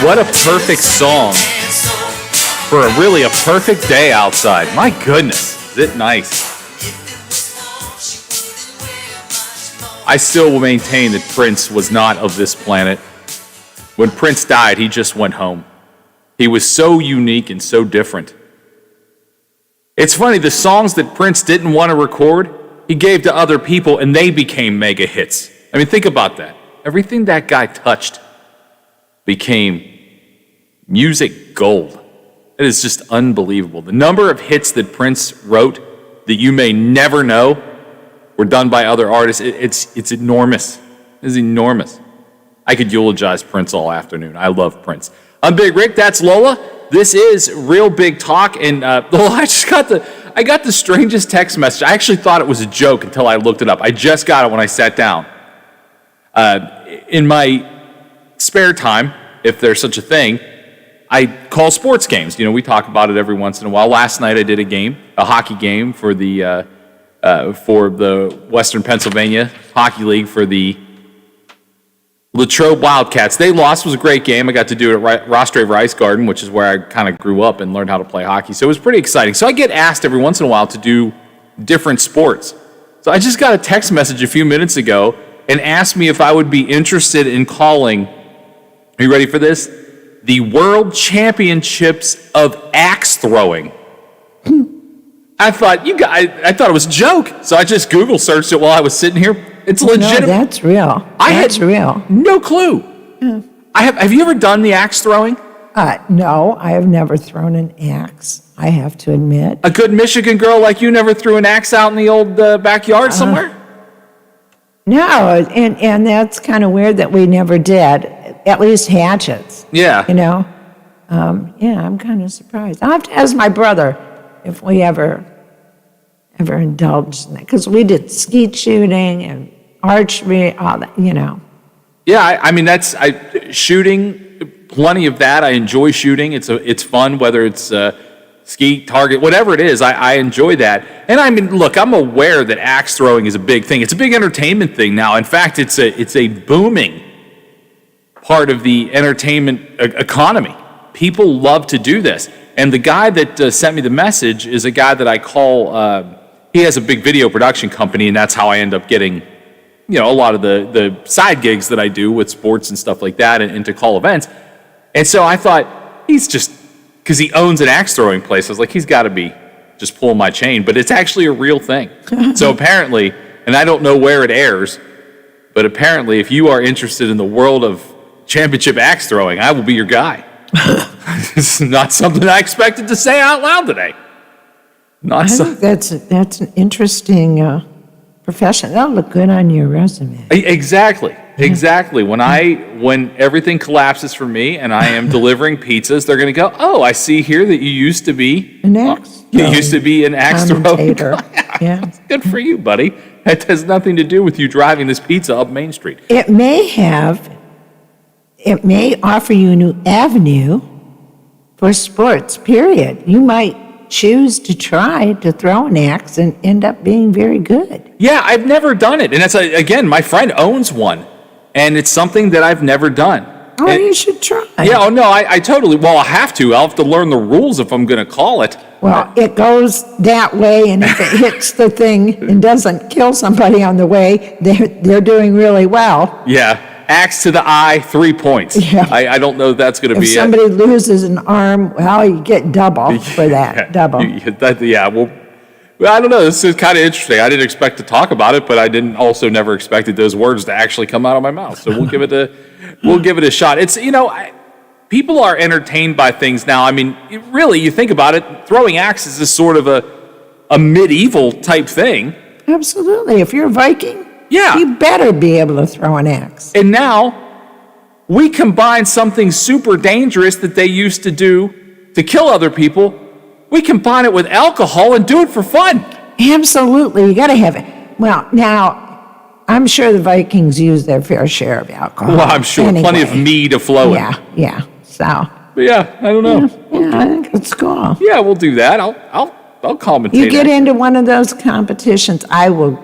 What a perfect song for really a perfect day outside. My goodness, is it nice? I still will maintain that Prince was not of this planet. When Prince died, he just went home. He was so unique and so different. It's funny, the songs that Prince didn't want to record, he gave to other people and they became mega hits. I mean, think about that. Everything that guy touched became music gold. It is just unbelievable. The number of hits that Prince wrote that you may never know were done by other artists, it's enormous. It's enormous. I could eulogize Prince all afternoon. I love Prince. I'm Big Rick, that's Lola. This is Real Big Talk, and Lola, I got the strangest text message. I actually thought it was a joke until I looked it up. I just got it when I sat down. In my spare time, if there's such a thing, I call sports games. You know, we talk about it every once in a while. Last night I did a hockey game for the Western Pennsylvania Hockey League for the Latrobe Wildcats. They lost. It was a great game. I got to do it at Rostrave Ice Garden, which is where I kind of grew up and learned how to play hockey. So it was pretty exciting. So I get asked every once in a while to do different sports. So I just got a text message a few minutes ago and asked me if I would be interested in calling, are you ready for this? The World Championships of Axe Throwing. I thought I thought it was a joke, so I just Google searched it while I was sitting here. It's legitimate. No, that's real. That's real. No clue. Yeah. Have you ever done the axe throwing? No, I have never thrown an axe, I have to admit. A good Michigan girl like you never threw an axe out in the old backyard somewhere? No, and that's kind of weird that we never did, at least hatchets. Yeah. You know? Yeah, I'm kind of surprised. I'll have to ask my brother if we ever indulged in that, because we did skeet shooting and archery, all that, you know. Yeah, I mean, shooting, plenty of that. I enjoy shooting. It's fun, whether it's skeet, target, whatever it is. I enjoy that. And I mean, look, I'm aware that axe throwing is a big thing. It's a big entertainment thing now. In fact, it's a booming part of the entertainment economy. People love to do this. And the guy that sent me the message is a guy that I call, he has a big video production company, and that's how I end up getting, you know, a lot of the side gigs that I do with sports and stuff like that and to call events. And so I thought, he's just, because he owns an axe throwing place, I was like, he's got to be just pulling my chain. But it's actually a real thing. So apparently, and I don't know where it airs, but apparently if you are interested in the world of championship axe throwing, I will be your guy. This is not something I expected to say out loud today. I think that's an interesting profession. That'll look good on your resume. Exactly. When everything collapses for me and I am delivering pizzas, they're going to go, oh, I see here that you used to be an axe. You used to be an axe thrower. Yeah. Good for you, buddy. That has nothing to do with you driving this pizza up Main Street. It may offer you a new avenue for sports, period. You might choose to try to throw an axe and end up being very good. Yeah, I've never done it. And that's, again, my friend owns one. And it's something that I've never done. Oh, you should try. Yeah, oh no, I totally, well, I'll have to learn the rules if I'm going to call it. Well, it goes that way, and if it hits the thing and doesn't kill somebody on the way, they're doing really well. Yeah. Axe to the eye, 3 points. Yeah. I don't know if that's going to be it. If somebody loses an arm, well, you get double for that. Double. Yeah, well, I don't know. This is kind of interesting. I didn't expect to talk about it, but I didn't also never expected those words to actually come out of my mouth. So we'll give it a shot. It's, you know, people are entertained by things now. I mean, really, you think about it, throwing axes is sort of a medieval type thing. Absolutely. If you're a Viking, yeah, you better be able to throw an axe. And now we combine something super dangerous that they used to do to kill other people. We combine it with alcohol and do it for fun. Absolutely. You got to have it. Well, now, I'm sure the Vikings use their fair share of alcohol. Well, I'm sure. Anyway. Plenty of mead aflowing. Yeah. So. But yeah, I don't know. Yeah, I think it's cool. Yeah, we'll do that. I'll commentate. You get into one of those competitions, I will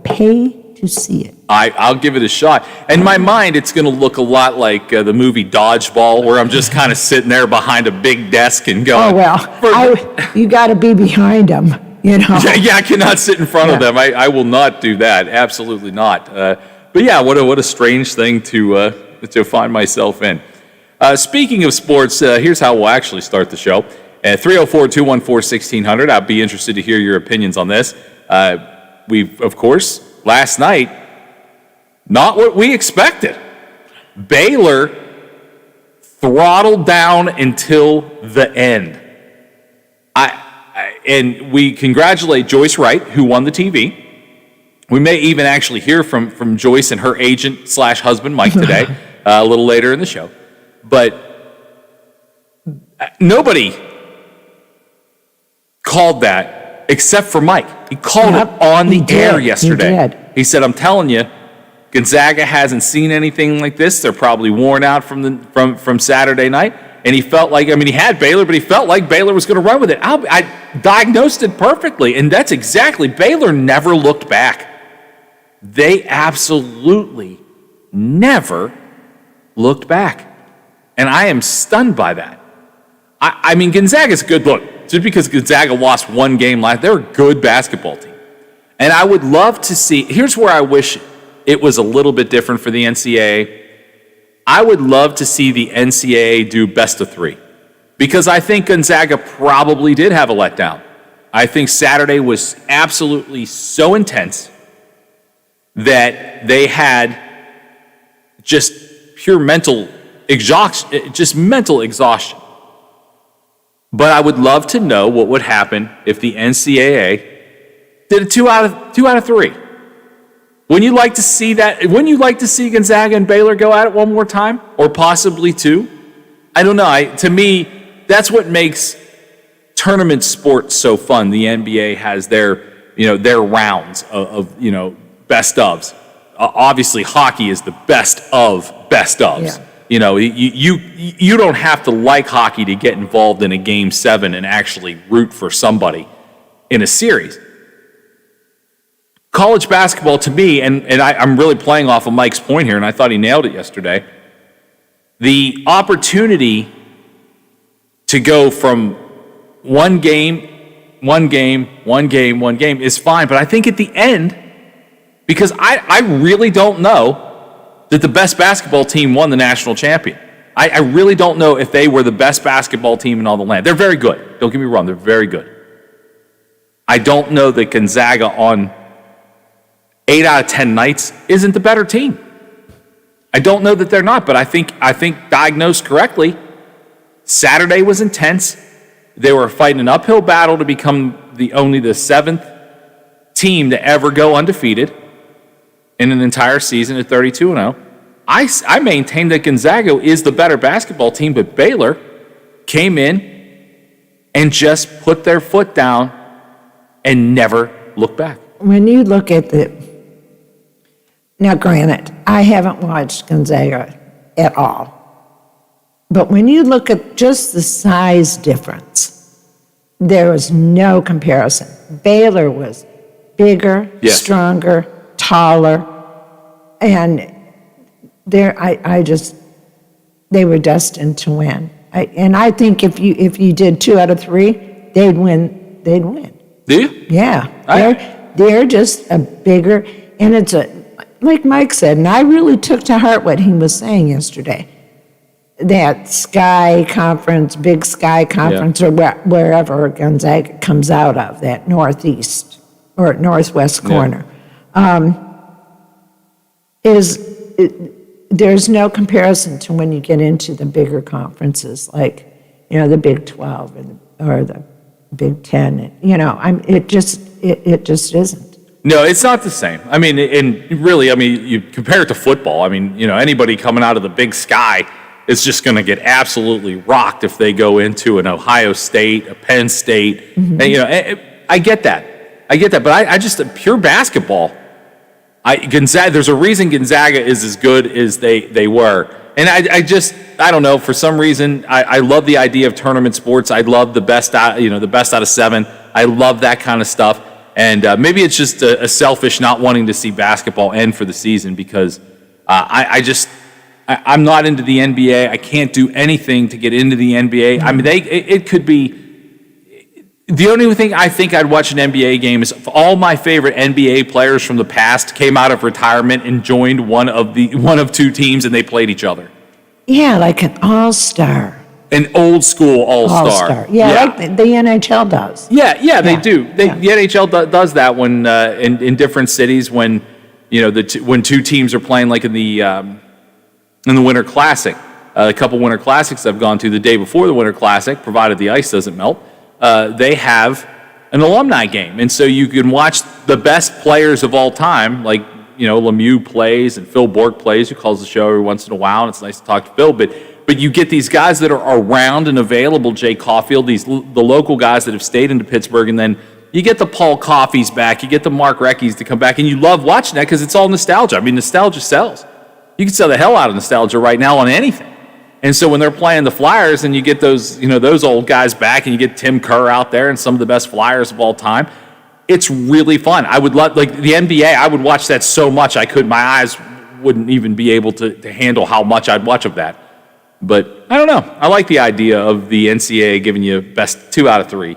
pay to see it. I'll give it a shot. In my mind, it's going to look a lot like the movie Dodgeball, where I'm just kind of sitting there behind a big desk and going, Oh, well, you got to be behind them, you know. Yeah, I cannot sit in front of them. I will not do that. Absolutely not. But yeah, what a strange thing to find myself in. Speaking of sports, here's how we'll actually start the show. At 304-214-1600, I'd be interested to hear your opinions on this. We've, of course, last night, not what we expected. Baylor throttled down until the end. And we congratulate Joyce Wright, who won the TV. We may even actually hear from Joyce and her agent / husband, Mike, today, a little later in the show. But nobody called that except for Mike. He called it on the air yesterday. He said, I'm telling you, Gonzaga hasn't seen anything like this. They're probably worn out from Saturday night. And he felt like, he had Baylor, but he felt like Baylor was going to run with it. I diagnosed it perfectly, and that's exactly, Baylor never looked back. They absolutely never looked back. And I am stunned by that. Gonzaga's good. Look, just because Gonzaga lost one game last, they're a good basketball team. And I would love to see, here's where I wish it was a little bit different for the NCAA. I would love to see the NCAA do best of three, because I think Gonzaga probably did have a letdown. I think Saturday was absolutely so intense that they had just pure mental exhaustion. But I would love to know what would happen if the NCAA did a two out of three. Wouldn't you like to see that? Wouldn't you like to see Gonzaga and Baylor go at it one more time, or possibly two? I don't know. To me, that's what makes tournament sports so fun. The NBA has their rounds of best ofs. Obviously, hockey is the best of best ofs. Yeah. You don't have to like hockey to get involved in a Game 7 and actually root for somebody in a series. College basketball, to me, and I'm really playing off of Mike's point here, and I thought he nailed it yesterday, the opportunity to go from one game is fine. But I think at the end, because I really don't know that the best basketball team won the national champion. I really don't know if they were the best basketball team in all the land. They're very good. Don't get me wrong. They're very good. I don't know that Gonzaga on 8 out of 10 nights isn't the better team. I don't know that they're not, but I think diagnosed correctly, Saturday was intense. They were fighting an uphill battle to become only the 7th team to ever go undefeated in an entire season at 32-0. I maintain that Gonzaga is the better basketball team, but Baylor came in and just put their foot down and never looked back. When you look at now granted, I haven't watched Gonzaga at all. But when you look at just the size difference, there was no comparison. Baylor was bigger, stronger, taller, and they were destined to win. I think if you did 2 out of 3, they'd win. Do you? Yeah, they're just a bigger, and it's like Mike said, and I really took to heart what he was saying yesterday. That Sky Conference, Big Sky Conference, or wherever Gonzaga comes out of, that northeast or northwest corner, there's no comparison to when you get into the bigger conferences, like the Big 12 or the Big 10. It just isn't. No, it's not the same. You compare it to football. Anybody coming out of the Big Sky is just going to get absolutely rocked if they go into an Ohio State, a Penn State. Mm-hmm. And, I get that, but I just pure basketball. Gonzaga. There's a reason Gonzaga is as good as they were, and I don't know. For some reason, I love the idea of tournament sports. I love the best out of 7. I love that kind of stuff. And maybe it's just a selfish not wanting to see basketball end for the season because I'm not into the NBA. I can't do anything to get into the NBA. I mean, it could be. The only thing I think I'd watch an NBA game is if all my favorite NBA players from the past came out of retirement and joined one of two teams and they played each other. Yeah, like an all-star. An old school all-star. Yeah, like the NHL does. Yeah, they do. The NHL does that when in different cities when when two teams are playing like in the Winter Classic. A couple Winter Classics I've gone to the day before the Winter Classic, provided the ice doesn't melt. They have an alumni game, and so you can watch the best players of all time, like Lemieux plays and Phil Bourque plays, who calls the show every once in a while, and it's nice to talk to Phil. But you get these guys that are around and available, Jay Caulfield, the local guys that have stayed into Pittsburgh, and then you get the Paul Coffeys back, you get the Mark Recchies to come back, and you love watching that because it's all nostalgia. I mean, nostalgia sells. You can sell the hell out of nostalgia right now on anything. And so when they're playing the Flyers and you get those, those old guys back and you get Tim Kerr out there and some of the best Flyers of all time, it's really fun. I would love, like the NBA, I would watch that so much my eyes wouldn't even be able to handle how much I'd watch of that. But I don't know. I like the idea of the NCAA giving you best 2 out of 3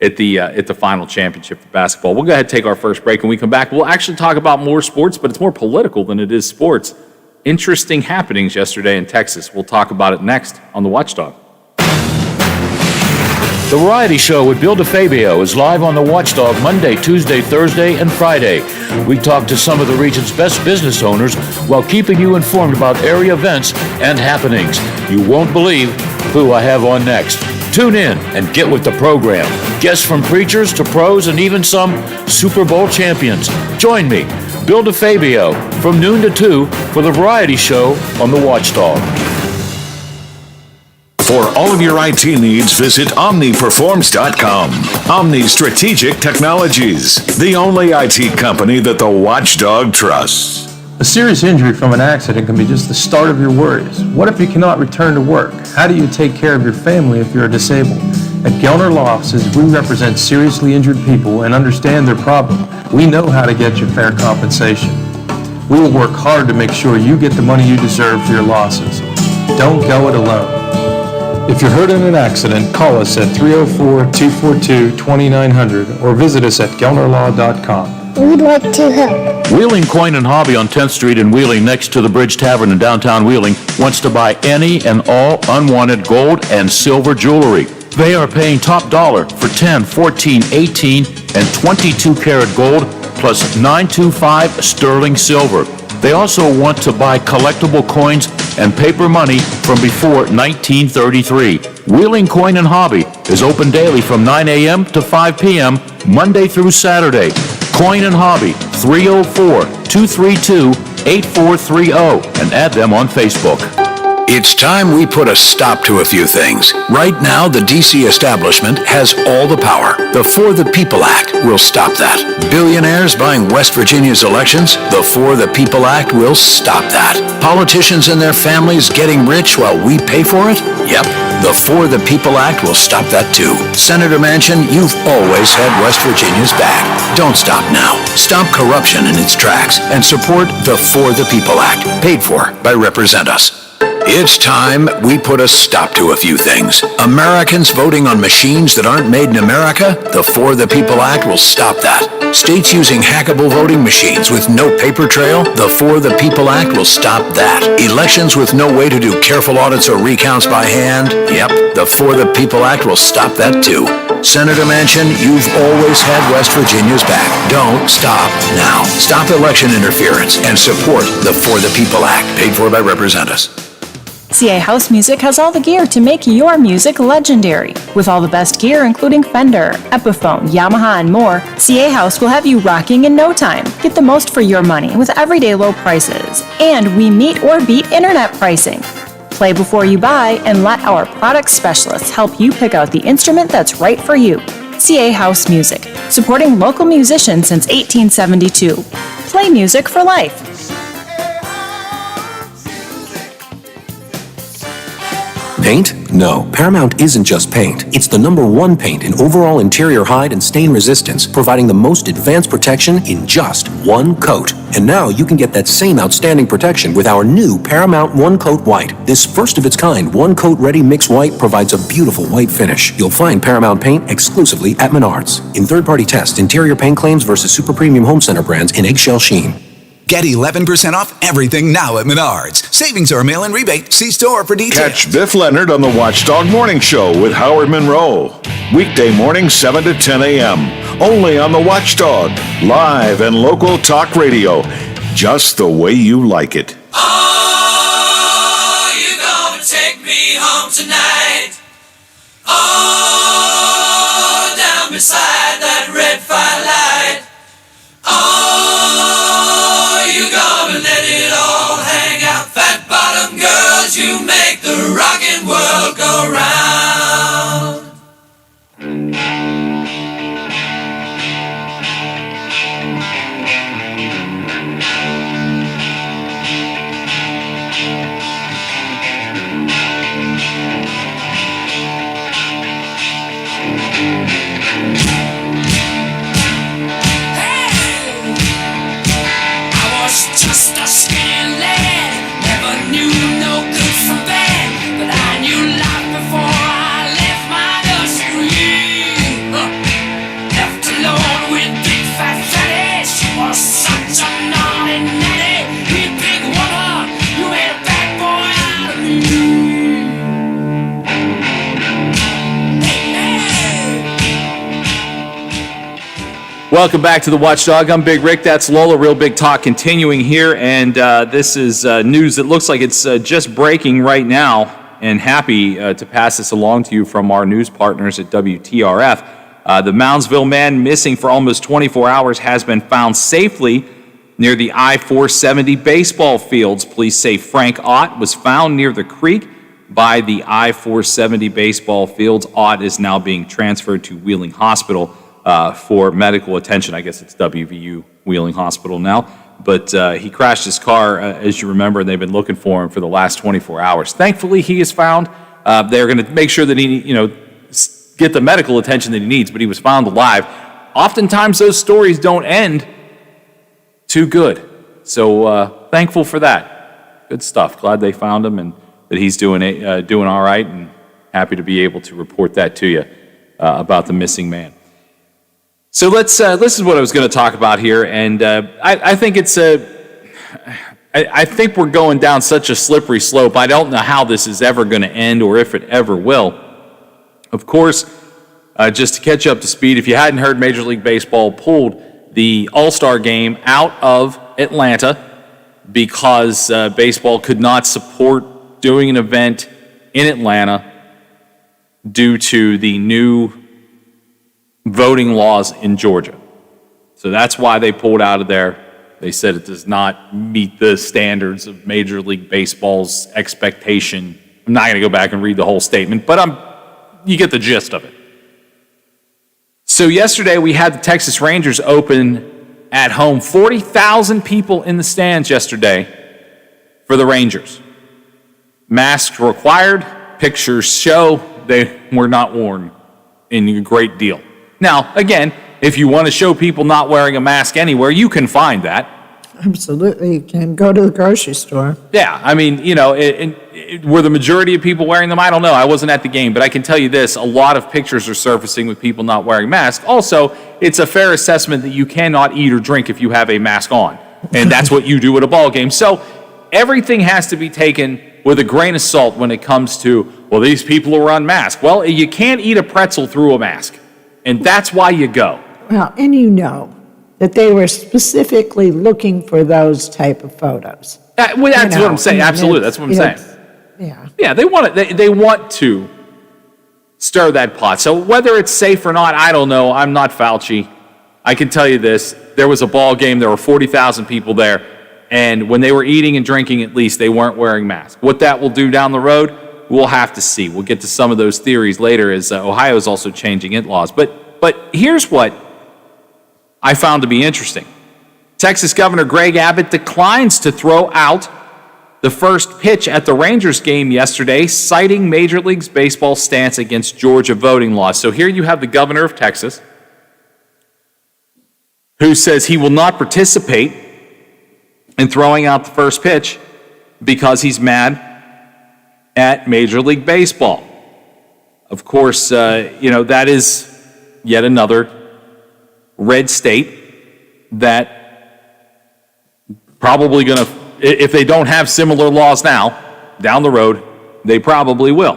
at the final championship for basketball. We'll go ahead and take our first break. When we come back, we'll actually talk about more sports, but it's more political than it is sports. Interesting happenings yesterday in Texas. We'll talk about it next on The Watchdog. The Variety Show with Bill DeFabio is live on The Watchdog Monday, Tuesday, Thursday, and Friday. We talk to some of the region's best business owners while keeping you informed about area events and happenings. You won't believe who I have on next. Tune in and get with the program. Guests from preachers to pros and even some Super Bowl champions. Join me, Bill DeFabio, from noon to 2 for The Variety Show on The Watchdog. For all of your IT needs, visit OmniPerforms.com. Omni Strategic Technologies, the only IT company that the Watchdog trusts. A serious injury from an accident can be just the start of your worries. What if you cannot return to work? How do you take care of your family if you're disabled? At Gelner Law Offices, we represent seriously injured people and understand their problem. We know how to get you fair compensation. We will work hard to make sure you get the money you deserve for your losses. Don't go it alone. If you're hurt in an accident, call us at 304-242-2900 or visit us at gelnerlaw.com. We'd like to help. Wheeling Coin and Hobby on 10th Street in Wheeling next to the Bridge Tavern in downtown Wheeling wants to buy any and all unwanted gold and silver jewelry. They are paying top dollar for 10, 14, 18, and 22 karat gold plus 925 sterling silver. They also want to buy collectible coins and paper money from before 1933. Wheeling Coin and Hobby is open daily from 9 a.m. to 5 p.m. Monday through Saturday. Coin and Hobby, 304-232-8430, and add them on Facebook. It's time we put a stop to a few things. Right now, the D.C. establishment has all the power. The For the People Act will stop that. Billionaires buying West Virginia's elections? The For the People Act will stop that. Politicians and their families getting rich while we pay for it? Yep. The For the People Act will stop that too. Senator Manchin, you've always had West Virginia's back. Don't stop now. Stop corruption in its tracks and support the For the People Act, paid for by Represent Us. It's time we put a stop to a few things. Americans voting on machines that aren't made in America? The For the People Act will stop that. States using hackable voting machines with no paper trail? The For the People Act will stop that. Elections with no way to do careful audits or recounts by hand? Yep, the For the People Act will stop that too. Senator Manchin, you've always had West Virginia's back. Don't stop now. Stop election interference and support the For the People Act, paid for by Represent Us. CA House Music has all the gear to make your music legendary. With all the best gear including Fender, Epiphone, Yamaha, and more, CA House will have you rocking in no time. Get the most for your money with everyday low prices. And we meet or beat internet pricing. Play before you buy and let our product specialists help you pick out the instrument that's right for you. CA House Music, supporting local musicians since 1872. Play music for life. Paint? No, Paramount isn't just paint. It's the #1 paint in overall interior hide and stain resistance, providing the most advanced protection in just one coat. And now you can get that same outstanding protection with our new Paramount One Coat White. This first-of-its-kind one-coat ready mix white provides a beautiful white finish. You'll find Paramount paint exclusively at Menards. In third-party tests, interior paint claims versus super premium home center brands in eggshell sheen. Get 11% off everything now at Menards. Savings or mail-in rebate. See store for details. Catch Biff Leonard on the Watchdog Morning Show with Howard Monroe. Weekday morning, 7 to 10 a.m. Only on the Watchdog. Live and local talk radio. Just the way you like it. Oh, you're gonna take me home tonight. Oh, down beside that red firelight. Oh, you gonna let it all hang out. Fat bottom girls, you make the rockin' world go round. Just a skinny lad, never knew no good from bad, but I knew life before I left my nursery. Left alone with big fat fatty, she was such a naughty natty. You big woman, you made a bad boy out of me. Welcome back to the Watchdog. I'm Big Rick. That's Lola. Real Big Talk continuing here. And this is news that looks like it's just breaking right now. And happy to pass this along to you from our news partners at WTRF. The Moundsville man missing for almost 24 hours has been found safely near the I-470 baseball fields. Police say Frank Ott was found near the creek by the I-470 baseball fields. Ott is now being transferred to Wheeling Hospital for medical attention. I guess it's WVU Wheeling Hospital now. But he crashed his car, as you remember, and they've been looking for him for the last 24 hours. Thankfully, he is found. They're going to make sure that he, get the medical attention that he needs, but he was found alive. Oftentimes, those stories don't end too good. So thankful for that. Good stuff. Glad they found him and that he's doing all right, and happy to be able to report that to you about the missing man. So this is what I was going to talk about here, and I think I think we're going down such a slippery slope. I don't know how this is ever going to end or if it ever will. Of course, just to catch you up to speed, if you hadn't heard, Major League Baseball pulled the All-Star game out of Atlanta because baseball could not support doing an event in Atlanta due to the new voting laws in Georgia. So that's why they pulled out of there. They said it does not meet the standards of Major League Baseball's expectation. I'm not going to go back and read the whole statement, but you get the gist of it. So yesterday we had the Texas Rangers open at home. 40,000 people in the stands yesterday for the Rangers. Masks required. Pictures show they were not worn in a great deal. Now, again, if you want to show people not wearing a mask anywhere, you can find that. Absolutely, you can go to the grocery store. Yeah, I mean, were the majority of people wearing them? I don't know. I wasn't at the game, but I can tell you this, a lot of pictures are surfacing with people not wearing masks. Also, it's a fair assessment that you cannot eat or drink if you have a mask on, and that's what you do at a ball game. So everything has to be taken with a grain of salt when it comes to, well, these people are unmasked. Well, you can't eat a pretzel through a mask. And that's why you go. Well, and that they were specifically looking for those type of photos. That's what I'm saying. Absolutely, that's what I'm saying. Yeah. Yeah, they want it. They want to stir that pot. So whether it's safe or not, I don't know. I'm not Fauci. I can tell you this. There was a ball game. There were 40,000 people there. And when they were eating and drinking, at least, they weren't wearing masks. What that will do down the road, we'll have to see. We'll get to some of those theories later as Ohio is also changing its laws. But here's what I found to be interesting. Texas Governor Greg Abbott declines to throw out the first pitch at the Rangers game yesterday, citing Major League Baseball's stance against Georgia voting laws. So here you have the governor of Texas, who says he will not participate in throwing out the first pitch because he's mad at Major League Baseball. Of course, that is yet another red state that probably going to, if they don't have similar laws now, down the road, they probably will.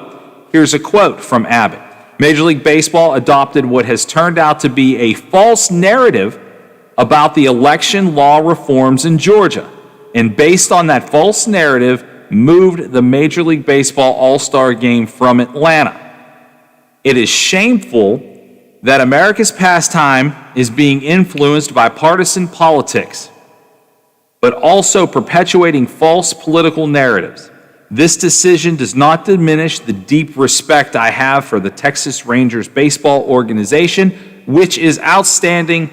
Here's a quote from Abbott. Major League Baseball adopted what has turned out to be a false narrative about the election law reforms in Georgia, and based on that false narrative, moved the Major League Baseball All-Star Game from Atlanta. It is shameful that America's pastime is being influenced by partisan politics, but also perpetuating false political narratives. This decision does not diminish the deep respect I have for the Texas Rangers baseball organization, which is outstanding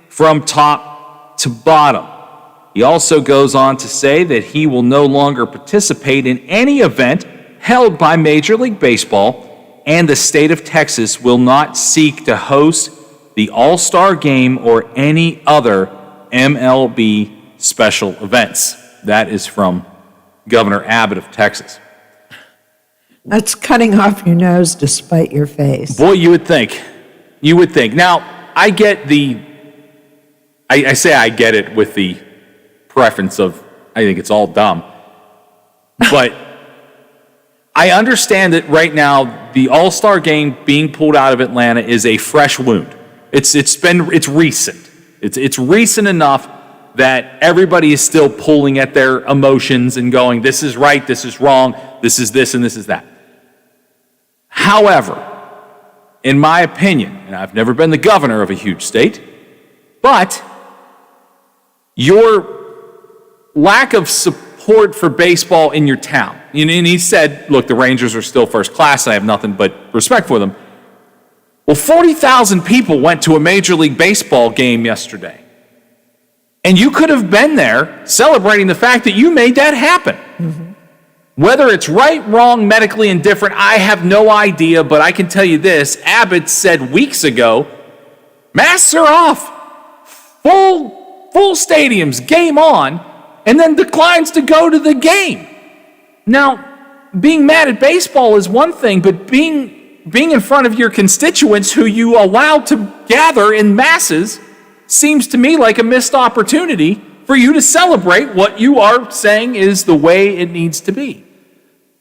from top to bottom. He also goes on to say that he will no longer participate in any event held by Major League Baseball, and the state of Texas will not seek to host the All-Star Game or any other MLB special events. That is from Governor Abbott of Texas. That's cutting off your nose to spite your face. Boy, you would think. You would think. Now, I get the, I say I get it with the preference of, I think it's all dumb. But I understand that right now, the All-Star Game being pulled out of Atlanta is a fresh wound. It's recent. It's recent enough that everybody is still pulling at their emotions and going, this is right, this is wrong, this is this, and this is that. However, in my opinion, and I've never been the governor of a huge state, but your lack of support for baseball in your town, and he said, look, the Rangers are still first class, I have nothing but respect for them. Well, 40,000 people went to a Major League Baseball game yesterday. And you could have been there celebrating the fact that you made that happen. Mm-hmm. Whether it's right, wrong, medically indifferent, I have no idea, but I can tell you this. Abbott said weeks ago, masks are off, full stadiums, game on, and then declines to go to the game. Now, being mad at baseball is one thing, but being in front of your constituents who you allow to gather in masses seems to me like a missed opportunity for you to celebrate what you are saying is the way it needs to be.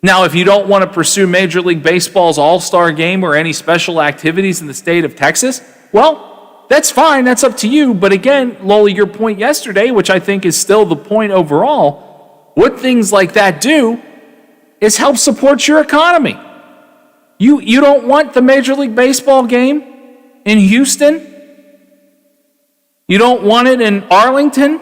Now, if you don't want to pursue Major League Baseball's All-Star Game or any special activities in the state of Texas, well, that's fine, that's up to you. But again, Loli, your point yesterday, which I think is still the point overall, what things like that do is help support your economy. You don't want the Major League Baseball game in Houston? You don't want it in Arlington?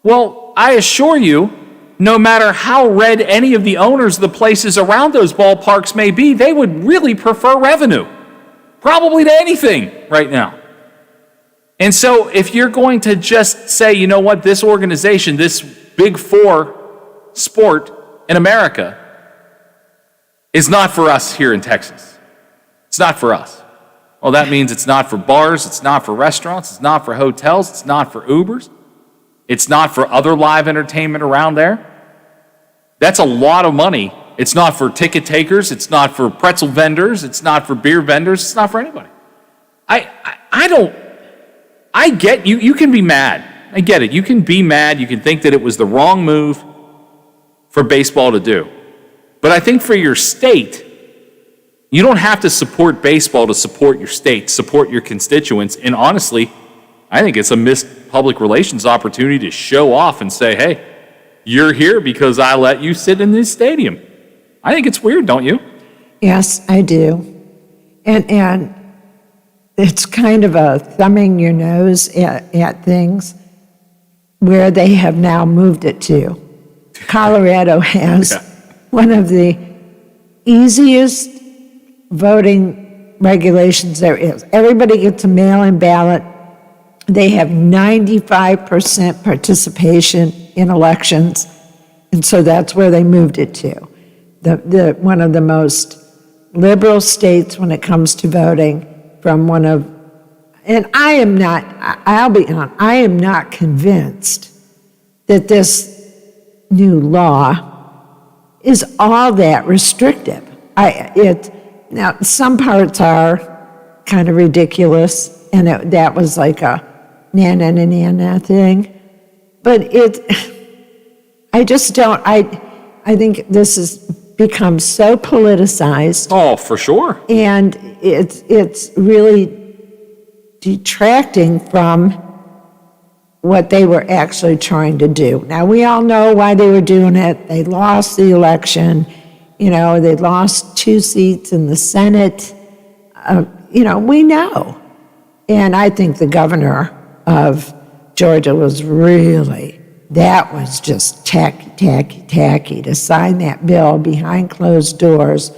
Well, I assure you, no matter how red any of the owners of the places around those ballparks may be, they would really prefer revenue, probably to anything right now. And so if you're going to just say, you know what, this organization, this big four sport in America is not for us here in Texas. It's not for us. Well, that means it's not for bars, it's not for restaurants, it's not for hotels, it's not for Ubers, it's not for other live entertainment around there. That's a lot of money. It's not for ticket takers, it's not for pretzel vendors, it's not for beer vendors, it's not for anybody. I get you can be mad. I get it. You can be mad, you can think that it was the wrong move for baseball to do. But I think for your state, you don't have to support baseball to support your state, support your constituents. And honestly, I think it's a missed public relations opportunity to show off and say, hey, you're here because I let you sit in this stadium. I think it's weird, don't you? Yes, I do. And it's kind of a thumbing your nose at things where they have now moved it to. Colorado has one of the easiest voting regulations there is. Everybody gets a mail-in ballot. They have 95% participation in elections. And so that's where they moved it to. One of the most liberal states when it comes to voting, and I'll be honest, I am not convinced that this new law is all that restrictive. Now, some parts are kind of ridiculous, and that was like a na thing, but I just don't, I think this has become so politicized. Oh, for sure. And it's really detracting from what they were actually trying to do. Now, we all know why they were doing it. They lost the election. They lost 2 seats in the Senate. We know. And I think the governor of Georgia was that was just tacky to sign that bill behind closed doors,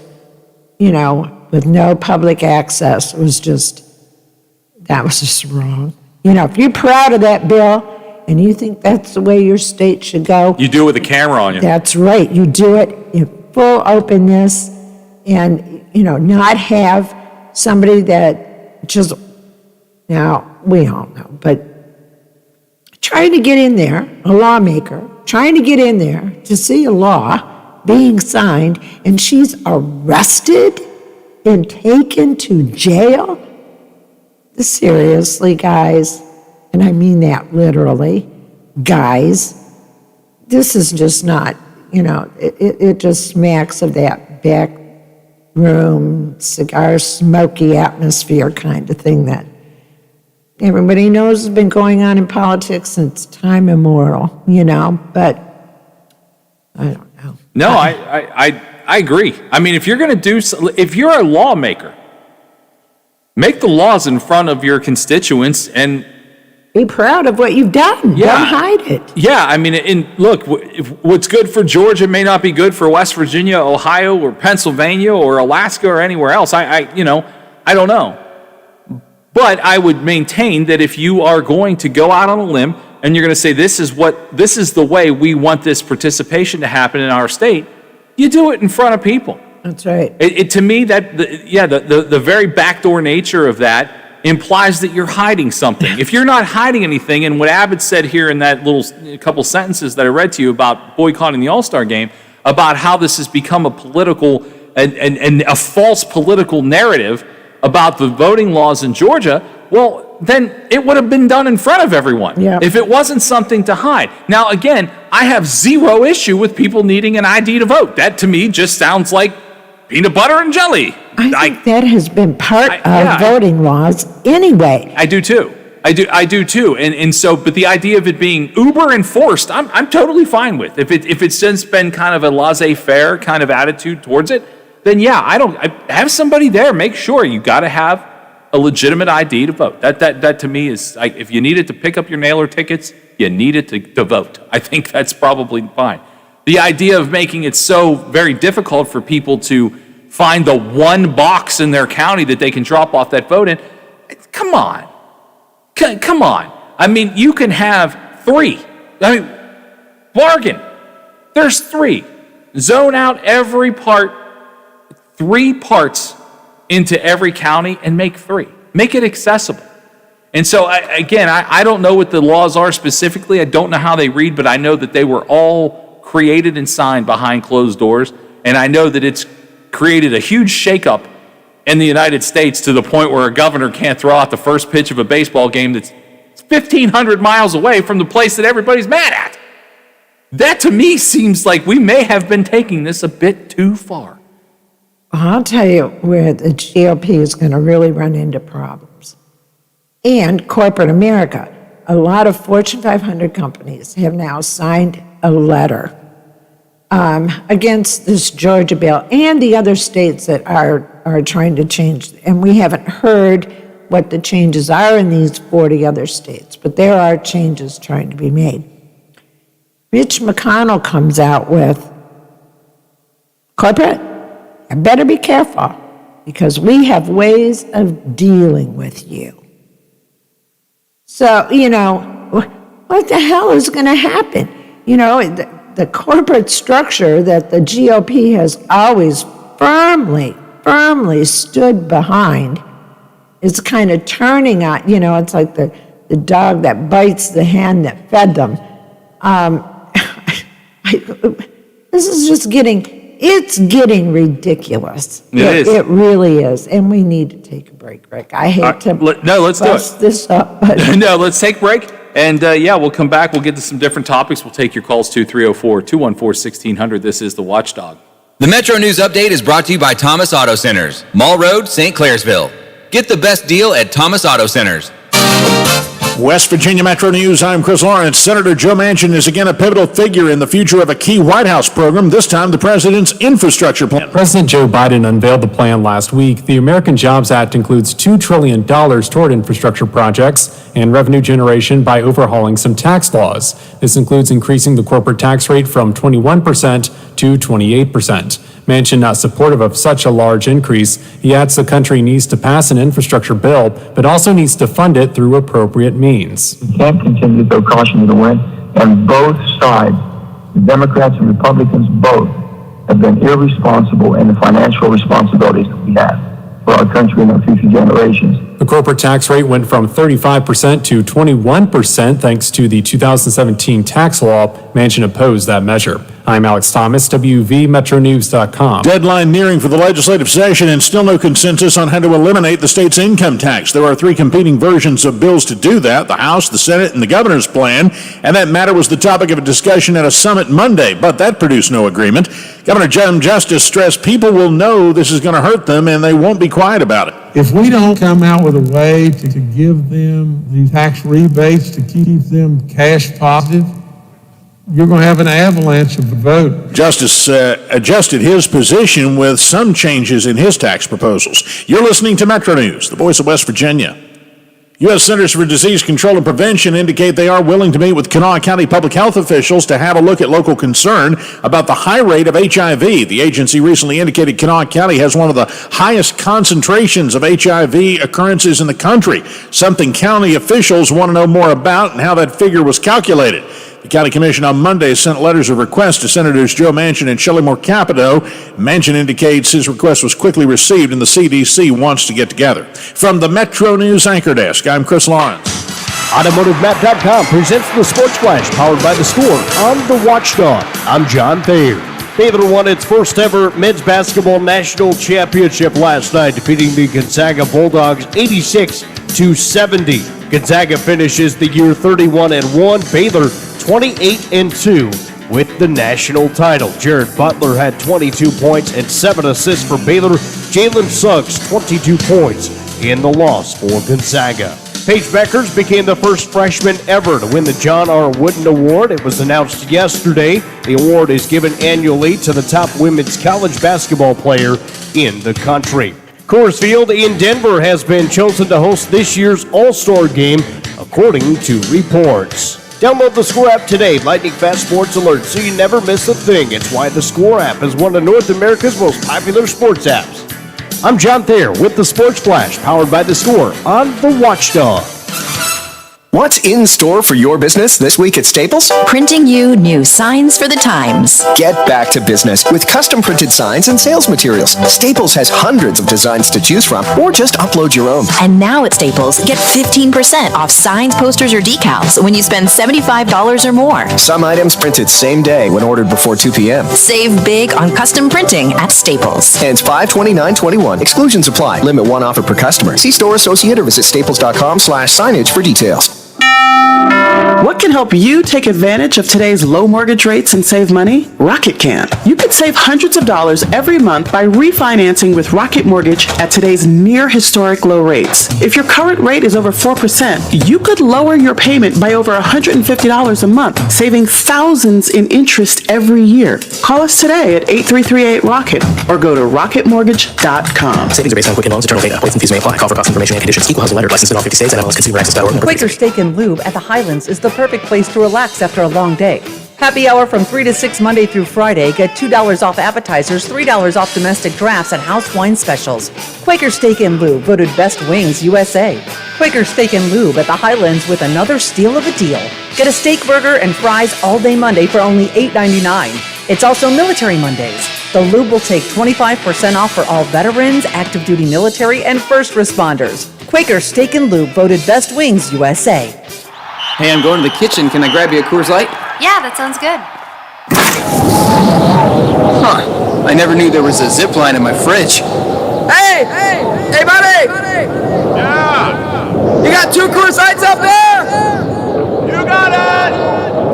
with no public access. That was just wrong. If you're proud of that bill and you think that's the way your state should go. You do it with a camera on you. That's right. You do it in full openness and, not have somebody that just, now, we all know, but trying to get in there, a lawmaker, trying to get in there to see a law being signed, and she's arrested and taken to jail. Seriously, guys, and I mean that literally, guys, this is just not, it just smacks of that back room, cigar smoky atmosphere kind of thing that everybody knows has been going on in politics since time immemorial, but I don't know. No, I agree. I mean, if you're a lawmaker, make the laws in front of your constituents and be proud of what you've done. Yeah. Don't hide it. Yeah, I mean, look, what's good for Georgia may not be good for West Virginia, Ohio, or Pennsylvania, or Alaska, or anywhere else. I don't know. But I would maintain that if you are going to go out on a limb and you're going to say this is the way we want this participation to happen in our state, you do it in front of people. That's right. To me, the very backdoor nature of that implies that you're hiding something. If you're not hiding anything, and what Abbott said here in that little couple sentences that I read to you about boycotting the All-Star game, about how this has become a political and a false political narrative about the voting laws in Georgia, well, then it would have been done in front of everyone. Yeah. If it wasn't something to hide. Now, again, I have zero issue with people needing an ID to vote. That, to me, just sounds like peanut butter and jelly. I think that has been part of voting laws anyway. I do too. I do too. And so, but the idea of it being uber enforced, I'm totally fine with. If it's since been kind of a laissez-faire kind of attitude towards it, then yeah, I have somebody there. Make sure you got to have a legitimate ID to vote. That to me is, like, if you needed to pick up your mailer tickets, you needed to vote. I think that's probably fine. The idea of making it so very difficult for people to find the one box in their county that they can drop off that vote in, come on. Come on. I mean, you can have 3. I mean, bargain. There's 3. Zone out every part, 3 parts into every county and make 3. Make it accessible. And so, I don't know what the laws are specifically. I don't know how they read, but I know that they were all created and signed behind closed doors. And I know that it's created a huge shakeup in the United States to the point where a governor can't throw out the first pitch of a baseball game that's 1,500 miles away from the place that everybody's mad at. That, to me, seems like we may have been taking this a bit too far. I'll tell you where the GOP is going to really run into problems. And corporate America. A lot of Fortune 500 companies have now signed a letter against this Georgia bill and the other states that are trying to change. And we haven't heard what the changes are in these 40 other states, but there are changes trying to be made. Mitch McConnell comes out with, corporate, I better be careful because we have ways of dealing with you. So, what the hell is going to happen? the corporate structure that the GOP has always firmly stood behind is kind of turning on, it's like the dog that bites the hand that fed them. This is just getting ridiculous. It is. It really is. And we need to take a break, Rick. I hate to let's bust do it. this up. But No, let's take a break. And we'll come back. We'll get to some different topics. We'll take your calls, 2-304-214-1600. This is The Watchdog. The Metro News Update is brought to you by Thomas Auto Centers, Mall Road, St. Clairsville. Get the best deal at Thomas Auto Centers. West Virginia Metro News, I'm Chris Lawrence. Senator Joe Manchin is again a pivotal figure in the future of a key White House program, this time the president's infrastructure plan. President Joe Biden unveiled the plan last week. The American Jobs Act includes $2 trillion toward infrastructure projects and revenue generation by overhauling some tax laws. This includes increasing the corporate tax rate from 21% to 28%. Manchin not supportive of such a large increase. He adds the country needs to pass an infrastructure bill, but also needs to fund it through appropriate means. We can't continue to throw caution to the wind, and both sides, the Democrats and Republicans both, have been irresponsible in the financial responsibilities that we have for our country and our future generations. The corporate tax rate went from 35% to 21% thanks to the 2017 tax law. Manchin opposed that measure. I'm Alex Thomas, WVMetroNews.com. Deadline nearing for the legislative session and still no consensus on how to eliminate the state's income tax. There are three competing versions of bills to do that, the House, the Senate, and the governor's plan, and that matter was the topic of a discussion at a summit Monday, but that produced no agreement. Governor Jim Justice stressed people will know this is going to hurt them and they won't be quiet about it. If we don't come out with a way to give them these tax rebates to keep them cash positive, you're going to have an avalanche of the vote. Justice adjusted his position with some changes in his tax proposals. You're listening to Metro News, the voice of West Virginia. U.S. Centers for Disease Control and Prevention indicate they are willing to meet with Kanawha County public health officials to have a look at local concern about the high rate of HIV. The agency recently indicated Kanawha County has one of the highest concentrations of HIV occurrences in the country, something county officials want to know more about and how that figure was calculated. The County Commission on Monday sent letters of request to Senators Joe Manchin and Shelley Moore Capito. Manchin indicates his request was quickly received and the CDC wants to get together. From the Metro News Anchor Desk, I'm Chris Lawrence. AutomotiveMap.com presents the Sports Flash, powered by The Score on The Watchdog. I'm John Thayer. Baylor won its first ever men's basketball national championship last night, defeating the Gonzaga Bulldogs 86-70. Gonzaga finishes the year 31-1. Baylor 28-2 with the national title. Jared Butler had 22 points and 7 assists for Baylor. Jalen Suggs 22 points in the loss for Gonzaga. Paige Beckers became the first freshman ever to win the John R. Wooden Award. It was announced yesterday. The award is given annually to the top women's college basketball player in the country. Coors Field in Denver has been chosen to host this year's All-Star Game, according to reports. Download the Score app today, lightning fast sports alerts, so you never miss a thing. It's why the Score app is one of North America's most popular sports apps. I'm John Thayer with the Sports Flash, powered by The Score on The Watchdog. What's in store for your business this week at Staples? Printing you new signs for the times. Get back to business with custom printed signs and sales materials. Staples has hundreds of designs to choose from, or just upload your own. And now at Staples, get 15% off signs, posters, or decals when you spend $75 or more. Some items printed same day when ordered before 2 p.m. Save big on custom printing at Staples. Ends 5/29/21. Exclusions apply. Limit one offer per customer. See store associate or visit staples.com/signage for details. What can help you take advantage of today's low mortgage rates and save money? Rocket can. You could save hundreds of dollars every month by refinancing with Rocket Mortgage at today's near historic low rates. If your current rate is over 4%, you could lower your payment by over $150 a month, saving thousands in interest every year. Call us today at 833-8-ROCKET or go to rocketmortgage.com. Savings are based on Quicken Loans. Internal data. Points and fees may apply. Call for cost information and conditions. Equal housing letter. Licensed in all 50 states. NMLS Consumer Access.org. Quaker Steak and Lube at the Highlands is the perfect place to relax after a long day. Happy hour from 3 to 6 Monday through Friday. Get $2 off appetizers, $3 off domestic drafts, and house wine specials. Quaker Steak and Lube, voted Best Wings USA. Quaker Steak and Lube at the Highlands with another steal of a deal. Get a steak burger and fries all day Monday for only $8.99. It's also Military Mondays. The Lube will take 25% off for all veterans, active duty military, and first responders. Quaker Steak and Lube, voted Best Wings USA. Hey, I'm going to the kitchen. Can I grab you a Coors Light? Yeah, that sounds good. Huh. I never knew there was a zip line in my fridge. Hey, buddy! Yeah! You got 2 Coors Lights up there? You got it!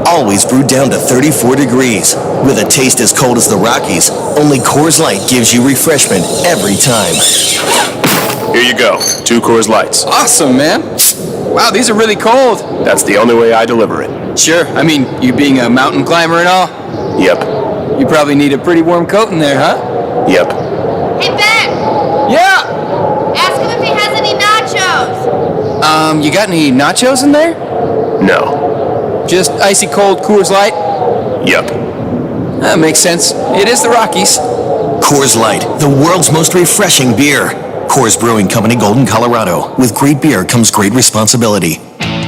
Always brewed down to 34 degrees. With a taste as cold as the Rockies, only Coors Light gives you refreshment every time. Here you go. 2 Coors Lights. Awesome, man. Wow, these are really cold. That's the only way I deliver it. Sure. I mean, you being a mountain climber and all? Yep. You probably need a pretty warm coat in there, huh? Yep. Hey, Ben! Yeah! Ask him if he has any nachos. You got any nachos in there? No. Just icy cold Coors Light? Yep. That makes sense. It is the Rockies. Coors Light, the world's most refreshing beer. Coors Brewing Company, Golden, Colorado. With great beer comes great responsibility.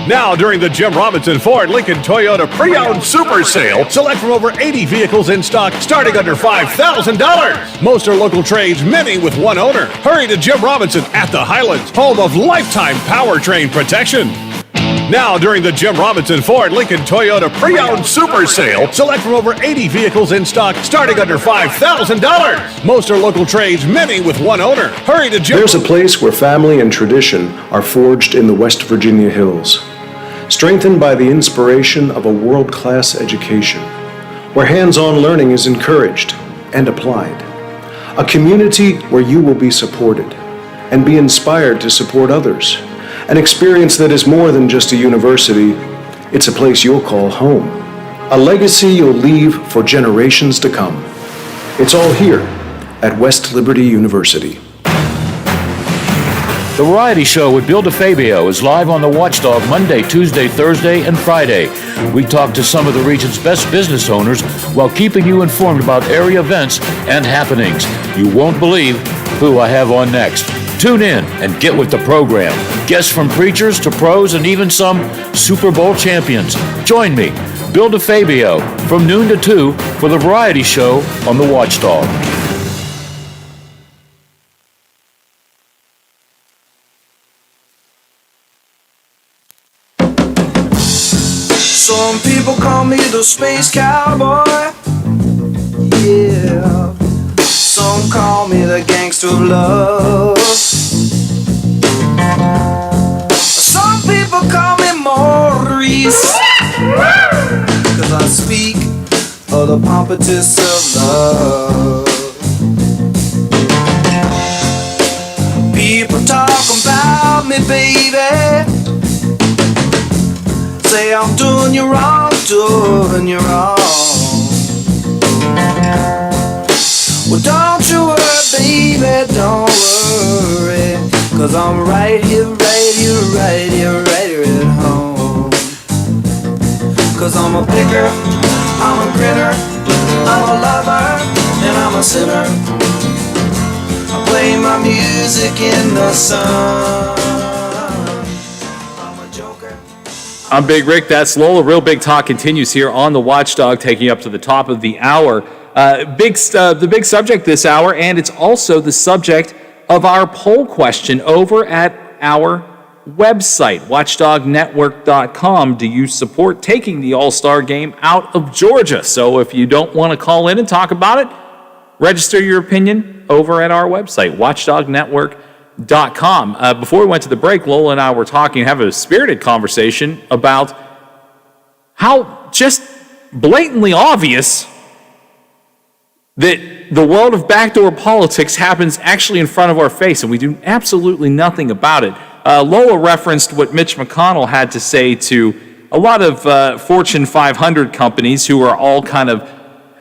Now, during the Jim Robinson Ford Lincoln Toyota Pre-Owned Super Sale, select from over 80 vehicles in stock starting under $5,000. Most are local trades, many with one owner. Hurry to Jim Robinson at the Highlands, home of lifetime powertrain protection. Now, during the Jim Robinson Ford Lincoln Toyota Pre-Owned Super Sale, select from over 80 vehicles in stock starting under $5,000. Most are local trades, many with one owner. Hurry to Jim. There's a place where family and tradition are forged in the West Virginia hills, strengthened by the inspiration of a world-class education, where hands-on learning is encouraged and applied. A community where you will be supported and be inspired to support others. An experience that is more than just a university, it's a place you'll call home. A legacy you'll leave for generations to come. It's all here at West Liberty University. The Variety Show with Bill DeFabio is live on the Watchdog Monday, Tuesday, Thursday, and Friday. We talk to some of the region's best business owners while keeping you informed about area events and happenings. You won't believe who I have on next. Tune in and get with the program. Guests from preachers to pros and even some Super Bowl champions. Join me, Bill DeFabio, from noon to 2 for The Variety Show on the Watchdog. Some people call me the space cowboy. Yeah. Some call me the gangster of love. Some people call me Maurice, 'cause I speak of the pompatus of love. People talk about me, baby. Say I'm doing you wrong, doing you wrong. Well, don't you worry, baby, don't worry, 'cause I'm right here, right here, right here, right here at home. 'Cause I'm a picker, I'm a grinner, I'm a lover, and I'm a sinner. I play my music in the sun. I'm Big Rick, that's Lola. Real Big Talk continues here on the Watchdog, taking you up to the top of the hour. The big subject this hour, and it's also the subject of our poll question over at our website, watchdognetwork.com. Do you support taking the All-Star game out of Georgia? So if you don't want to call in and talk about it, register your opinion over at our website, watchdognetwork.com. Before we went to the break, Lola and I were talking, having a spirited conversation about how just blatantly obvious that the world of backdoor politics happens actually in front of our face, and we do absolutely nothing about it. Lola referenced what Mitch McConnell had to say to a lot of Fortune 500 companies who are all kind of,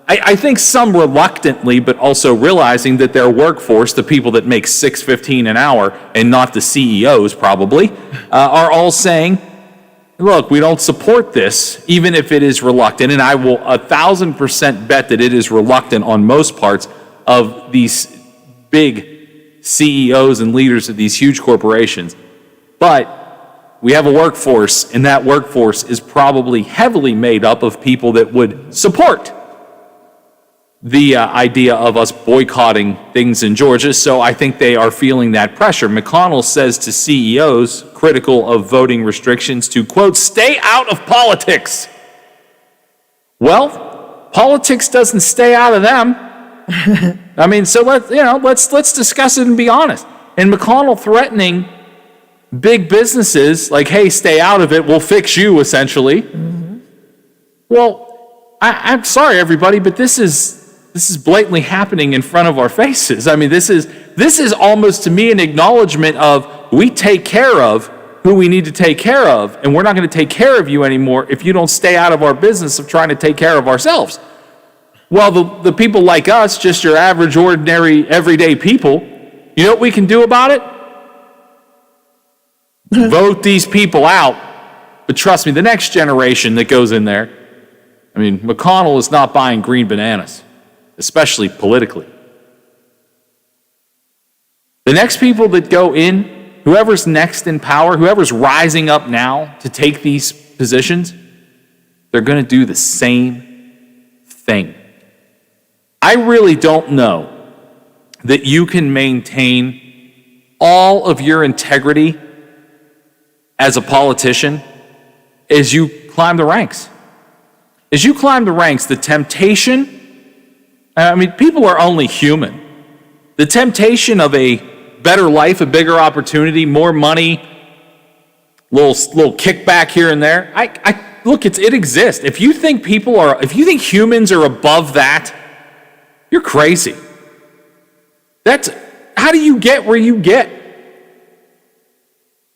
I think some reluctantly, but also realizing that their workforce, the people that make $6.15 an hour, and not the CEOs probably, are all saying, look, we don't support this, even if it is reluctant, and I will 1,000% bet that it is reluctant on most parts of these big CEOs and leaders of these huge corporations. But we have a workforce, and that workforce is probably heavily made up of people that would support the idea of us boycotting things in Georgia, so I think they are feeling that pressure. McConnell says to CEOs critical of voting restrictions to, quote, stay out of politics. Well, politics doesn't stay out of them. I mean, so let's discuss it and be honest. And McConnell threatening big businesses like, hey, stay out of it, we'll fix you, essentially. Mm-hmm. Well, I'm sorry, everybody, but this is blatantly happening in front of our faces. I mean, this is almost to me an acknowledgement of we take care of who we need to take care of, and we're not going to take care of you anymore if you don't stay out of our business of trying to take care of ourselves. Well, the people like us, just your average, ordinary, everyday people, you know what we can do about it? Vote these people out. But trust me, the next generation that goes in there, I mean, McConnell is not buying green bananas, especially politically. The next people that go in, whoever's next in power, whoever's rising up now to take these positions, they're going to do the same thing. I really don't know that you can maintain all of your integrity as a politician as you climb the ranks. As you climb the ranks, the temptation, I mean, people are only human. The temptation of a better life, a bigger opportunity, more money, little kickback here and there. Look, it exists. If you think humans are above that, you're crazy. How do you get where you get?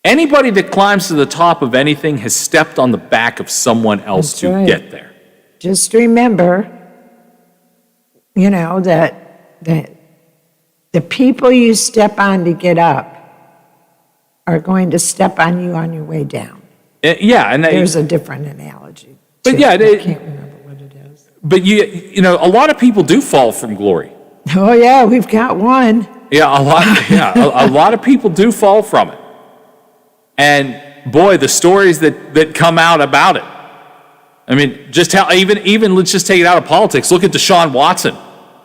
Anybody that climbs to the top of anything has stepped on the back of someone else to get there. Just remember, that the people you step on to get up are going to step on you on your way down. And there's a different analogy. But I can't remember what it is. But a lot of people do fall from glory. Oh yeah, we've got one. Yeah, a lot of people do fall from it. And boy, the stories that come out about it. I mean, just how even let's just take it out of politics. Look at Deshaun Watson.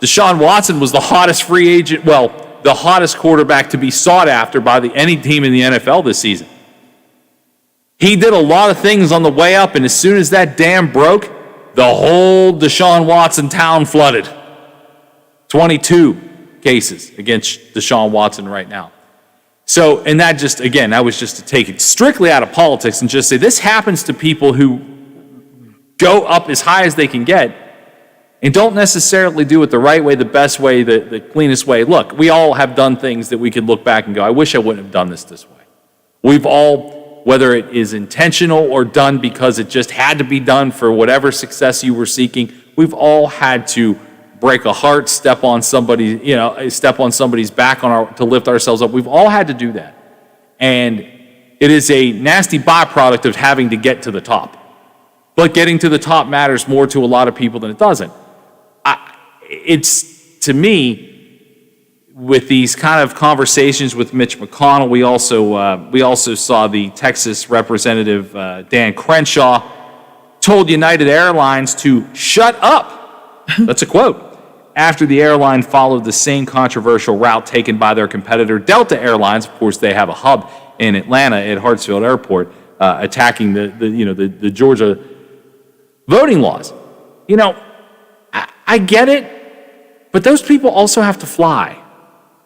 Deshaun Watson was the hottest free agent, the hottest quarterback to be sought after by any team in the NFL this season. He did a lot of things on the way up, and as soon as that dam broke, the whole Deshaun Watson town flooded. 22 cases against Deshaun Watson right now. So, and that was just to take it strictly out of politics and just say this happens to people who go up as high as they can get and don't necessarily do it the right way, the best way, the cleanest way. Look, we all have done things that we could look back and go, I wish I wouldn't have done this way. We've all, whether it is intentional or done because it just had to be done for whatever success you were seeking, we've all had to break a heart, step on somebody's back to lift ourselves up. We've all had to do that. And it is a nasty byproduct of having to get to the top. But getting to the top matters more to a lot of people than it doesn't. It's, to me, with these kind of conversations with Mitch McConnell, we also saw the Texas Representative Dan Crenshaw told United Airlines to shut up. That's a quote. After the airline followed the same controversial route taken by their competitor Delta Airlines. Of course, they have a hub in Atlanta at Hartsfield Airport, attacking the Georgia voting laws. I get it, but those people also have to fly.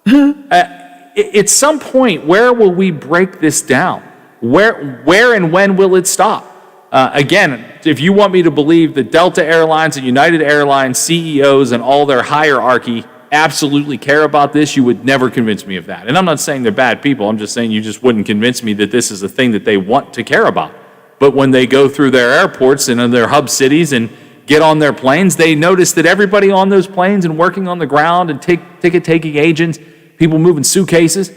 At some point, where will we break this down? Where and when will it stop? Again, if you want me to believe that Delta Airlines and United Airlines CEOs and all their hierarchy absolutely care about this, you would never convince me of that. And I'm not saying they're bad people. I'm just saying you just wouldn't convince me that this is a thing that they want to care about. But when they go through their airports and in their hub cities and get on their planes, they notice that everybody on those planes and working on the ground and ticket-taking agents, people moving suitcases,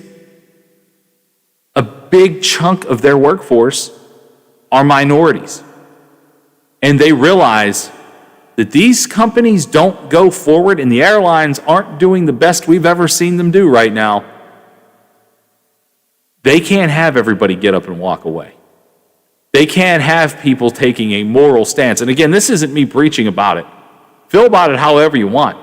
a big chunk of their workforce are minorities. And they realize that these companies don't go forward and the airlines aren't doing the best we've ever seen them do right now. They can't have everybody get up and walk away. They can't have people taking a moral stance. And again, this isn't me preaching about it. Feel about it however you want.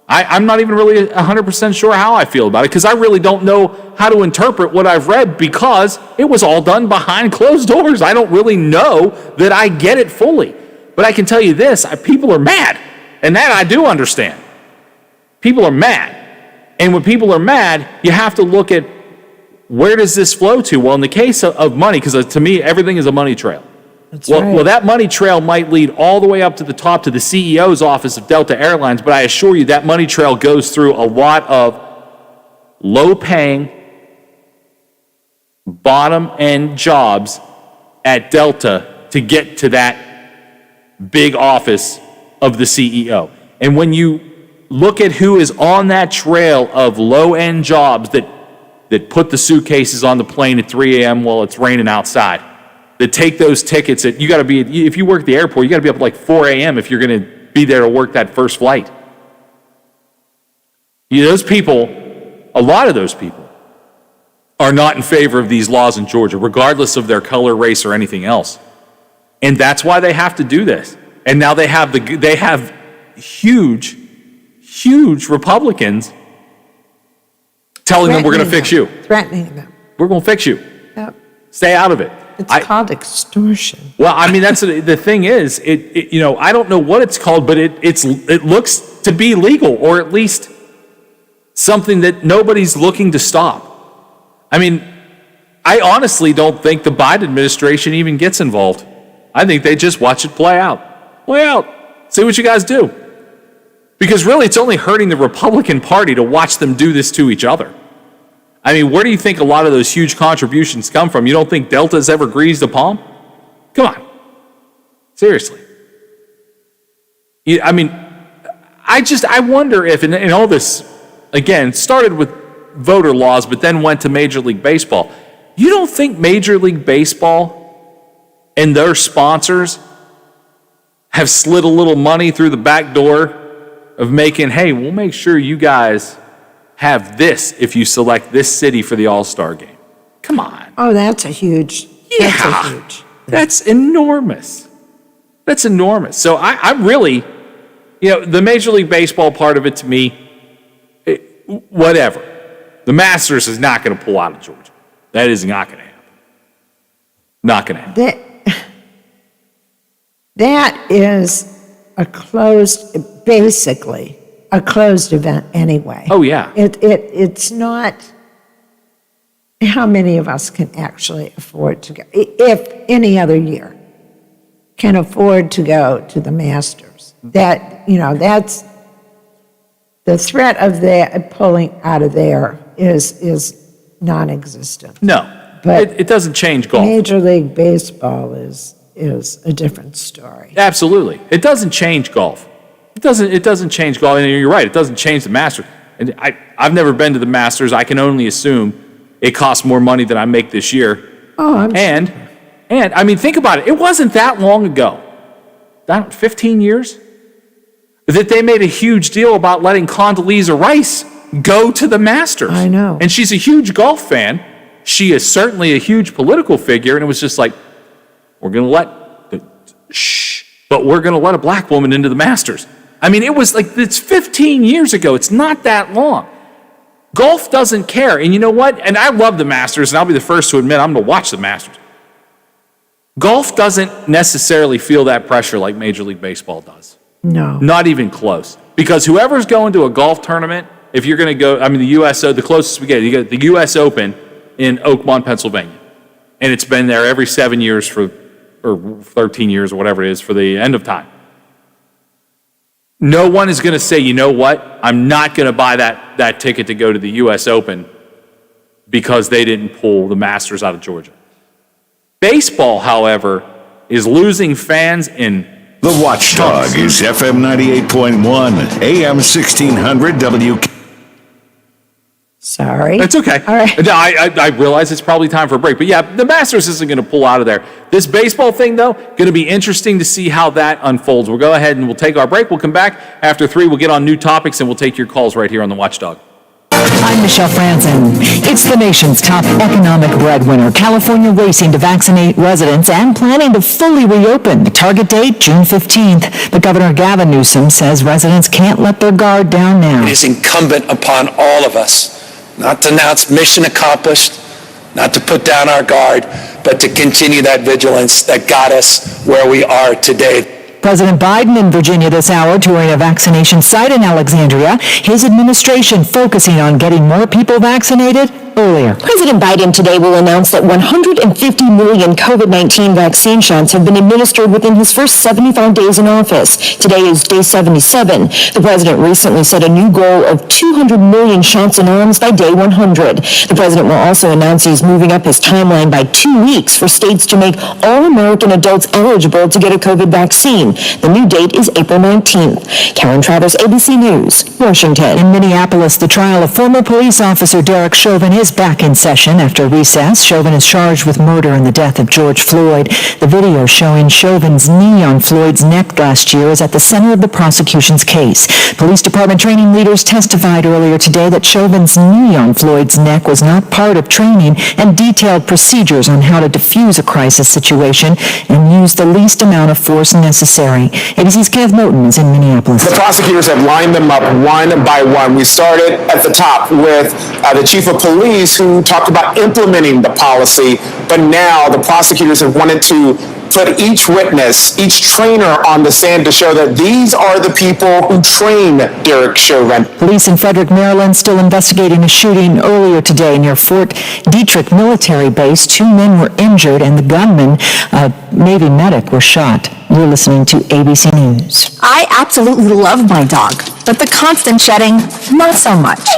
I'm not even really 100% sure how I feel about it because I really don't know how to interpret what I've read because it was all done behind closed doors. I don't really know that I get it fully. But I can tell you this, people are mad. And that I do understand. People are mad. And when people are mad, you have to look at where does this flow to? Well, in the case of money, because to me, everything is a money trail. That's right. Well, that money trail might lead all the way up to the top to the CEO's office of Delta Airlines, but I assure you that money trail goes through a lot of low-paying, bottom-end jobs at Delta to get to that big office of the CEO. And when you look at who is on that trail of low-end jobs that put the suitcases on the plane at 3 a.m. while it's raining outside, that take those tickets at, you got to be, if you work at the airport, you got to be up at like 4 a.m. if you're going to be there to work that first flight. Those people, a lot of those people, are not in favor of these laws in Georgia, regardless of their color, race, or anything else. And that's why they have to do this. And now they have huge Republicans telling them we're going to fix you. Threatening them. We're going to fix you. Yep. Stay out of it. It's called extortion. Well, I mean, that's the thing is, I don't know what it's called, but it looks to be legal, or at least something that nobody's looking to stop. I mean, I honestly don't think the Biden administration even gets involved. I think they just watch it play out. Play out. See what you guys do. Because really, it's only hurting the Republican Party to watch them do this to each other. I mean, where do you think a lot of those huge contributions come from? You don't think Delta's ever greased a palm? Come on. Seriously. I mean, I wonder if, and all this, again, started with voter laws, but then went to Major League Baseball. You don't think Major League Baseball and their sponsors have slid a little money through the back door of making, hey, we'll make sure you guys have this if you select this city for the All-Star game? Come on. Oh, that's a huge. That's enormous. That's enormous. So I'm really, the Major League Baseball part of it to me, whatever. The Masters is not going to pull out of Georgia. That is not going to happen. Not going to happen. That is basically a closed event anyway. Oh, yeah. It's not how many of us can actually afford to go, if any other year can afford to go to the Masters. That's the threat of that pulling out of there is non-existent. No, but it doesn't change golf. Major League Baseball is a different story. Absolutely. It doesn't change golf. It doesn't change golf. And you're right, it doesn't change the Masters. And I've never been to the Masters. I can only assume it costs more money than I make this year. Oh, and I mean, think about it. It wasn't that long ago, 15 years, that they made a huge deal about letting Condoleezza Rice go to the Masters. I know. And she's a huge golf fan. She is certainly a huge political figure. And it was just like, we're going to let a black woman into the Masters. I mean, it was like, it's 15 years ago. It's not that long. Golf doesn't care. And you know what? And I love the Masters, and I'll be the first to admit I'm going to watch the Masters. Golf doesn't necessarily feel that pressure like Major League Baseball does. No. Not even close. Because whoever's going to a golf tournament, if you're going to go, I mean, the closest we get, you get the U.S. Open in Oakmont, Pennsylvania. And it's been there every 7 years or 13 years or whatever it is for the end of time. No one is going to say, you know what, I'm not going to buy that ticket to go to the U.S. Open because they didn't pull the Masters out of Georgia. Baseball, however, is losing fans in The Watchdog is FM 98.1, AM 1600 WK. Sorry. It's okay. All right. No, I realize it's probably time for a break. But yeah, the Masters isn't going to pull out of there. This baseball thing, though, going to be interesting to see how that unfolds. We'll go ahead and we'll take our break. We'll come back after 3. We'll get on new topics and we'll take your calls right here on the Watchdog. I'm Michelle Franzen. It's the nation's top economic breadwinner, California racing to vaccinate residents and planning to fully reopen. The target date, June 15th. But Governor Gavin Newsom says residents can't let their guard down now. It is incumbent upon all of us not to announce mission accomplished, not to put down our guard, but to continue that vigilance that got us where we are today. President Biden in Virginia this hour touring a vaccination site in Alexandria. His administration focusing on getting more people vaccinated earlier. President Biden today will announce that 150 million COVID-19 vaccine shots have been administered within his first 75 days in office. Today is day 77. The president recently set a new goal of 200 million shots in arms by day 100. The president will also announce he's moving up his timeline by 2 weeks for states to make all American adults eligible to get a COVID vaccine. The new date is April 19th. Karen Travers, ABC News, Washington. In Minneapolis, the trial of former police officer Derek Chauvin is back in session after recess. Chauvin is charged with murder in the death of George Floyd. The video showing Chauvin's knee on Floyd's neck last year is at the center of the prosecution's case. Police department training leaders testified earlier today that Chauvin's knee on Floyd's neck was not part of training and detailed procedures on how to defuse a crisis situation and use the least amount of force necessary. ABC's Kev Moten is in Minneapolis. The prosecutors have lined them up one by one. We started at the top with the chief of police who talked about implementing the policy, but now the prosecutors have wanted to put each witness, each trainer on the stand to show that these are the people who train Derek Chauvin. Police in Frederick, Maryland still investigating a shooting earlier today near Fort Detrick military base. 2 men were injured and the gunman, a Navy medic, was shot. You're listening to ABC News. I absolutely love my dog, but the constant shedding, not so much.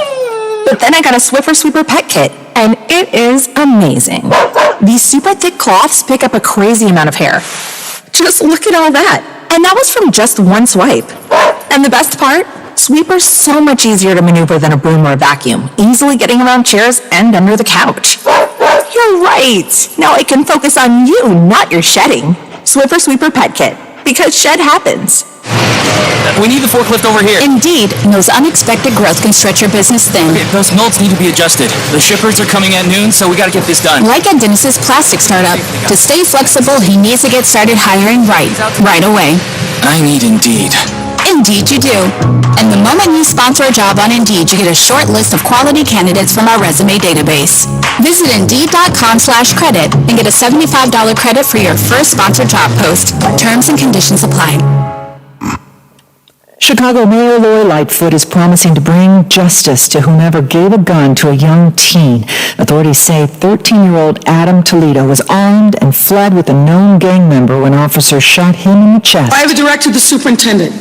But then I got a Swiffer Sweeper Pet Kit, and it is amazing. These super thick cloths pick up a crazy amount of hair. Just look at all that. And that was from just one swipe. And the best part? Sweeper's so much easier to maneuver than a broom or a vacuum, easily getting around chairs and under the couch. You're right. Now I can focus on you, not your shedding. Swiffer Sweeper Pet Kit, because shed happens. We need the forklift over here. Indeed, those unexpected growth can stretch your business thin. Okay, those molds need to be adjusted. The shippers are coming at noon, so we gotta get this done. Like at Dennis's plastic startup, to stay flexible, he needs to get started hiring right away. I need Indeed. Indeed you do. And the moment you sponsor a job on Indeed, you get a short list of quality candidates from our resume database. Visit Indeed.com/credit and get a $75 credit for your first sponsored job post. Terms and conditions apply. Chicago Mayor Lori Lightfoot is promising to bring justice to whomever gave a gun to a young teen. Authorities say 13-year-old Adam Toledo was armed and fled with a known gang member when officers shot him in the chest. I have directed the superintendent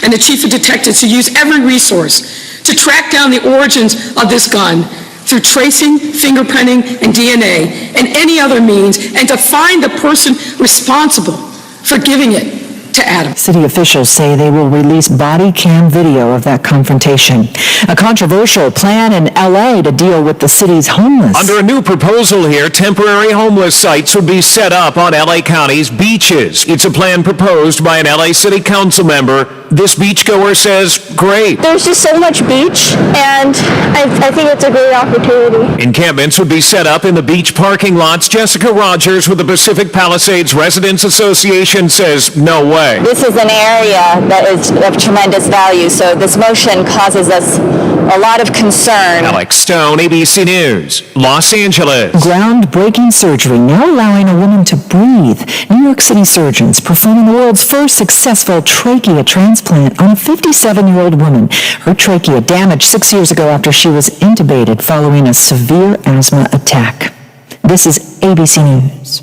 and the chief of detectives to use every resource to track down the origins of this gun through tracing, fingerprinting, and DNA, and any other means, and to find the person responsible for giving it to Adam. City officials say they will release body cam video of that confrontation. A controversial plan in L.A. to deal with the city's homeless. Under a new proposal here, temporary homeless sites would be set up on L.A. County's beaches. It's a plan proposed by an L.A. City Council member. This beachgoer says, great. There's just so much beach, and I think it's a great opportunity. Encampments would be set up in the beach parking lots. Jessica Rogers with the Pacific Palisades Residents Association says, no way. This is an area that is of tremendous value, so this motion causes us a lot of concern. Alex Stone, ABC News, Los Angeles. Groundbreaking surgery now allowing a woman to breathe. New York City surgeons performing the world's first successful trachea transplant on a 57-year-old woman. Her trachea damaged 6 years ago after she was intubated following a severe asthma attack. This is ABC News.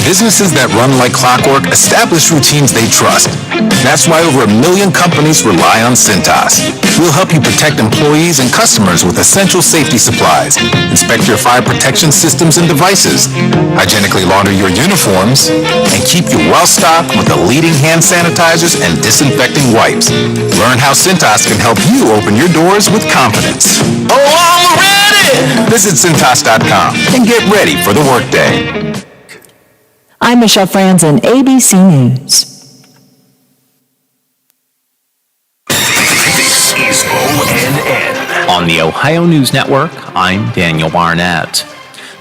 Businesses that run like clockwork establish routines they trust. That's why over 1 million companies rely on Cintas. We'll help you protect employees and customers with essential safety supplies, inspect your fire protection systems and devices, hygienically launder your uniforms, and keep you well-stocked with the leading hand sanitizers and disinfecting wipes. Learn how Cintas can help you open your doors with confidence. Oh, I'm ready! Visit Cintas.com and get ready for the workday. I'm Michelle Franzen, ABC News. This is ONN. On the Ohio News Network, I'm Daniel Barnett.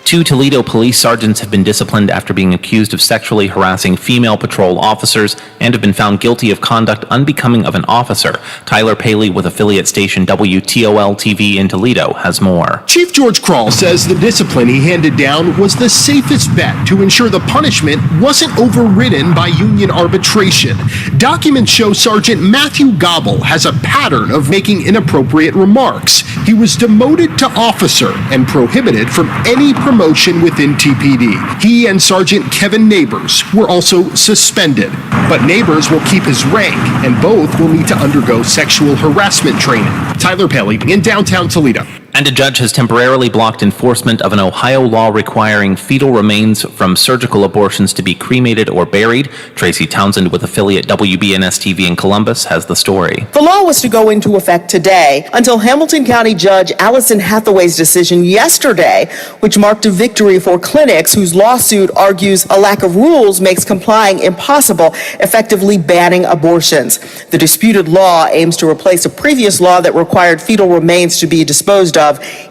2 Toledo police sergeants have been disciplined after being accused of sexually harassing female patrol officers and have been found guilty of conduct unbecoming of an officer. Tyler Paley with affiliate station WTOL-TV in Toledo has more. Chief George Krall says the discipline he handed down was the safest bet to ensure the punishment wasn't overridden by union arbitration. Documents show Sergeant Matthew Gobble has a pattern of making inappropriate remarks. He was demoted to officer and prohibited from any promotion within TPD. He and Sergeant Kevin Neighbors were also suspended, but Neighbors will keep his rank, and both will need to undergo sexual harassment training. Tyler Paley in downtown Toledo. And a judge has temporarily blocked enforcement of an Ohio law requiring fetal remains from surgical abortions to be cremated or buried. Tracy Townsend with affiliate WBNS-TV in Columbus has the story. The law was to go into effect today until Hamilton County Judge Allison Hathaway's decision yesterday, which marked a victory for clinics whose lawsuit argues a lack of rules makes complying impossible, effectively banning abortions. The disputed law aims to replace a previous law that required fetal remains to be disposed of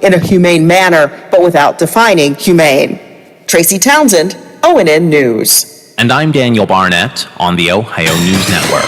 in a humane manner, but without defining humane. Tracy Townsend, ONN News. And I'm Daniel Barnett on the Ohio News Network.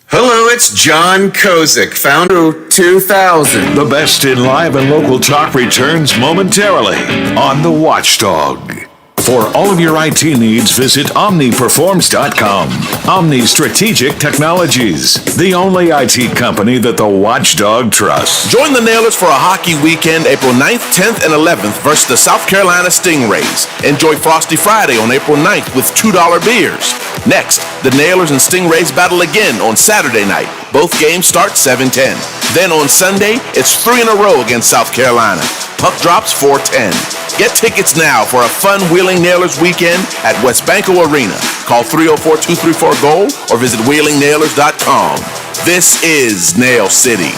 Hello, it's John Kozik, founder of 2000. The best in live and local talk returns momentarily on The Watchdog. For all of your IT needs, visit OmniPerforms.com. Omni Strategic Technologies, the only IT company that the Watchdog trusts. Join the Nailers for a hockey weekend April 9th, 10th, and 11th versus the South Carolina Stingrays. Enjoy Frosty Friday on April 9th with $2 beers. Next, the Nailers and Stingrays battle again on Saturday night. Both games start 7:10. Then on Sunday, it's 3 in a row against South Carolina. Puck drops 4:10. Get tickets now for a fun Wheeling Nailers weekend at Westbanco Arena. Call 304-234-GOAL or visit WheelingNailers.com. This is Nail City.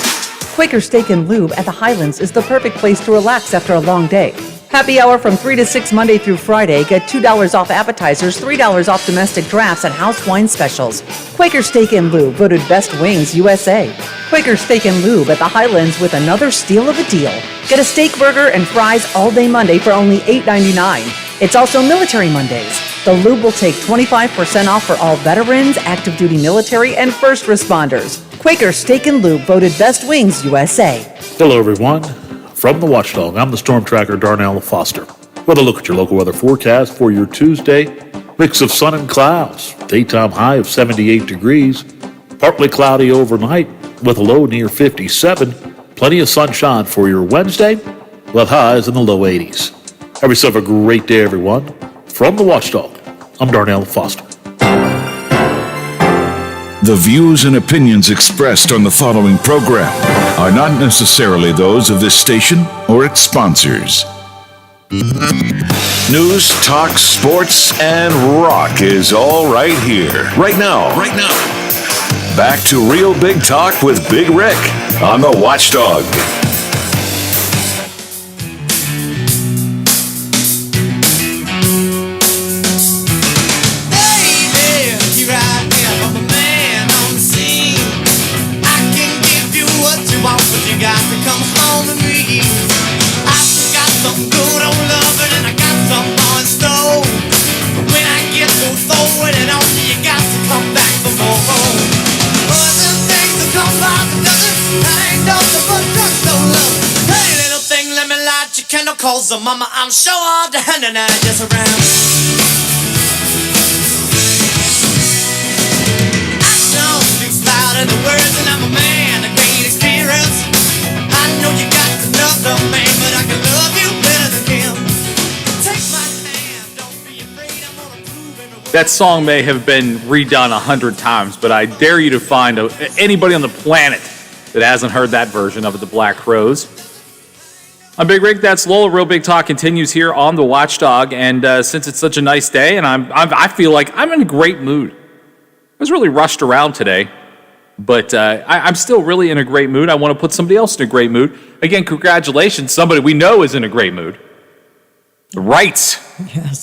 Quaker Steak and Lube at the Highlands is the perfect place to relax after a long day. Happy hour from 3 to 6 Monday through Friday. Get $2 off appetizers, $3 off domestic drafts, and house wine specials. Quaker Steak and Lube, voted Best Wings USA. Quaker Steak and Lube at the Highlands with another steal of a deal. Get a steak burger and fries all day Monday for only $8.99. It's also Military Mondays. The Lube will take 25% off for all veterans, active duty military, and first responders. Quaker Steak and Lube, voted Best Wings USA. Hello, everyone. From the Watchdog, I'm the Storm Tracker, Darnell Foster. With a look at your local weather forecast for your Tuesday. Mix of sun and clouds. Daytime high of 78 degrees. Partly cloudy overnight with a low near 57. Plenty of sunshine for your Wednesday with highs in the low 80s. Have yourself a great day, everyone. From the Watchdog, I'm Darnell Foster. The views and opinions expressed on the following program are not necessarily those of this station or its sponsors. News, talk, sports, and rock is all right here, right now. Back to Real Big Talk with Big Rick on the Watchdog. Cause the mama, I'm sure all the hand and I just around. Action speaks louder than words, and I'm a man of great experience. I know you got another man, but I can love you better than him. Take my hand, don't That song may have been redone 100 times, but I dare you to find anybody on the planet that hasn't heard that version of it, the Black Crowes. I'm Big Rick, that's Lola. Real Big Talk continues here on the Watchdog, and since it's such a nice day, and I feel like I'm in a great mood. I was really rushed around today, but I'm still really in a great mood. I want to put somebody else in a great mood. Again, congratulations, somebody we know is in a great mood. The Wrights,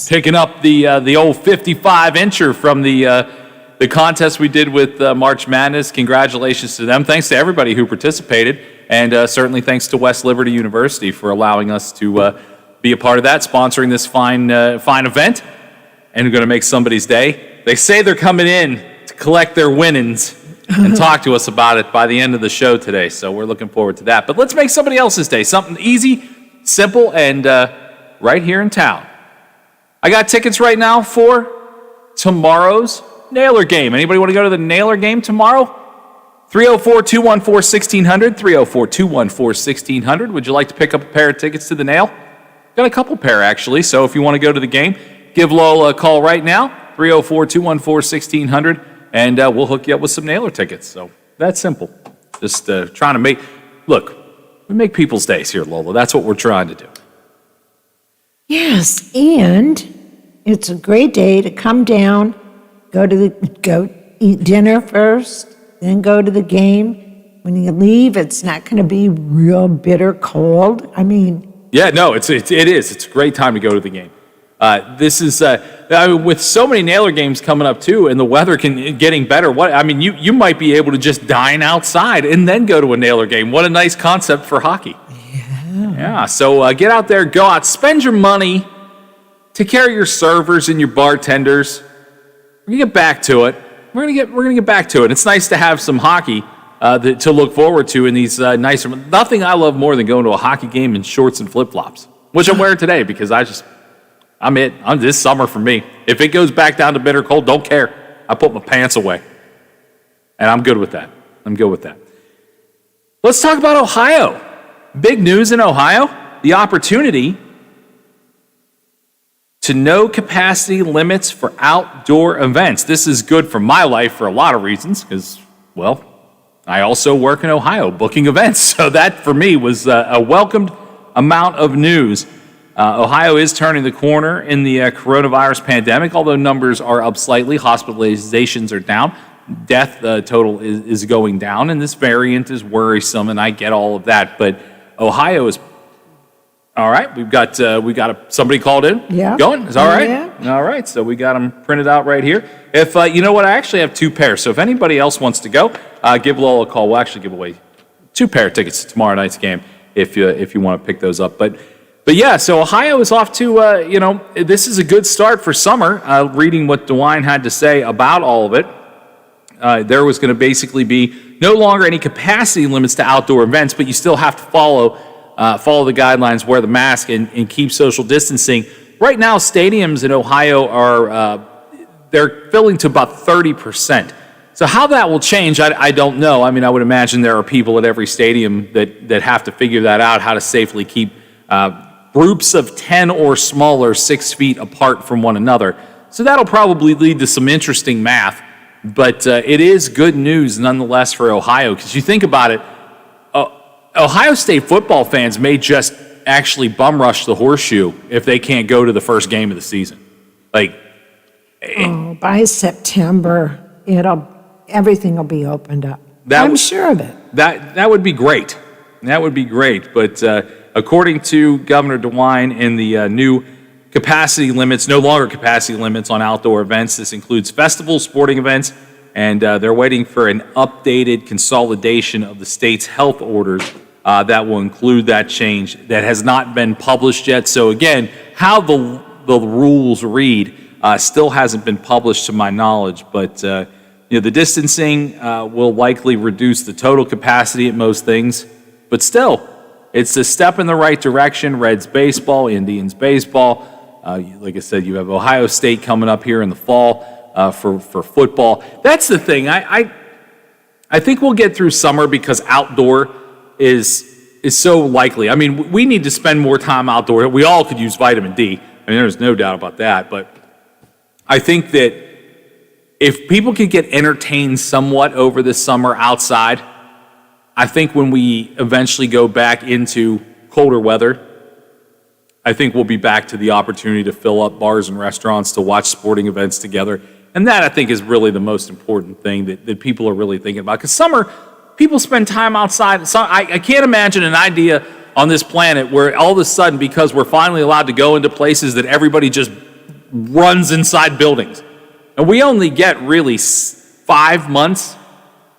picking up the old 55-incher from the contest we did with March Madness. Congratulations to them. Thanks to everybody who participated, and certainly thanks to West Liberty University for allowing us to be a part of that, sponsoring this fine event, and we're going to make somebody's day. They say they're coming in to collect their winnings and talk to us about it by the end of the show today, so we're looking forward to that. But let's make somebody else's day, something easy, simple, and right here in town. I got tickets right now for tomorrow's Nailer game. Anybody want to go to the Nailer game tomorrow? 304-214-1600, 304-214-1600. Would you like to pick up a pair of tickets to the Nail? Got a couple pair, actually, so if you want to go to the game, give Lola a call right now, 304-214-1600, and we'll hook you up with some Nailer tickets. So that's simple. Just trying to we make people's days here, Lola. That's what we're trying to do. Yes, and it's a great day to come down, go eat dinner first, then go to the game. When you leave, it's not going to be real bitter cold. I mean, yeah, no, it is. It's a great time to go to the game. This is with so many Nailer games coming up too, and the weather getting better. You might be able to just dine outside and then go to a Nailer game. What a nice concept for hockey. Yeah, so get out there, go out, spend your money, take care of your servers and your bartenders. We're gonna get back to it. We're gonna get back to it. It's nice to have some hockey to look forward to in these nicer. Nothing I love more than going to a hockey game in shorts and flip flops, which I'm wearing today because I'm this summer for me. If it goes back down to bitter cold, don't care. I put my pants away, and I'm good with that. Let's talk about Ohio. Big news in Ohio, the opportunity to no capacity limits for outdoor events. This is good for my life for a lot of reasons because, well, I also work in Ohio booking events. So that for me was a welcomed amount of news. Ohio is turning the corner in the coronavirus pandemic, although numbers are up slightly. Hospitalizations are down. Death total is going down, and this variant is worrisome, and I get all of that. But Ohio is all right. We've got somebody called in. Yeah. Going is all right. Yeah. All right. So we got them printed out right here. If you know what, I actually have two pairs. So if anybody else wants to go, give Lola a call. We'll actually give away 2 pair of tickets to tomorrow night's game if you want to pick those up. But yeah, so Ohio is off to this is a good start for summer. Reading what DeWine had to say about all of it. There was going to basically be no longer any capacity limits to outdoor events, but you still have to follow the guidelines, wear the mask, and keep social distancing. Right now, stadiums in Ohio are they're filling to about 30%. So how that will change, I don't know. I mean, I would imagine there are people at every stadium that have to figure that out, how to safely keep groups of 10 or smaller 6 feet apart from one another. So that'll probably lead to some interesting math. But it is good news nonetheless for Ohio, because you think about it, Ohio State football fans may just actually bum rush the horseshoe if they can't go to the first game of the season. By September, everything will be opened up. I'm sure of it. That would be great. That would be great. But according to Governor DeWine, in the new capacity limits, no longer capacity limits on outdoor events. This includes festivals, sporting events, and they're waiting for an updated consolidation of the state's health orders that will include that change that has not been published yet. So again, how the rules read still hasn't been published to my knowledge, but the distancing will likely reduce the total capacity at most things, but still, it's a step in the right direction. Reds baseball, Indians baseball. Like I said, you have Ohio State coming up here in the fall for football. That's the thing. I think we'll get through summer because outdoor is so likely. I mean, we need to spend more time outdoor. We all could use vitamin D. I mean, there's no doubt about that. But I think that if people could get entertained somewhat over this summer outside, I think when we eventually go back into colder weather, I think we'll be back to the opportunity to fill up bars and restaurants, to watch sporting events together. And that, I think, is really the most important thing that people are really thinking about. Because summer, people spend time outside. So I can't imagine an idea on this planet where all of a sudden, because we're finally allowed to go into places, that everybody just runs inside buildings. And we only get really 5 months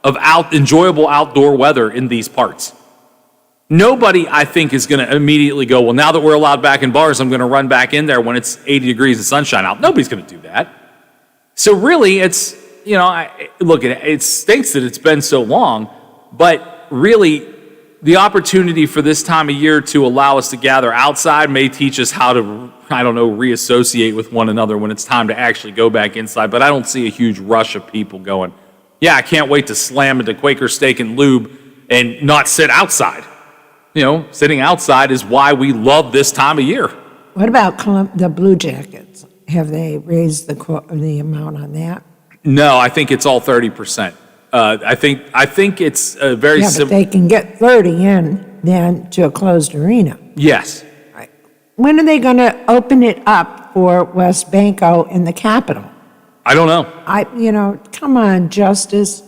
of enjoyable outdoor weather in these parts. Nobody, I think, is going to immediately go, well, now that we're allowed back in bars, I'm going to run back in there when it's 80 degrees and sunshine out. Nobody's going to do that. So really, it's, it stinks that it's been so long, but really, the opportunity for this time of year to allow us to gather outside may teach us how to, reassociate with one another when it's time to actually go back inside. But I don't see a huge rush of people going, yeah, I can't wait to slam into Quaker Steak and Lube and not sit outside. Sitting outside is why we love this time of year. What about the Blue Jackets? Have they raised the amount on that? No, I think it's all 30%. I think it's a very but they can get 30 in then to a closed arena. Yes. Right. When are they going to open it up for West Banco in the Capitol? I don't know. Come on, Justice.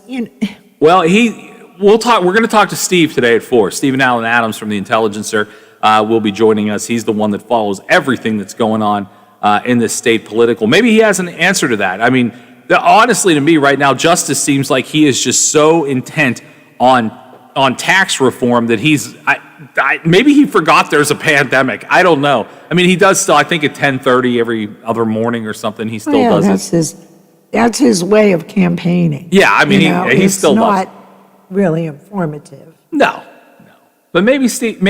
Well, we're going to talk to Steve today at 4. Stephen Allen Adams from The Intelligencer will be joining us. He's the one that follows everything that's going on in this state political. Maybe he has an answer to that. I mean, honestly, to me right now, Justice seems like he is just so intent on tax reform that maybe he forgot there's a pandemic. I don't know. I mean, he does still, I think at 10:30 every other morning or something, he still does it. That's his way of campaigning. Yeah, I mean, he still does. It's not really informative. No. But maybe Steve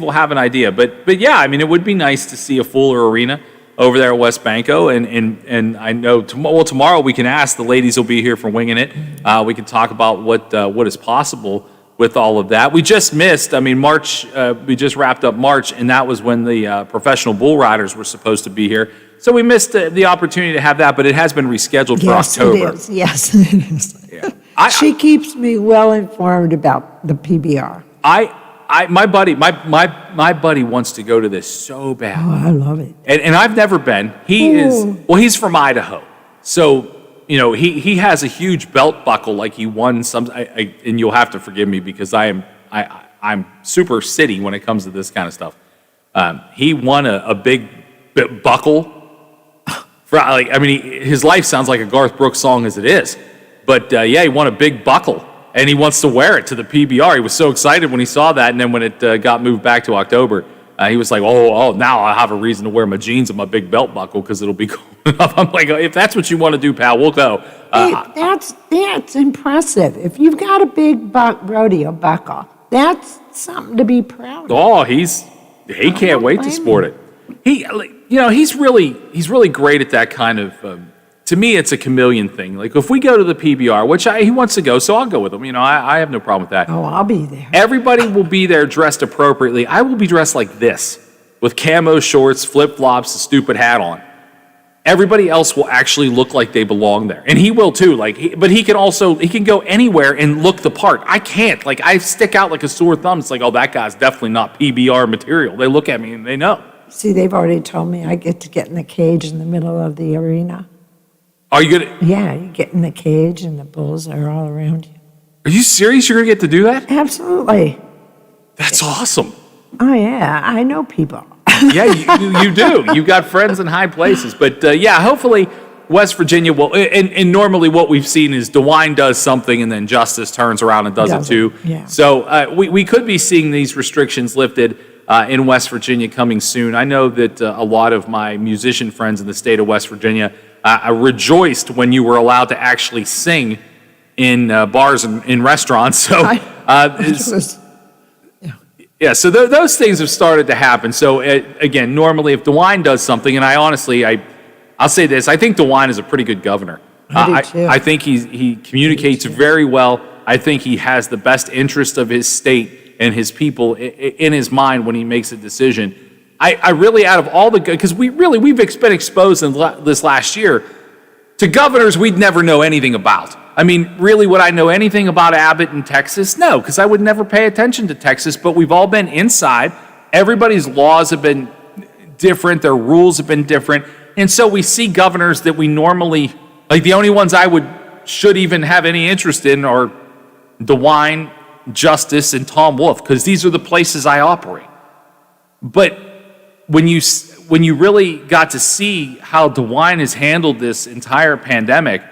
will have an idea. But yeah, I mean, it would be nice to see a fuller arena over there at West Banco, and I know tomorrow we can ask, the ladies will be here for Winging It. We can talk about what is possible with all of that. We just missed, March, we just wrapped up March, and that was when the professional bull riders were supposed to be here. So we missed the opportunity to have that, but it has been rescheduled for October. It is. Yes, it is. Yeah. She keeps me well informed about the PBR. My buddy wants to go to this so bad. Oh, I love it. And I've never been. He's from Idaho. So, he has a huge belt buckle, like he won some, and you'll have to forgive me because I'm super city when it comes to this kind of stuff. He won a big buckle. His life sounds like a Garth Brooks song as it is. But he won a big buckle. And he wants to wear it to the PBR. He was so excited when he saw that, and then when it got moved back to October, he was like, oh, now I have a reason to wear my jeans and my big belt buckle because it'll be cool enough. I'm like, if that's what you want to do, pal, we'll go. Hey, that's impressive. If you've got a big rodeo buckle, that's something to be proud of. Oh, he can't wait to sport it. He's really great at that kind of. To me, it's a chameleon thing. Like, if we go to the PBR, which he wants to go, so I'll go with him. I have no problem with that. Oh, I'll be there. Everybody will be there dressed appropriately. I will be dressed like this, with camo shorts, flip-flops, a stupid hat on. Everybody else will actually look like they belong there. And he will too. But he can go anywhere and look the part. I can't. I stick out like a sore thumb. It's like, oh, that guy's definitely not PBR material. They look at me and they know. See, they've already told me I get to get in the cage in the middle of the arena. Are you gonna? Yeah, you get in the cage and the bulls are all around you. Are you serious? You're gonna get to do that? Absolutely. That's awesome. Oh yeah, I know people. Yeah, you do. You've got friends in high places. But hopefully West Virginia will. And normally what we've seen is DeWine does something and then Justice turns around and does it too. Yeah. So we could be seeing these restrictions lifted in West Virginia coming soon. I know that a lot of my musician friends in the state of West Virginia. I rejoiced when you were allowed to actually sing in bars and in restaurants. So, so those things have started to happen. So, again, normally if DeWine does something, and I'll say this, I think DeWine is a pretty good governor. I think he communicates very well. I think he has the best interest of his state and his people in his mind when he makes a decision. I really, out of all the, because we've been exposed in this last year to governors we'd never know anything about. I mean, really, would I know anything about Abbott in Texas? No, because I would never pay attention to Texas, but we've all been inside. Everybody's laws have been different. Their rules have been different. And so we see governors that we normally, like the only ones should even have any interest in are DeWine, Justice, and Tom Wolf, because these are the places I operate. But when you really got to see how DeWine has handled this entire pandemic,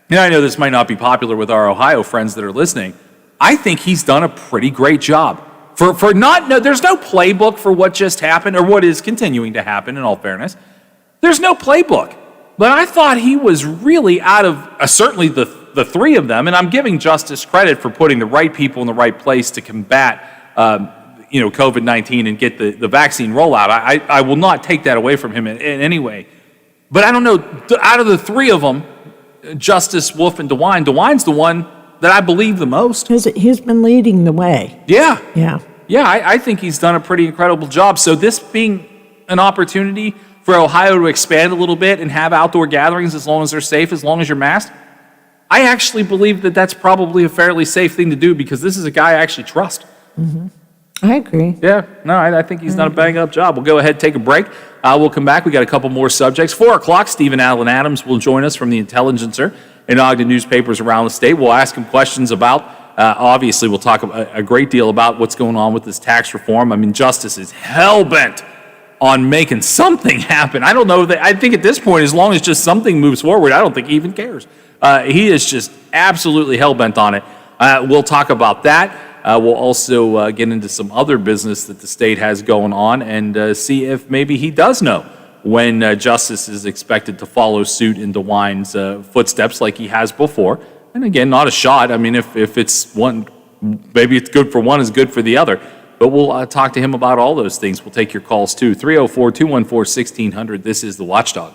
and I know this might not be popular with our Ohio friends that are listening, I think he's done a pretty great job. There's no playbook for what just happened or what is continuing to happen, in all fairness. There's no playbook. But I thought he was really out of, certainly the three of them, and I'm giving Justice credit for putting the right people in the right place to combat COVID-19 and get the vaccine rollout. I will not take that away from him in any way. But I don't know, out of the three of them, Justice, Wolf, and DeWine's the one that I believe the most. He's been leading the way. Yeah. Yeah. Yeah, I think he's done a pretty incredible job. So this being an opportunity for Ohio to expand a little bit and have outdoor gatherings as long as they're safe, as long as you're masked, I actually believe that that's probably a fairly safe thing to do because this is a guy I actually trust. Mm-hmm. I agree. Yeah, no, I think he's done a bang-up job. We'll go ahead, take a break. We'll come back. We got a couple more subjects. 4 o'clock, Stephen Allen Adams will join us from the Intelligencer and Ogden newspapers around the state. We'll ask him questions about, obviously, we'll talk a great deal about what's going on with this tax reform. I mean, Justice is hell-bent on making something happen. I don't know that, I think at this point, as long as just something moves forward, I don't think he even cares. He is just absolutely hell-bent on it. We'll talk about that. We'll also get into some other business that the state has going on and see if maybe he does know when Justice is expected to follow suit in DeWine's footsteps like he has before. And again, not a shot. I mean, if it's one, maybe it's good for one is good for the other. But we'll talk to him about all those things. We'll take your calls too. 304-214-1600. This is The Watchdog.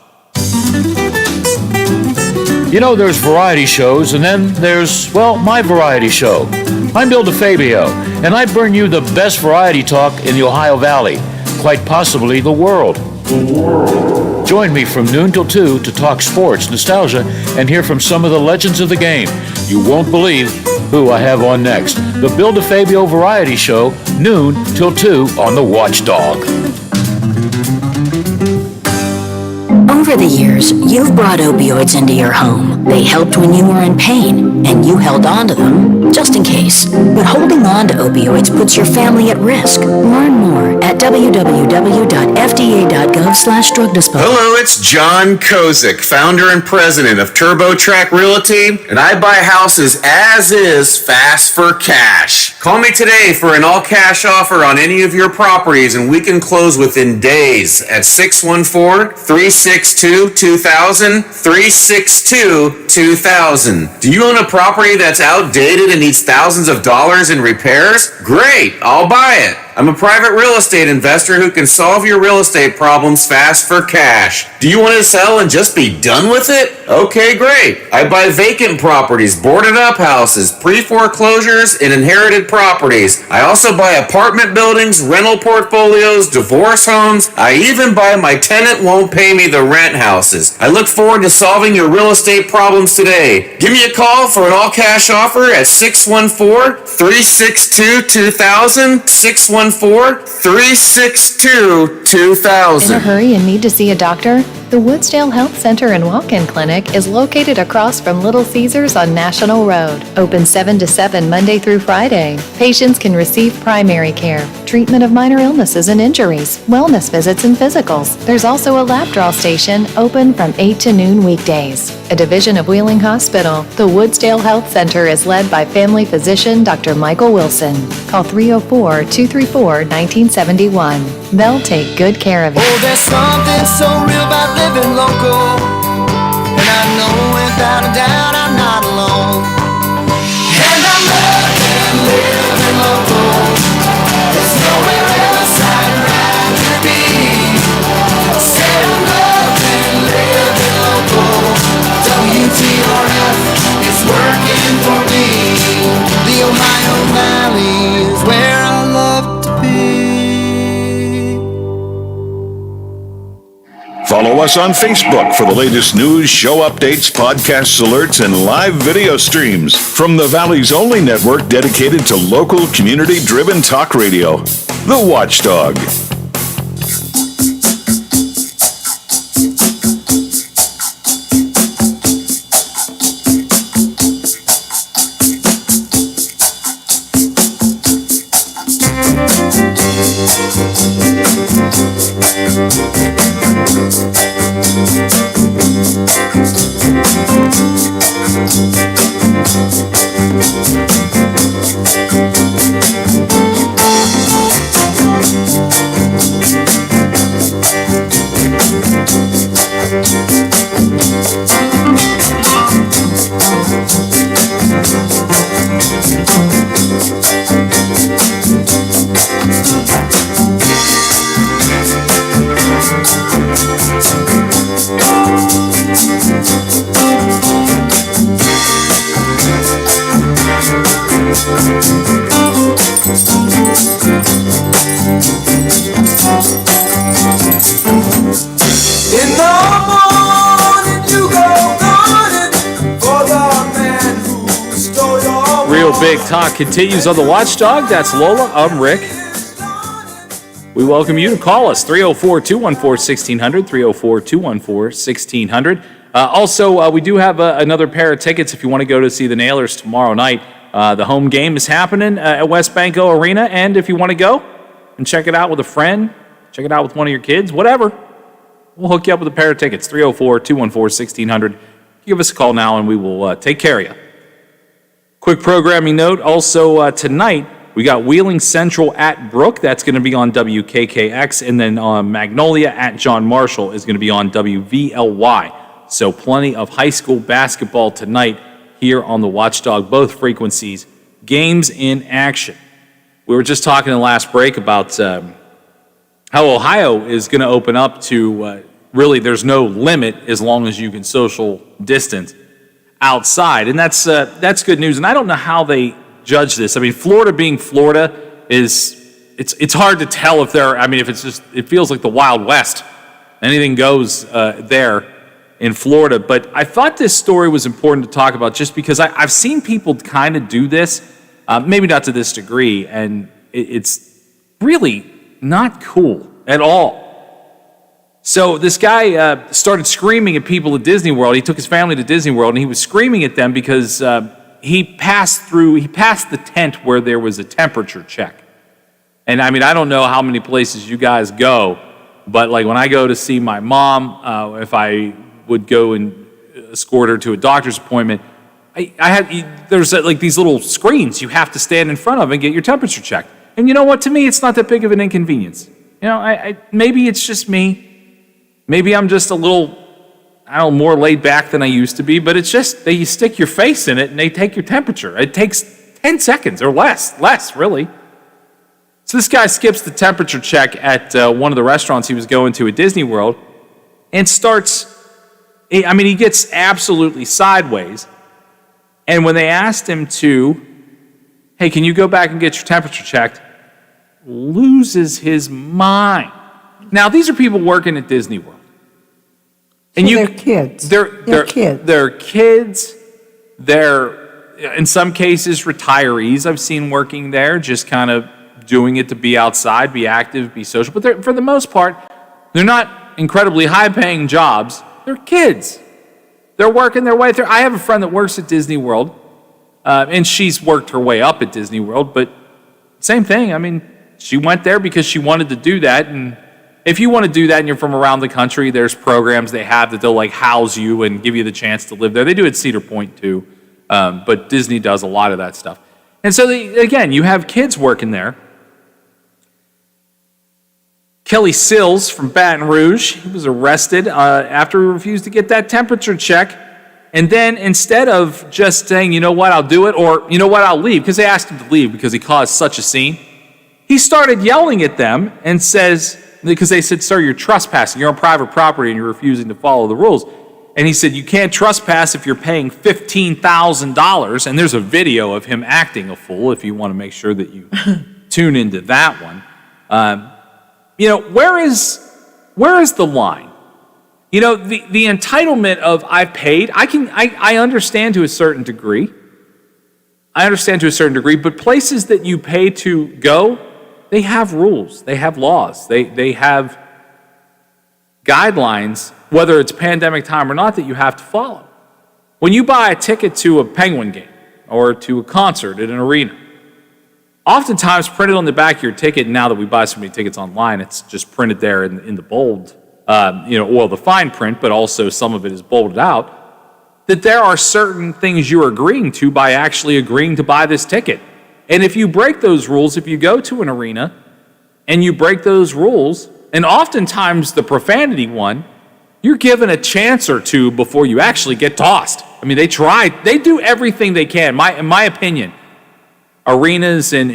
You know, there's variety shows, and then there's, well, my variety show. I'm Bill DeFabio, and I bring you the best variety talk in the Ohio Valley, quite possibly the world. Join me from noon till 2 to talk sports, nostalgia, and hear from some of the legends of the game. You won't believe who I have on next. The Bill DeFabio Variety Show, noon till 2 on The Watchdog. Over the years, you've brought opioids into your home. They helped when you were in pain, and you held on to them, just in case. But holding on to opioids puts your family at risk. Learn more at www.fda.gov/drug disposal. Hello, it's John Kozik, founder and president of TurboTrack Realty, and I buy houses as is, fast for cash. Call me today for an all-cash offer on any of your properties, and we can close within days at 614-362-2000, 362-2000. Do you own a property that's outdated and needs thousands of dollars in repairs? Great, I'll buy it. I'm a private real estate investor who can solve your real estate problems fast for cash. Do you want to sell and just be done with it? Okay, great. I buy vacant properties, boarded up houses, pre-foreclosures, and inherited properties. I also buy apartment buildings, rental portfolios, divorce homes. I even buy my tenant won't pay me the rent houses. I look forward to solving your real estate problems today. Give me a call for an all-cash offer at 614-362-2000, 614-362-2000. In a hurry and need to see a doctor? The Woodsdale Health Center and Walk-In Clinic is located across from Little Caesars on National Road. Open 7 to 7 Monday through Friday. Patients can receive primary care, treatment of minor illnesses and injuries, wellness visits and physicals. There's also a lab draw station open from 8 to noon weekdays. A division of Wheeling Hospital, the Woodsdale Health Center is led by family physician Dr. Michael Wilson. Call 304-234-1971. They'll take good care of you. Oh, there's something so real about living local, and I know without a doubt I'm not alone. And I'm loving living local. There's nowhere else I'd rather be. Said I'm loving living local. WTRF is working for me. The Ohio Valley is where I love to be. Follow us on Facebook for the latest news, show updates, podcasts, alerts, and live video streams from the Valley's only network dedicated to local, community-driven talk radio, The Watchdog. Big Talk continues on the Watchdog. That's Lola. I'm Rick. We welcome you to call us 304-214-1600, 304-214-1600. Also, we do have another pair of tickets if you want to go to see the Nailers tomorrow night. The home game is happening at West Banco Arena, and if you want to go and check it out with a friend, check it out with one of your kids, whatever, we'll hook you up with a pair of tickets, 304-214-1600. Give us a call now, and we will take care of you. Quick programming note, also tonight, we got Wheeling Central at Brook. That's going to be on WKKX. And then Magnolia at John Marshall is going to be on WVLY. So plenty of high school basketball tonight here on the Watchdog, both frequencies. Games in action. We were just talking in the last break about how Ohio is going to open up to really there's no limit as long as you can social distance outside, and that's good news. And I don't know how they judge this. I mean, Florida being Florida it's hard to tell if they're. I mean, if it's just it feels like the Wild West. Anything goes there in Florida. But I thought this story was important to talk about just because I've seen people kind of do this, maybe not to this degree, and it's really not cool at all. So this guy started screaming at people at Disney World. He took his family to Disney World, and he was screaming at them because he passed the tent where there was a temperature check. And I mean, I don't know how many places you guys go, but like when I go to see my mom, if I would go and escort her to a doctor's appointment, there's like these little screens you have to stand in front of and get your temperature checked. And you know what? To me, it's not that big of an inconvenience. You know, maybe it's just me. Maybe I'm just a little, more laid back than I used to be, but it's just you stick your face in it and they take your temperature. It takes 10 seconds or less really. So this guy skips the temperature check at one of the restaurants he was going to at Disney World and he gets absolutely sideways. And when they asked him to, hey, can you go back and get your temperature checked, loses his mind. Now, these are people working at Disney World. And they're kids. They're kids. They're kids. They're, in some cases, retirees I've seen working there, just kind of doing it to be outside, be active, be social. But for the most part, they're not incredibly high-paying jobs. They're kids. They're working their way through. I have a friend that works at Disney World, and she's worked her way up at Disney World, but same thing. I mean, she went there because she wanted to do that, and if you want to do that and you're from around the country, there's programs they have that they'll like house you and give you the chance to live there. They do it at Cedar Point too, but Disney does a lot of that stuff. And so, again, you have kids working there. Kelly Sills from Baton Rouge, he was arrested after he refused to get that temperature check. And then instead of just saying, you know what, I'll do it, or you know what, I'll leave, because they asked him to leave because he caused such a scene, he started yelling at them and says, because they said, sir, you're trespassing. You're on private property and you're refusing to follow the rules. And he said, you can't trespass if you're paying $15,000. And there's a video of him acting a fool if you want to make sure that you tune into that one. Where is the line? You know, the entitlement of I've paid, I understand to a certain degree. But places that you pay to go, they have rules, they have laws, they have guidelines, whether it's pandemic time or not, that you have to follow. When you buy a ticket to a Penguin game or to a concert at an arena, oftentimes printed on the back of your ticket, now that we buy so many tickets online, it's just printed there in the bold, the fine print, but also some of it is bolded out, that there are certain things you're agreeing to by actually agreeing to buy this ticket. And if you break those rules, if you go to an arena and you break those rules, and oftentimes the profanity one, you're given a chance or two before you actually get tossed. I mean, they do everything they can, in my opinion. Arenas and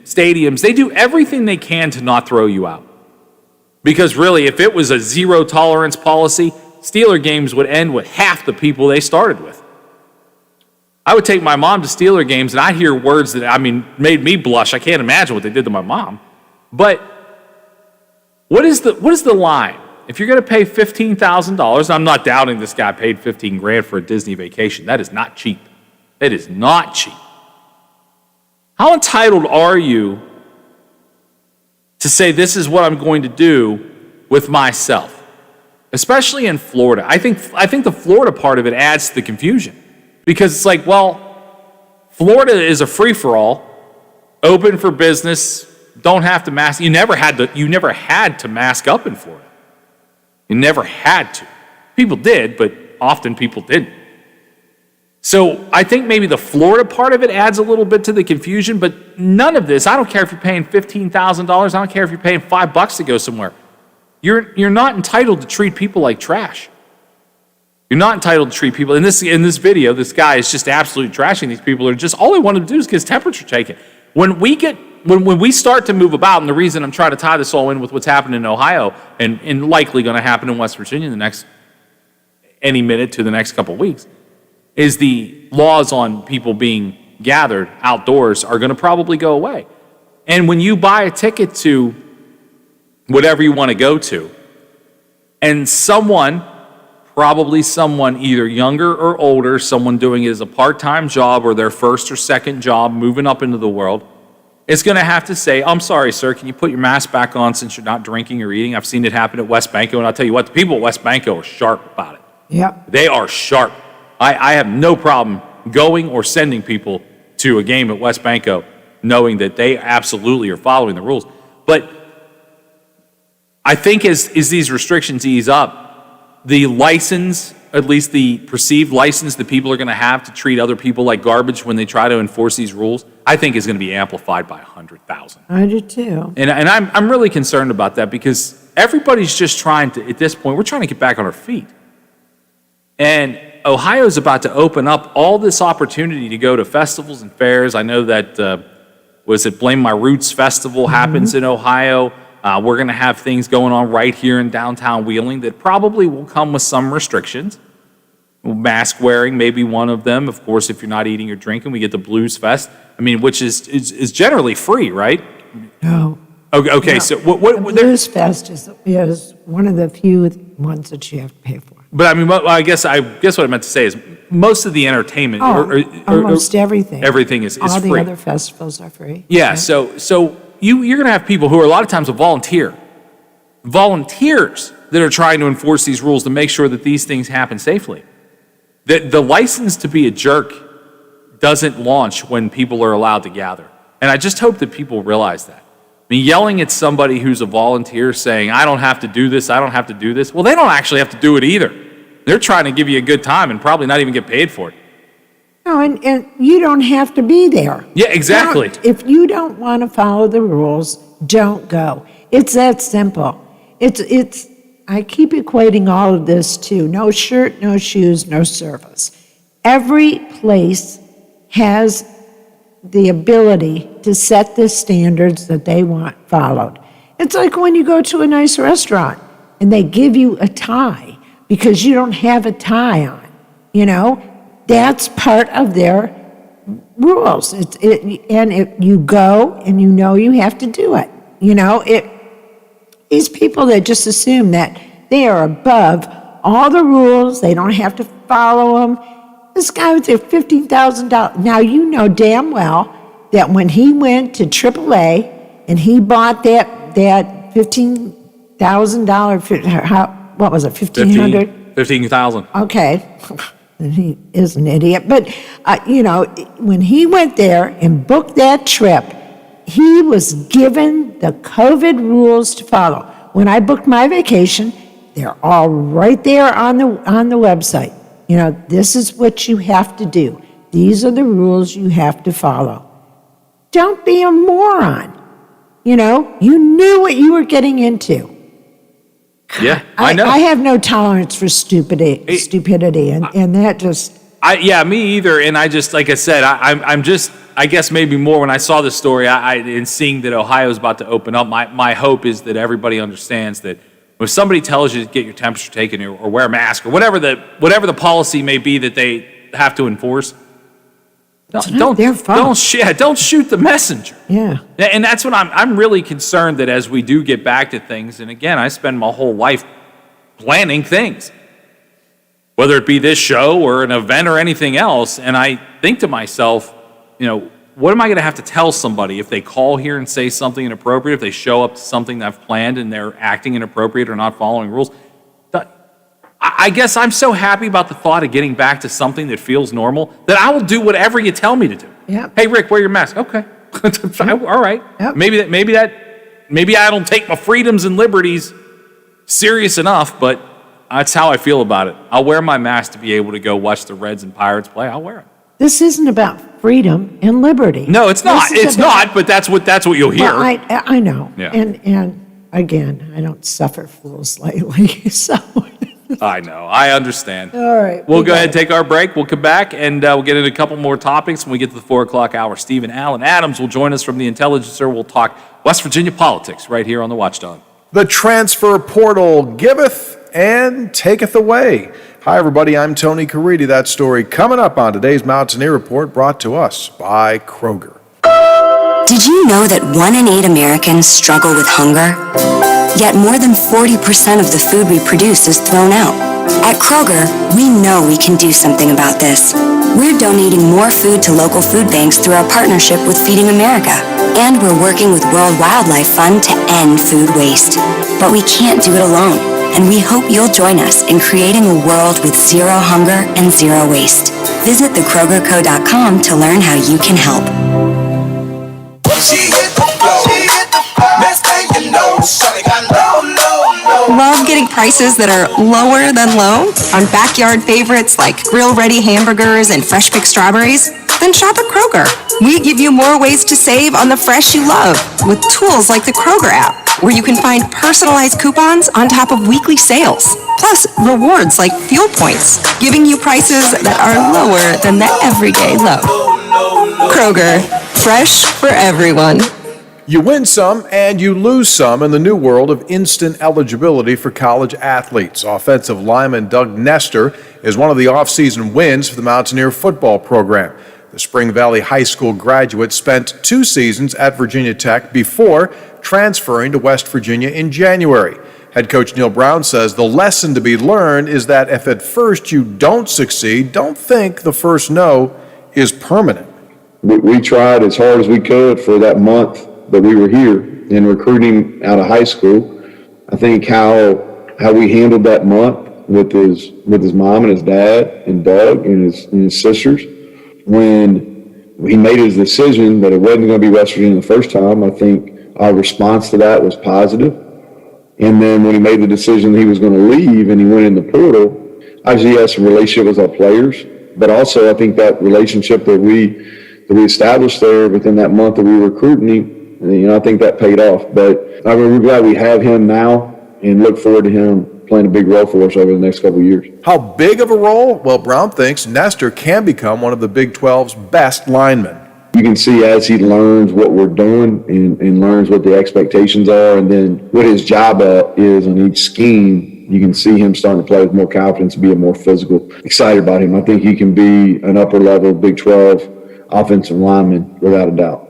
stadiums, they do everything they can to not throw you out. Because really, if it was a zero tolerance policy, Steeler games would end with half the people they started with. I would take my mom to Steeler games and I'd hear words that, made me blush. I can't imagine what they did to my mom. But what is the line? If you're going to pay $15,000, I'm not doubting this guy paid $15,000 for a Disney vacation. That is not cheap. It is not cheap. How entitled are you to say this is what I'm going to do with myself? Especially in Florida. I think the Florida part of it adds to the confusion. Because it's like, well, Florida is a free-for-all, open for business, don't have to mask. You never had to mask up in Florida. You never had to. People did, but often people didn't. So I think maybe the Florida part of it adds a little bit to the confusion, but none of this, I don't care if you're paying $15,000, I don't care if you're paying $5 to go somewhere. You're not entitled to treat people like trash. You're not entitled to treat people. In this video, this guy is just absolutely trashing these people. Are just all they want to do is get his temperature taken. When we start to move about, and the reason I'm trying to tie this all in with what's happening in Ohio and likely going to happen in West Virginia any minute to the next couple of weeks, is the laws on people being gathered outdoors are going to probably go away. And when you buy a ticket to whatever you want to go to, and probably someone either younger or older, someone doing it as a part-time job or their first or second job moving up into the world, is going to have to say, I'm sorry, sir, can you put your mask back on since you're not drinking or eating? I've seen it happen at West Banco, and I'll tell you what, the people at West Banco are sharp about it. Yeah. They are sharp. I have no problem going or sending people to a game at West Banco knowing that they absolutely are following the rules. But I think as these restrictions ease up, the license, at least the perceived license that people are going to have to treat other people like garbage when they try to enforce these rules, I think is going to be amplified by 100,000. I do too. And I'm really concerned about that because everybody's just trying to, at this point, we're trying to get back on our feet. And Ohio's about to open up all this opportunity to go to festivals and fairs. I know that, Blame My Roots Festival happens in Ohio. We're going to have things going on right here in downtown Wheeling that probably will come with some restrictions. Mask wearing may be one of them. Of course, if you're not eating or drinking, we get the Blues Fest. Which is generally free, right? No. Okay. No. So what the Blues Fest is one of the few ones that you have to pay for. But I guess what I meant to say is most of the entertainment, almost everything is all free. All the other festivals are free. Yeah. So you're going to have people who are a lot of times volunteers that are trying to enforce these rules to make sure that these things happen safely. The license to be a jerk doesn't launch when people are allowed to gather. And I just hope that people realize that. Yelling at somebody who's a volunteer saying, I don't have to do this, well, they don't actually have to do it either. They're trying to give you a good time and probably not even get paid for it. No, and you don't have to be there. Yeah, exactly. If you don't want to follow the rules, don't go. It's that simple. It's. I keep equating all of this to no shirt, no shoes, no service. Every place has the ability to set the standards that they want followed. It's like when you go to a nice restaurant and they give you a tie because you don't have a tie on, that's part of their rules. And if you go and you have to do it, these people that just assume that they are above all the rules. They don't have to follow them. This guy was at $15,000. Now, you know damn well that when he went to AAA and he bought that $15,000, what was it, $1,500? 15,000. Okay. He is an idiot. But, when he went there and booked that trip, he was given the COVID rules to follow. When I booked my vacation, they're all right there on the website. This is what you have to do. These are the rules you have to follow. Don't be a moron. You knew what you were getting into. Yeah, I know. I have no tolerance for stupidity, and that just... me either, and I just, like I said, I'm just, I guess maybe more when I saw the story, and seeing that Ohio's about to open up, my hope is that everybody understands that if somebody tells you to get your temperature taken or wear a mask or whatever the policy may be that they have to enforce, don't shoot the messenger. Yeah. And that's what I'm really concerned that as we do get back to things, and again, I spend my whole life planning things, whether it be this show or an event or anything else, and I think to myself, what am I going to have to tell somebody if they call here and say something inappropriate, if they show up to something that I've planned and they're acting inappropriate or not following rules? I guess I'm so happy about the thought of getting back to something that feels normal that I will do whatever you tell me to do. Yeah. Hey, Rick, wear your mask. Okay. All right. Yep. Maybe I don't take my freedoms and liberties serious enough, but that's how I feel about it. I'll wear my mask to be able to go watch the Reds and Pirates play. I'll wear it. This isn't about freedom and liberty. No, it's not. It's not, but that's what you'll hear. Well, I know. Yeah. And again, I don't suffer fools lately, so... I know. I understand. All right. We'll go ahead and take our break. We'll come back and we'll get into a couple more topics when we get to the 4 o'clock hour. Stephen Allen Adams will join us from the Intelligencer. We'll talk West Virginia politics right here on the Watchdog. The transfer portal giveth and taketh away. Hi, everybody. I'm Tony Caridi. That story coming up on today's Mountaineer Report, brought to us by Kroger. Did you know that 1 in 8 Americans struggle with hunger? Yet more than 40% of the food we produce is thrown out. At Kroger, we know we can do something about this. We're donating more food to local food banks through our partnership with Feeding America. And we're working with World Wildlife Fund to end food waste. But we can't do it alone. And we hope you'll join us in creating a world with zero hunger and zero waste. Visit thekrogerco.com to learn how you can help. Love getting prices that are lower than low on backyard favorites like grill-ready hamburgers and fresh-picked strawberries? Then shop at Kroger. We give you more ways to save on the fresh you love with tools like the Kroger app, where you can find personalized coupons on top of weekly sales. Plus, rewards like fuel points, giving you prices that are lower than the everyday low. Kroger, fresh for everyone. You win some and you lose some in the new world of instant eligibility for college athletes. Offensive lineman Doug Nestor is one of the offseason wins for the Mountaineer football program. The Spring Valley High School graduate spent 2 seasons at Virginia Tech before transferring to West Virginia in January. Head coach Neil Brown says the lesson to be learned is that if at first you don't succeed, don't think the first no is permanent. We tried as hard as we could for that month that we were here in recruiting out of high school. I think how we handled that month with his mom and his dad and Doug and his sisters, when he made his decision that it wasn't going to be West Virginia the first time, I think our response to that was positive. And then when he made the decision that he was going to leave and he went in the portal, obviously he has some relationship with our players, but also I think that relationship that we established there within that month that we were recruiting him, I think that paid off. But we're glad we have him now and look forward to him playing a big role for us over the next couple of years. How big of a role? Well, Brown thinks Nestor can become one of the Big 12's best linemen. You can see as he learns what we're doing and learns what the expectations are, and then what his job is on each scheme, you can see him starting to play with more confidence, be more physical. Excited about him. I think he can be an upper level Big 12 offensive lineman without a doubt.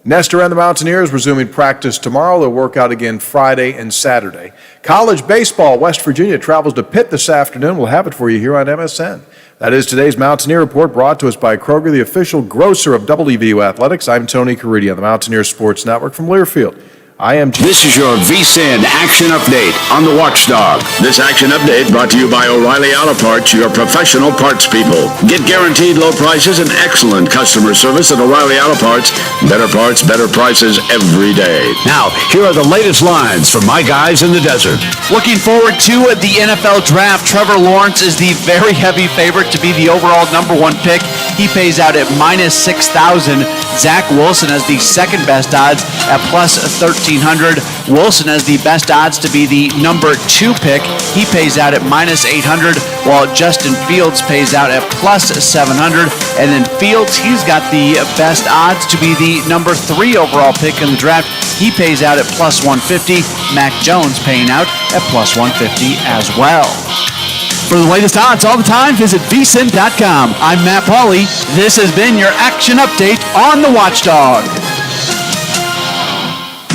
Nestor and the Mountaineers resuming practice tomorrow. They'll work out again Friday and Saturday. College baseball, West Virginia travels to Pitt this afternoon. We'll have it for you here on MSN. That is today's Mountaineer Report, brought to us by Kroger, the official grocer of WVU Athletics. I'm Tony Caridi on the Mountaineer Sports Network from Learfield. This is your VSIN Action Update on the Watchdog. This Action Update brought to you by O'Reilly Auto Parts, your professional parts people. Get guaranteed low prices and excellent customer service at O'Reilly Auto Parts. Better parts, better prices every day. Now, here are the latest lines from my guys in the desert. Looking forward to the NFL Draft, Trevor Lawrence is the very heavy favorite to be the overall number one pick. He pays out at minus 6,000. Zach Wilson has the second best odds at plus 1,300. Wilson has the best odds to be the number two pick. He pays out at minus 800, while Justin Fields pays out at plus 700. And then Fields, he's got the best odds to be the number three overall pick in the draft. He pays out at plus 150. Mac Jones paying out at plus 150 as well. For the latest odds all the time, visit vsin.com. I'm Matt Pauley. This has been your Action Update on the Watchdog.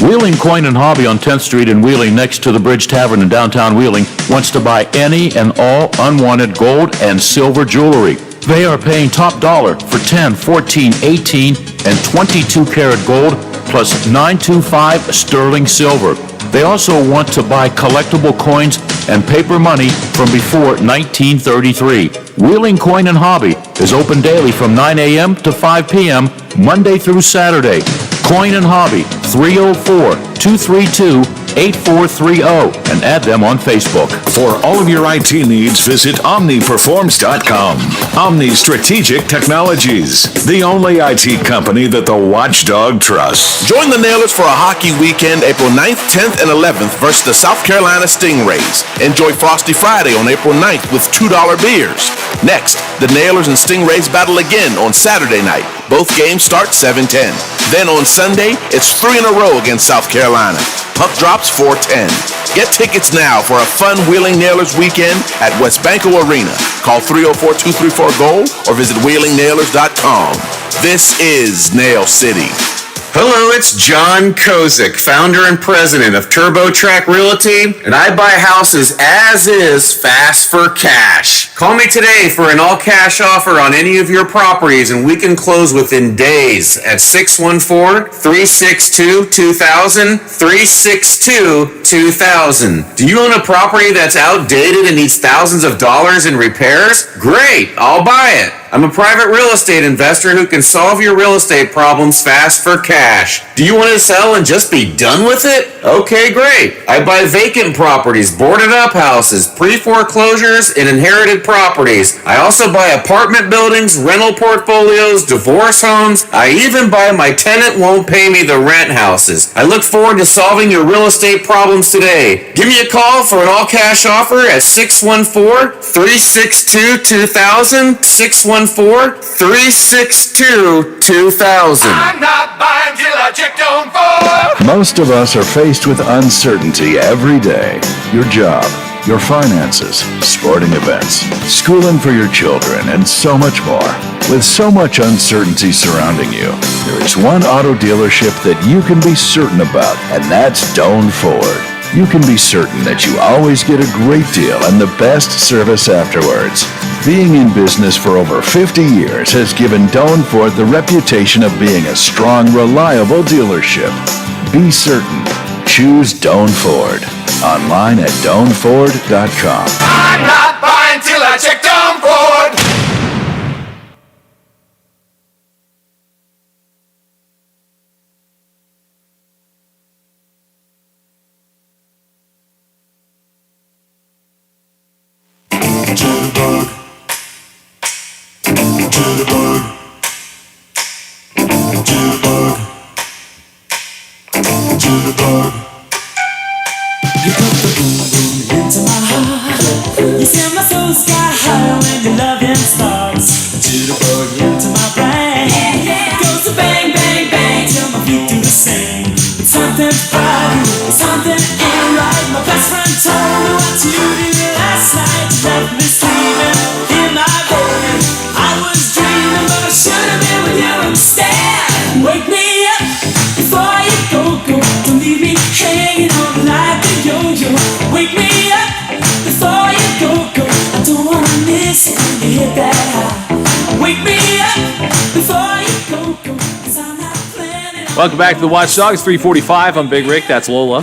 Wheeling Coin and Hobby on 10th Street in Wheeling, next to the Bridge Tavern in downtown Wheeling, wants to buy any and all unwanted gold and silver jewelry. They are paying top dollar for 10, 14, 18, and 22 karat gold plus 925 sterling silver. They also want to buy collectible coins and paper money from before 1933. Wheeling Coin and Hobby is open daily from 9 a.m. to 5 p.m., Monday through Saturday. Coin and Hobby, 304-232-8430, and add them on Facebook. For all of your IT needs, visit OmniPerforms.com. Omni Strategic Technologies, the only IT company that the Watchdog trusts. Join the Nailers for a hockey weekend April 9th, 10th, and 11th versus the South Carolina Stingrays. Enjoy Frosty Friday on April 9th with $2 beers. Next, the Nailers and Stingrays battle again on Saturday night. Both games start 7:10. Then on Sunday, it's 3 in a row against South Carolina. Puck drops 4:10. Get tickets now for a fun Wheeling Nailers weekend at Westbanco Arena. Call 304-234-GOAL or visit WheelingNailers.com. This is Nail City. Hello, it's John Kozik, founder and president of TurboTrack Realty, and I buy houses as is, fast for cash. Call me today for an all-cash offer on any of your properties, and we can close within days at 614-362-2000, 362-2000. Do you own a property that's outdated and needs thousands of dollars in repairs? Great, I'll buy it. I'm a private real estate investor who can solve your real estate problems fast for cash. Do you want to sell and just be done with it? Okay, great. I buy vacant properties, boarded up houses, pre-foreclosures, and inherited properties. I also buy apartment buildings, rental portfolios, divorce homes. I even buy my tenant won't pay me the rent houses. I look forward to solving your real estate problems today. Give me a call for an all-cash offer at 614-362-2000, 614-362-2000. I'm not buying till I checked on for. Most of us are faced with uncertainty every day. Your job, your finances, sporting events, schooling for your children, and so much more. With so much uncertainty surrounding you, there is one auto dealership that you can be certain about, and that's Doan Ford. You can be certain that you always get a great deal and the best service afterwards. Being in business for over 50 years has given Doan Ford the reputation of being a strong, reliable dealership. Be certain. Choose Doan Ford. Online at DoanFord.com. I'm not buying till I check Doan Ford. Wake me up. Welcome back to the Watchdog. It's 3:45. I'm Big Rick. That's Lola.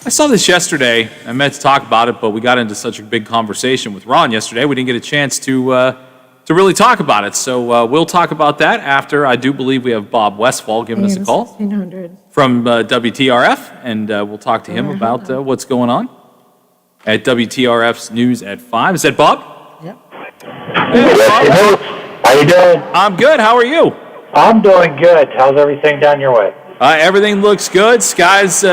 I saw this yesterday. I meant to talk about it, but we got into such a big conversation with Ron yesterday. We didn't get a chance to really talk about it. So we'll talk about that after. I do believe we have Bob Westfall giving us a call 1600. from WTRF, and we'll talk to him about what's going on at WTRF's News at 5. Is that Bob? Yep. Hey, Bob. How you doing? I'm good. How are you? I'm doing good. How's everything down your way? Everything looks good. Skies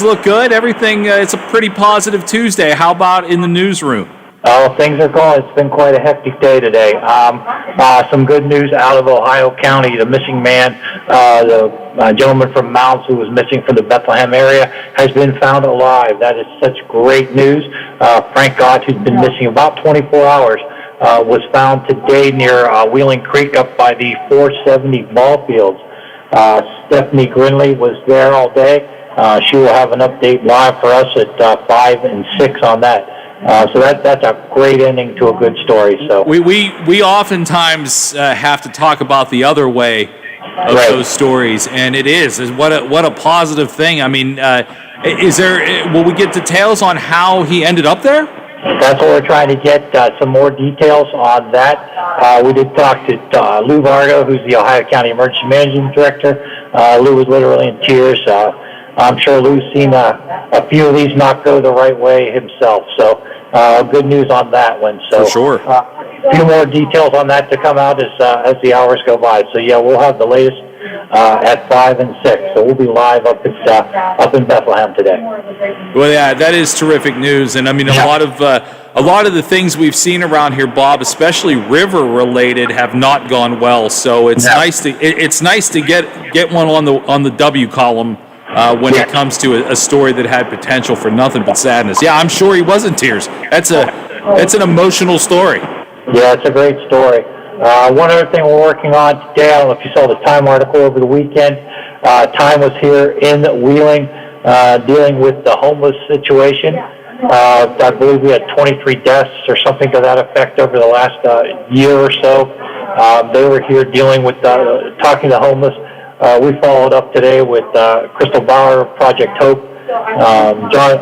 look good. Everything. It's a pretty positive Tuesday. How about in the newsroom? Oh, things are going. It's been quite a hectic day today. Some good news out of Ohio County. The missing man, the gentleman from Mounds who was missing from the Bethlehem area, has been found alive. That is such great news. Frank Gott, who's been missing about 24 hours, was found today near Wheeling Creek up by the 470 ball fields. Stephanie Grinley was there all day. She will have an update live for us at 5 and 6 on that. So that's a great ending to a good story. So we oftentimes have to talk about the other way of those stories, and it is what a positive thing. I mean, will we get details on how he ended up there? That's what we're trying to get, some more details on that. We did talk to Lou Vargo, who's the Ohio County Emergency Management Director. Lou was literally in tears. I'm sure Lou's seen a few of these not go the right way himself. So good news on that one. So for sure. A few more details on that to come out as the hours go by. So yeah, we'll have the latest at 5 and 6. So we'll be live up in Bethlehem today. Well, yeah, that is terrific news, and I mean a lot of the things we've seen around here, Bob, especially river related, have not gone well. So it's nice to get one on the W column when it comes to a story that had potential for nothing but sadness. Yeah, I'm sure he was in tears. That's an emotional story. Yeah, it's a great story. One other thing we're working on today, I don't know if you saw the Time article over the weekend. Time was here in Wheeling dealing with the homeless situation. I believe we had 23 deaths or something to that effect over the last year or so. They were here dealing with talking to homeless. We followed up today with Crystal Bauer, Project Hope, John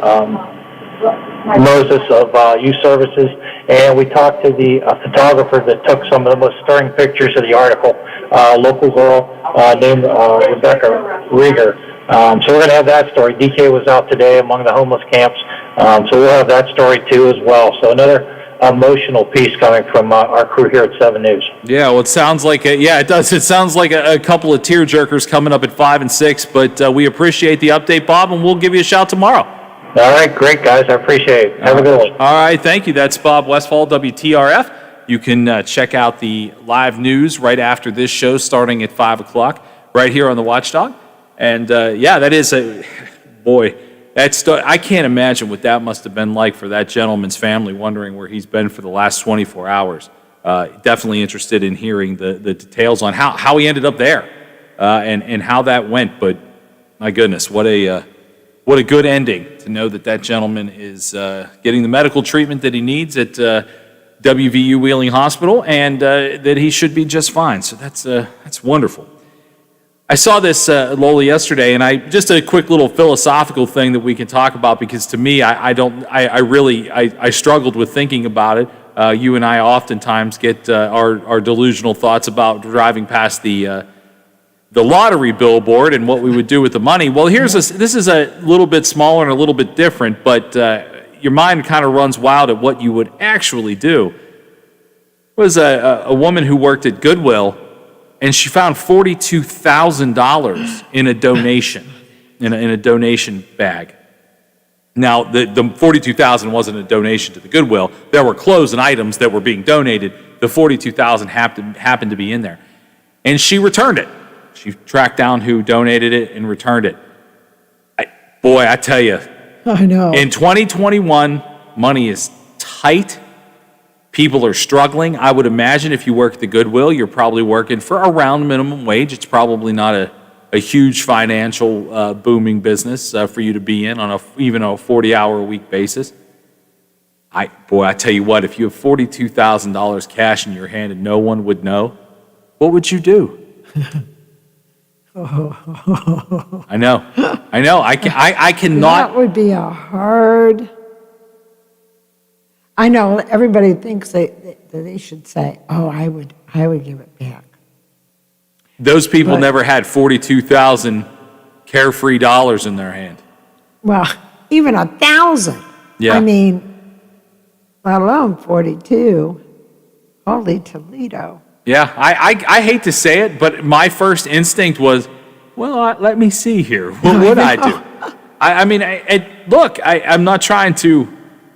Moses of Youth Services, and we talked to the photographer that took some of the most stirring pictures of the article, local girl named Rebecca Rieger. So we're going to have that story. DK was out today among the homeless camps, so we'll have that story too as well. So another emotional piece coming from our crew here at 7 News. Yeah, well, it sounds like it does. It sounds like a couple of tearjerkers coming up at 5 and 6, but we appreciate the update, Bob, and we'll give you a shout tomorrow. All right, great, guys. I appreciate it. Have a good one. All right, thank you. That's Bob Westfall, WTRF. You can check out the live news right after this show starting at 5 o'clock right here on the Watchdog. And, that is I can't imagine what that must have been like for that gentleman's family, wondering where he's been for the last 24 hours. Definitely interested in hearing the details on how he ended up there and how that went. But, my goodness, what a good ending to know that gentleman is getting the medical treatment that he needs at WVU Wheeling Hospital, and that he should be just fine. So that's wonderful. I saw this Lola yesterday, and just a quick little philosophical thing that we can talk about, because to me, I struggled with thinking about it. You and I oftentimes get our delusional thoughts about driving past the lottery billboard and what we would do with the money. Well, this is a little bit smaller and a little bit different, but your mind kind of runs wild at what you would actually do. There was a woman who worked at Goodwill, and she found $42,000 in a donation, in a donation bag. Now, the $42,000 wasn't a donation to the Goodwill. There were clothes and items that were being donated. The $42,000 happened to be in there. And she returned it. She tracked down who donated it and returned it. I tell you. I know. In 2021, money is tight. People are struggling. I would imagine if you work at the Goodwill, you're probably working for around minimum wage. It's probably not a huge financial booming business for you to be in on even a 40-hour-a-week basis. I tell you what, if you have $42,000 cash in your hand and no one would know, what would you do? I know. I cannot. That would be a hard. I know everybody thinks that they should say, "Oh, I would give it back." Those people never had 42,000 carefree dollars in their hand. Well, even 1,000. Yeah. I mean, let alone 42. Holy Toledo. Yeah, I hate to say it, but my first instinct was, well, let me see here. What would I do? I'm not trying to.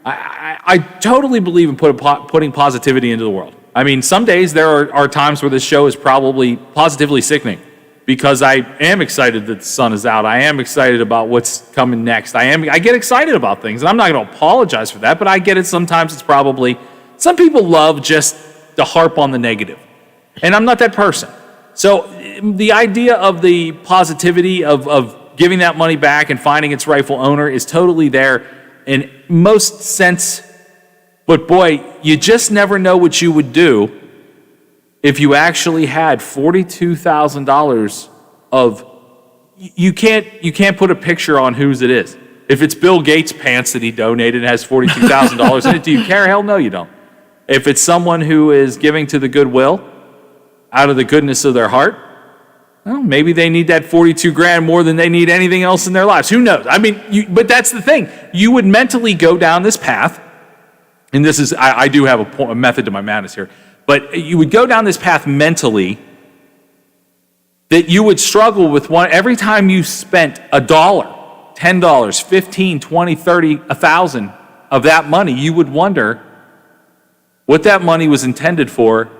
I totally believe in putting positivity into the world. I mean, some days there are times where this show is probably positively sickening because I am excited that the sun is out. I am excited about what's coming next. I get excited about things, and I'm not going to apologize for that, but I get it. Sometimes it's probably, some people love just to harp on the negative, and I'm not that person. So the idea of the positivity of giving that money back and finding its rightful owner is totally there in most sense. But boy, you just never know what you would do if you actually had $42,000 of, you can't put a picture on whose it is. If it's Bill Gates' pants that he donated and has $42,000 in it, do you care? Hell no, you don't. If it's someone who is giving to the Goodwill out of the goodness of their heart, well, maybe they need that 42 grand more than they need anything else in their lives. Who knows? I mean, but that's the thing. You would mentally go down this path. And this is, I do have a method to my madness here, but you would go down this path mentally that you would struggle with every time you spent $1, $10, $15, $20, $30, $1,000 of that money, you would wonder what that money was intended for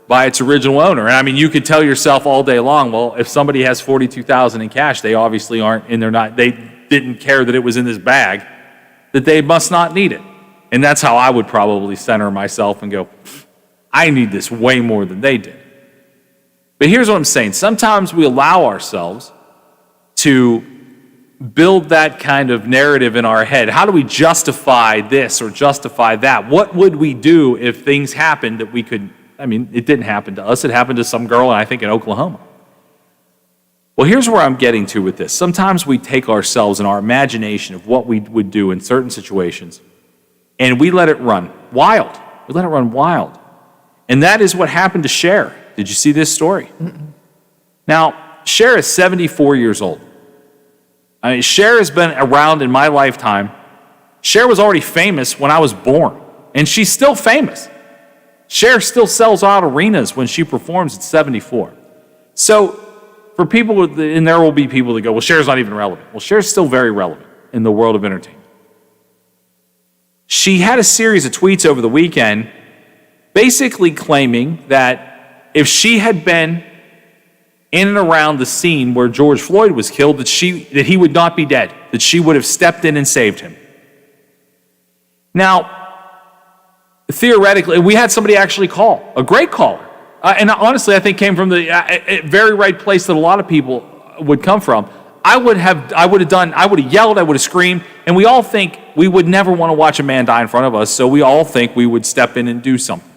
by its original owner. And I mean, you could tell yourself all day long, well, if somebody has $42,000 in cash, they obviously aren't, and they didn't care that it was in this bag, that they must not need it. And that's how I would probably center myself and go, I need this way more than they did. But here's what I'm saying. Sometimes we allow ourselves to build that kind of narrative in our head. How do we justify this or justify that? What would we do if things happened that we could, I mean, it didn't happen to us. It happened to some girl, I think, in Oklahoma. Well, here's where I'm getting to with this. Sometimes we take ourselves and our imagination of what we would do in certain situations, and we let it run wild. We let it run wild. And that is what happened to Cher. Did you see this story? Mm-mm. Now, Cher is 74 years old. I mean, Cher has been around in my lifetime. Cher was already famous when I was born, and she's still famous. Cher still sells out arenas when she performs at 74. So, for people, and there will be people that go, well, Cher's not even relevant. Well, Cher's still very relevant in the world of entertainment. She had a series of tweets over the weekend basically claiming that if she had been in and around the scene where George Floyd was killed, that he would not be dead, that she would have stepped in and saved him. Now, theoretically, we had somebody actually call, a great caller, and honestly, I think came from the very right place that a lot of people would come from. I would have yelled, I would have screamed, and we all think we would never want to watch a man die in front of us, so we all think we would step in and do something.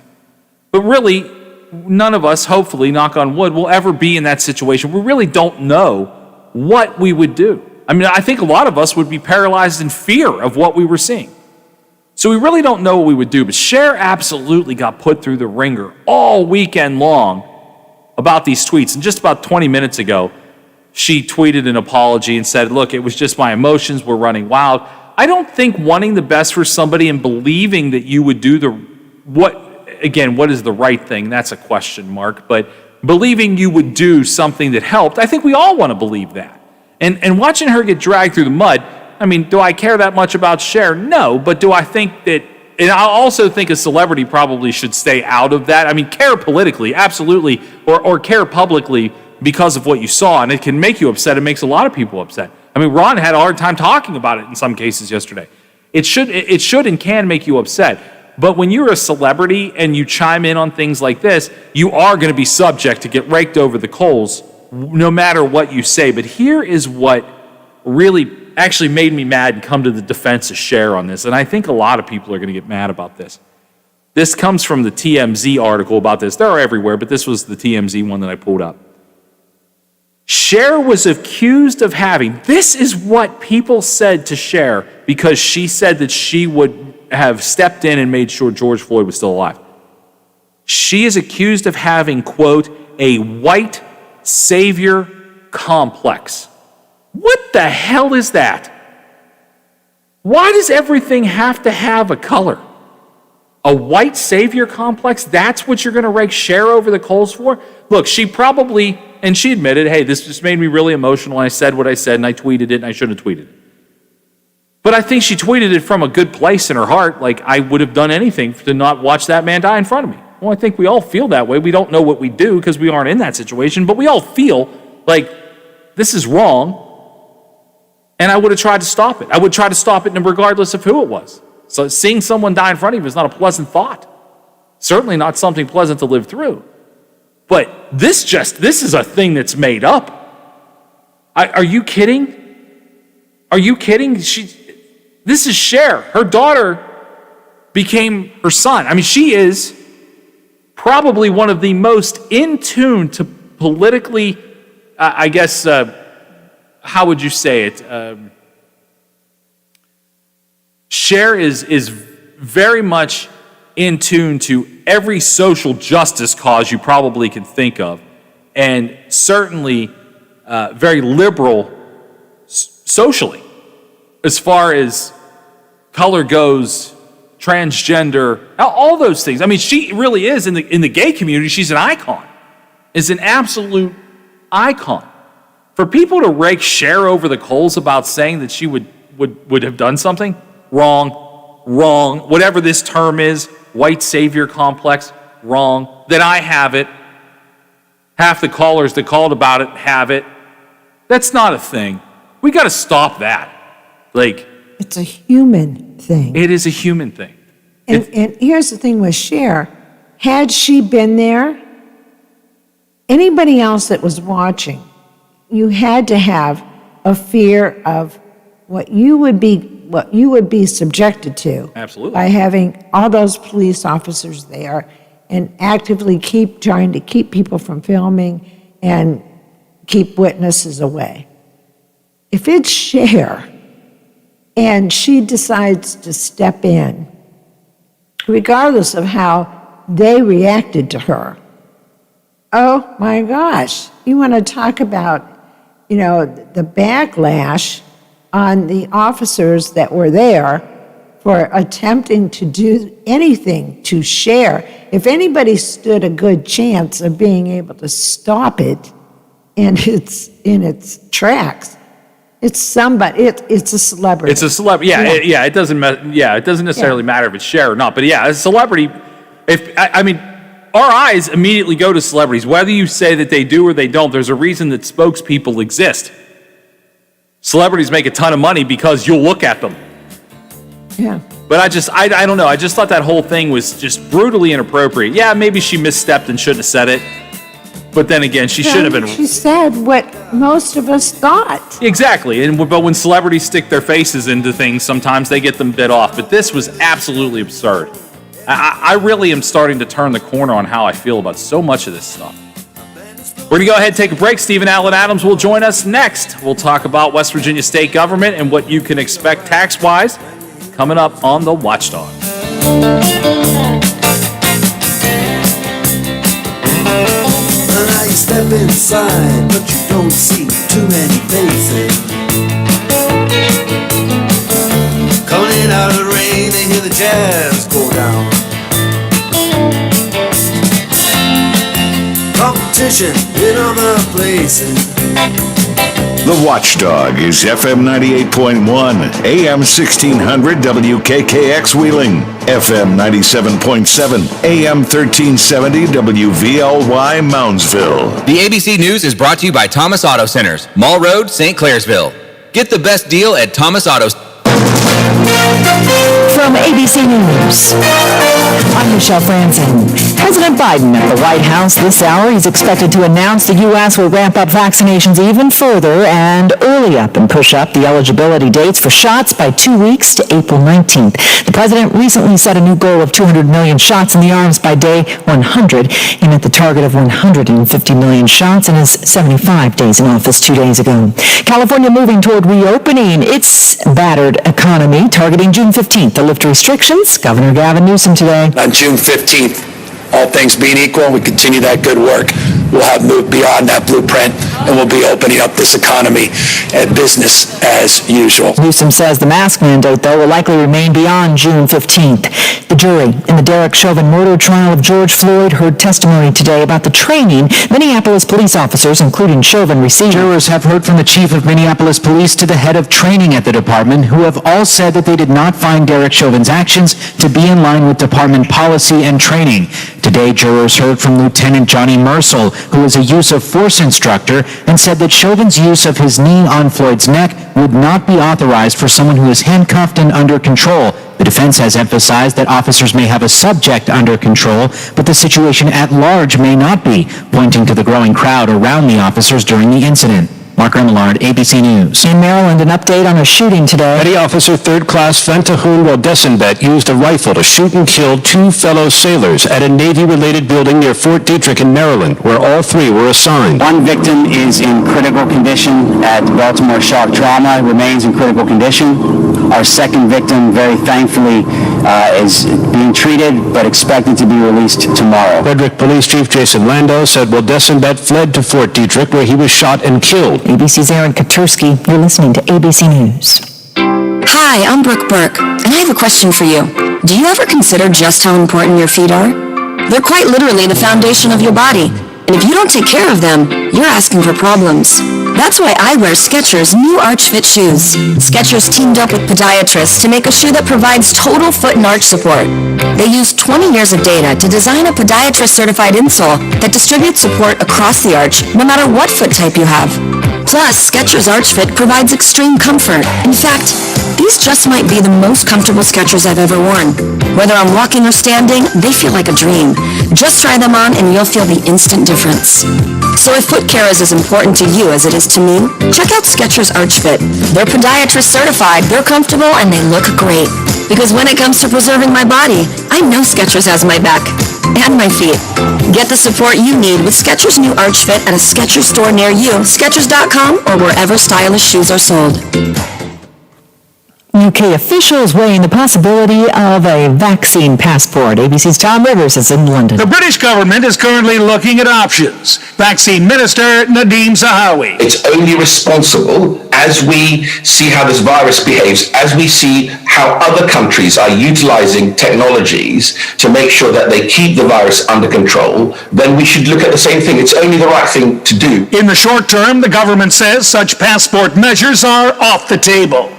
But really, none of us, hopefully, knock on wood, will ever be in that situation. We really don't know what we would do. I mean, I think a lot of us would be paralyzed in fear of what we were seeing. So we really don't know what we would do, but Cher absolutely got put through the ringer all weekend long about these tweets. And just about 20 minutes ago, she tweeted an apology and said, look, it was just my emotions were running wild. I don't think wanting the best for somebody and believing that you would do what is the right thing? That's a question mark. But believing you would do something that helped, I think we all want to believe that. And watching her get dragged through the mud, I mean, do I care that much about Cher? No, but do I think that, and I also think a celebrity probably should stay out of that. I mean, care politically, absolutely, or care publicly because of what you saw, and it can make you upset. It makes a lot of people upset. I mean, Ron had a hard time talking about it in some cases yesterday. It should and can make you upset. But when you're a celebrity and you chime in on things like this, you are going to be subject to get raked over the coals no matter what you say. But here is what really actually made me mad and come to the defense of Cher on this. And I think a lot of people are going to get mad about this. This comes from the TMZ article about this. They're everywhere, but this was the TMZ one that I pulled up. Cher was accused of having, this is what people said to Cher because she said that she would have stepped in and made sure George Floyd was still alive. She is accused of having, quote, a white savior complex. What the hell is that? Why does everything have to have a color? A white savior complex? That's what you're going to rake Cher over the coals for? Look, she probably, and she admitted, hey, this just made me really emotional, and I said what I said, and I tweeted it, and I shouldn't have tweeted it. But I think she tweeted it from a good place in her heart, like I would have done anything to not watch that man die in front of me. Well, I think we all feel that way. We don't know what we do because we aren't in that situation, but we all feel like this is wrong, and I would have tried to stop it. I would try to stop it regardless of who it was. So seeing someone die in front of you is not a pleasant thought. Certainly not something pleasant to live through. But this is a thing that's made up. Are you kidding? Are you kidding? This is Cher. Her daughter became her son. I mean, she is probably one of the most in tune to politically, I guess, how would you say it? Cher is very much in tune to every social justice cause you probably can think of, and certainly very liberal socially, as far as color goes, transgender, all those things. I mean, she really is, in the gay community, she's an icon, is an absolute icon. For people to rake Cher over the coals about saying that she would have done something, wrong, whatever this term is, white savior complex, wrong, that I have it, half the callers that called about it have it. That's not a thing. We got to stop that. Like, it's a human thing. It is a human thing. And here's the thing with Cher. Had she been there, anybody else that was watching, you had to have a fear of what you would be subjected to. Absolutely. By having all those police officers there and actively trying to keep people from filming and keep witnesses away. If it's Cher and she decides to step in, regardless of how they reacted to her, oh my gosh, you want to talk about, the backlash on the officers that were there for attempting to do anything to Cher. If anybody stood a good chance of being able to stop it in its tracks, it's somebody. It's a celebrity. It's a celebrity. Yeah. It doesn't necessarily matter if it's Cher or not. But yeah, a celebrity. Our eyes immediately go to celebrities, whether you say that they do or they don't. There's a reason that spokespeople exist. Celebrities make a ton of money because you'll look at them. Yeah. But I don't know. I just thought that whole thing was just brutally inappropriate. Yeah, maybe she misstepped and shouldn't have said it. But then again, she should have been. She said what most of us thought. Exactly. But when celebrities stick their faces into things, sometimes they get them bit off. But this was absolutely absurd. I really am starting to turn the corner on how I feel about so much of this stuff. We're going to go ahead and take a break. Stephen Allen Adams will join us next. We'll talk about West Virginia state government and what you can expect tax-wise coming up on The Watchdog. Now you step inside, but you don't see too many faces. Coming in out of the rain, they hear the jazz go down. Competition in other places. The Watchdog is FM 98.1, AM 1600 WKKX Wheeling, FM 97.7, AM 1370 WVLY Moundsville. The ABC News is brought to you by Thomas Auto Centers, Mall Road, St. Clairsville. Get the best deal at Thomas Auto. From ABC News, I'm Michelle Franzen. President Biden at the White House this hour. He's expected to announce the U.S. will ramp up vaccinations even further and early up and push up the eligibility dates for shots by 2 weeks to April 19th. The president recently set a new goal of 200 million shots in the arms by day 100. He met the target of 150 million shots in his 75 days in office 2 days ago. California moving toward reopening its battered economy, targeting June 15th to lift restrictions. Governor Gavin Newsom today. On June 15th, all things being equal, and we continue that good work, we'll have moved beyond that blueprint, and we'll be opening up this economy and business as usual. Newsom says the mask mandate, though, will likely remain beyond June 15th. The jury in the Derek Chauvin murder trial of George Floyd heard testimony today about the training Minneapolis police officers, including Chauvin, received. Jurors have heard from the chief of Minneapolis Police to the head of training at the department, who have all said that they did not find Derek Chauvin's actions to be in line with department policy and training. Today, jurors heard from Lieutenant Johnny Mersel, who is a use of force instructor, and said that Chauvin's use of his knee on Floyd's neck would not be authorized for someone who is handcuffed and under control. The defense has emphasized that officers may have a subject under control, but the situation at large may not be, pointing to the growing crowd around the officers during the incident. Mark Remillard, ABC News. In Maryland, an update on a shooting today. Petty Officer 3rd Class Fantahun Waldesenbet used a rifle to shoot and kill 2 fellow sailors at a Navy-related building near Fort Detrick in Maryland, where all 3 were assigned. One victim is in critical condition at Baltimore Shock Trauma, remains in critical condition. Our second victim, very thankfully, is being treated but expected to be released tomorrow. Frederick Police Chief Jason Landau said Waldesenbet fled to Fort Detrick, where he was shot and killed. ABC's Aaron Katursky. You're listening to ABC News. Hi, I'm Brooke Burke, and I have a question for you. Do you ever consider just how important your feet are? They're quite literally the foundation of your body, and if you don't take care of them, you're asking for problems. That's why I wear Skechers' new Arch Fit shoes. Skechers teamed up with podiatrists to make a shoe that provides total foot and arch support. They used 20 years of data to design a podiatrist-certified insole that distributes support across the arch, no matter what foot type you have. Plus, Skechers Arch Fit provides extreme comfort. In fact, these just might be the most comfortable Skechers I've ever worn. Whether I'm walking or standing, they feel like a dream. Just try them on and you'll feel the instant difference. So if foot care is as important to you as it is to me, check out Skechers Arch Fit. They're podiatrist certified, they're comfortable, and they look great. Because when it comes to preserving my body, I know Skechers has my back. And my feet. Get the support you need with Skechers' new Arch Fit at a Skechers store near you, Skechers.com, or wherever stylish shoes are sold. UK officials weighing the possibility of a vaccine passport. ABC's Tom Rivers is in London. The British government is currently looking at options. Vaccine Minister Nadeem Zahawi. It's only responsible as we see how this virus behaves, as we see how other countries are utilizing technologies to make sure that they keep the virus under control, then we should look at the same thing. It's only the right thing to do. In the short term, the government says such passport measures are off the table.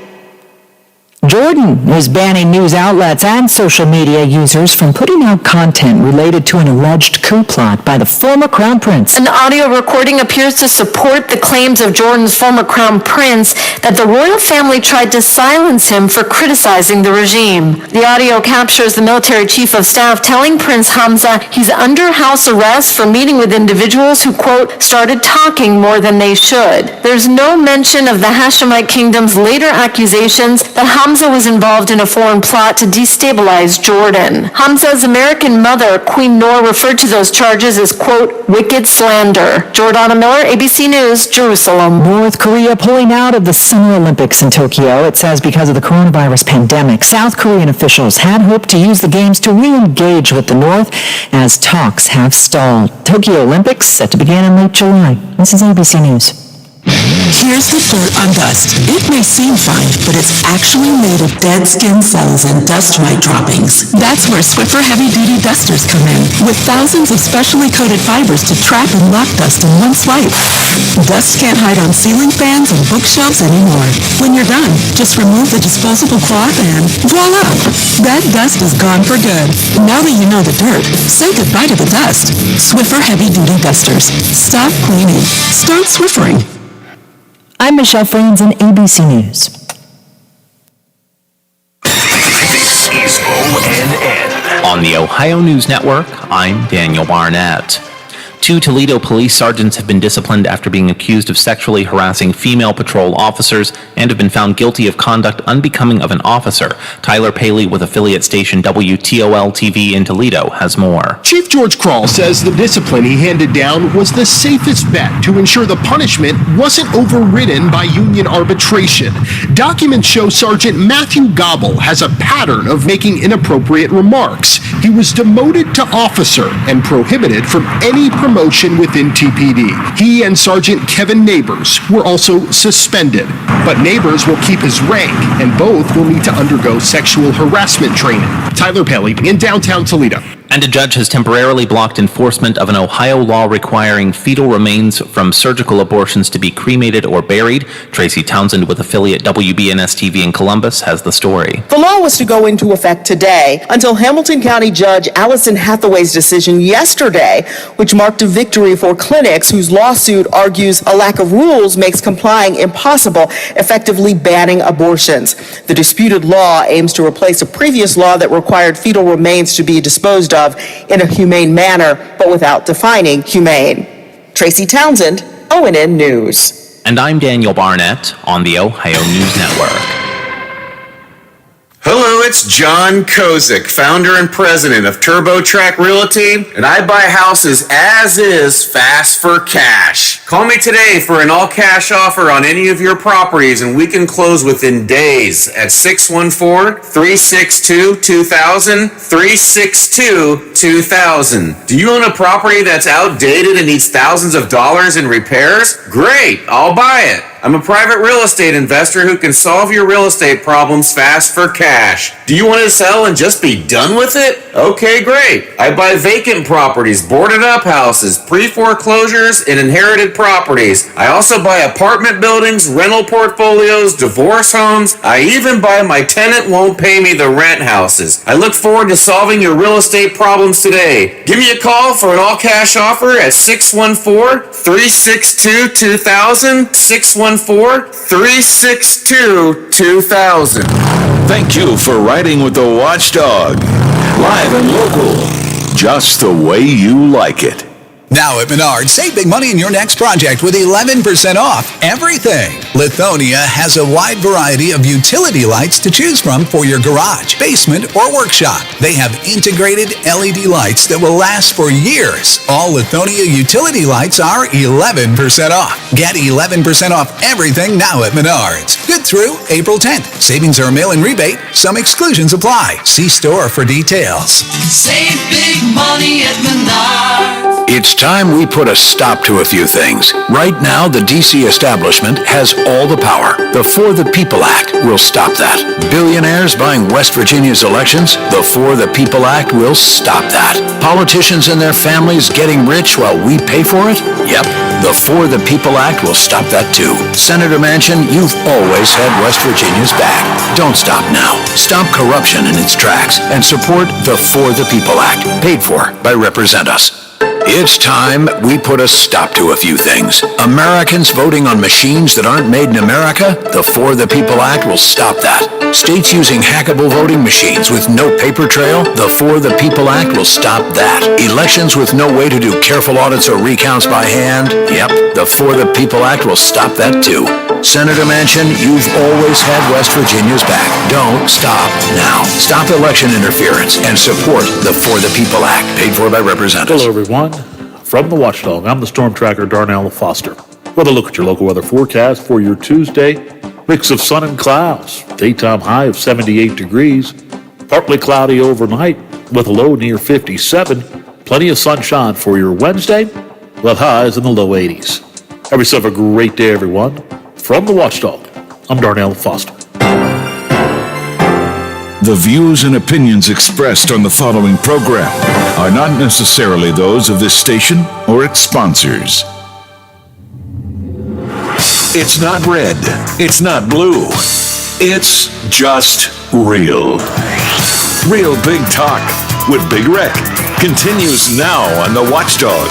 Jordan is banning news outlets and social media users from putting out content related to an alleged coup plot by the former crown prince. An audio recording appears to support the claims of Jordan's former crown prince that the royal family tried to silence him for criticizing the regime. The audio captures the military chief of staff telling Prince Hamza he's under house arrest for meeting with individuals who, quote, started talking more than they should. There's no mention of the Hashemite kingdom's later accusations that Hamza was involved in a foreign plot to destabilize Jordan. Hamza's American mother, Queen Noor, referred to those charges as, quote, wicked slander. Jordana Miller, ABC News, Jerusalem. North Korea pulling out of the Summer Olympics in Tokyo. It says because of the coronavirus pandemic. South Korean officials had hoped to use the games to re-engage with the North as talks have stalled. Tokyo Olympics set to begin in late July. This is ABC News. Here's the dirt on dust. It may seem fine, but it's actually made of dead skin cells and dust mite droppings. That's where Swiffer heavy-duty dusters come in, with thousands of specially coated fibers to trap and lock dust in one swipe. Dust can't hide on ceiling fans and bookshelves anymore. When you're done, just remove the disposable cloth and voila! That dust is gone for good. Now that you know the dirt, say goodbye to the dust. Swiffer heavy-duty dusters. Stop cleaning. Start Swiffering. I'm Michelle Franzen, ABC News. This is ONN. On On the Ohio News Network, I'm Daniel Barnett. 2 Toledo police sergeants have been disciplined after being accused of sexually harassing female patrol officers and have been found guilty of conduct unbecoming of an officer. Tyler Paley with affiliate station WTOL-TV in Toledo has more. Chief George Krall says the discipline he handed down was the safest bet to ensure the punishment wasn't overridden by union arbitration. Documents show Sergeant Matthew Gobble has a pattern of making inappropriate remarks. He was demoted to officer and prohibited from any promotion within TPD. He and Sergeant Kevin Neighbors were also suspended, but Neighbors will keep his rank, and both will need to undergo sexual harassment training. Tyler Paley in downtown Toledo. And a judge has temporarily blocked enforcement of an Ohio law requiring fetal remains from surgical abortions to be cremated or buried. Tracy Townsend with affiliate WBNS-TV in Columbus has the story. The law was to go into effect today until Hamilton County Judge Allison Hathaway's decision yesterday, which marked a victory for clinics whose lawsuit argues a lack of rules makes complying impossible, effectively banning abortions. The disputed law aims to replace a previous law that required fetal remains to be disposed of in a humane manner, but without defining humane. Tracy Townsend, ONN News. And I'm Daniel Barnett on the Ohio News Network. Hello, it's John Kozik, founder and president of TurboTrack Realty, and I buy houses as is, fast for cash. Call me today for an all-cash offer on any of your properties, and we can close within days at 614-362-2000, 362-2000. Do you own a property that's outdated and needs thousands of dollars in repairs? Great, I'll buy it. I'm a private real estate investor who can solve your real estate problems fast for cash. Do you want to sell and just be done with it? Okay, great. I buy vacant properties, boarded up houses, pre-foreclosures, and inherited properties. I also buy apartment buildings, rental portfolios, divorce homes. I even buy my tenant won't pay me the rent houses. I look forward to solving your real estate problems today. Give me a call for an all-cash offer at 614-362-2000, 614-362-2000. Thank you for riding with the Watchdog. Live and local. Just the way you like it. Now at Menards, save big money in your next project with 11% off everything. Lithonia has a wide variety of utility lights to choose from for your garage, basement, or workshop. They have integrated LED lights that will last for years. All Lithonia utility lights are 11% off. Get 11% off everything now at Menards. Good through April 10th. Savings are a mail-in rebate. Some exclusions apply. See store for details. Save big money at Menards. It's time we put a stop to a few things. Right now, the D.C. establishment has all the power. The For the People Act will stop that. Billionaires buying West Virginia's elections? The For the People Act will stop that. Politicians and their families getting rich while we pay for it? Yep. The For the People Act will stop that too. Senator Manchin, you've always had West Virginia's back. Don't stop now. Stop corruption in its tracks and support the For the People Act, paid for by Represent Us. It's time we put a stop to a few things. Americans voting on machines that aren't made in America? The For the People Act will stop that. States using hackable voting machines with no paper trail? The For the People Act will stop that. Elections with no way to do careful audits or recounts by hand? Yep, the For the People Act will stop that too. Senator Manchin, you've always had West Virginia's back. Don't stop now. Stop election interference and support the For the People Act, paid for by Representatives. Hello, everyone. From the Watchdog, I'm the Storm Tracker, Darnell Foster. With a look at your local weather forecast for your Tuesday. Mix of sun and clouds. Daytime high of 78 degrees. Partly cloudy overnight with a low near 57. Plenty of sunshine for your Wednesday, with highs in the low 80s. Have yourself a great day, everyone. From the Watchdog, I'm Darnell Foster. The views and opinions expressed on the following program are not necessarily those of this station or its sponsors. It's not red. It's not blue. It's just real. Real Big Talk with Big Rec continues now on the Watchdog.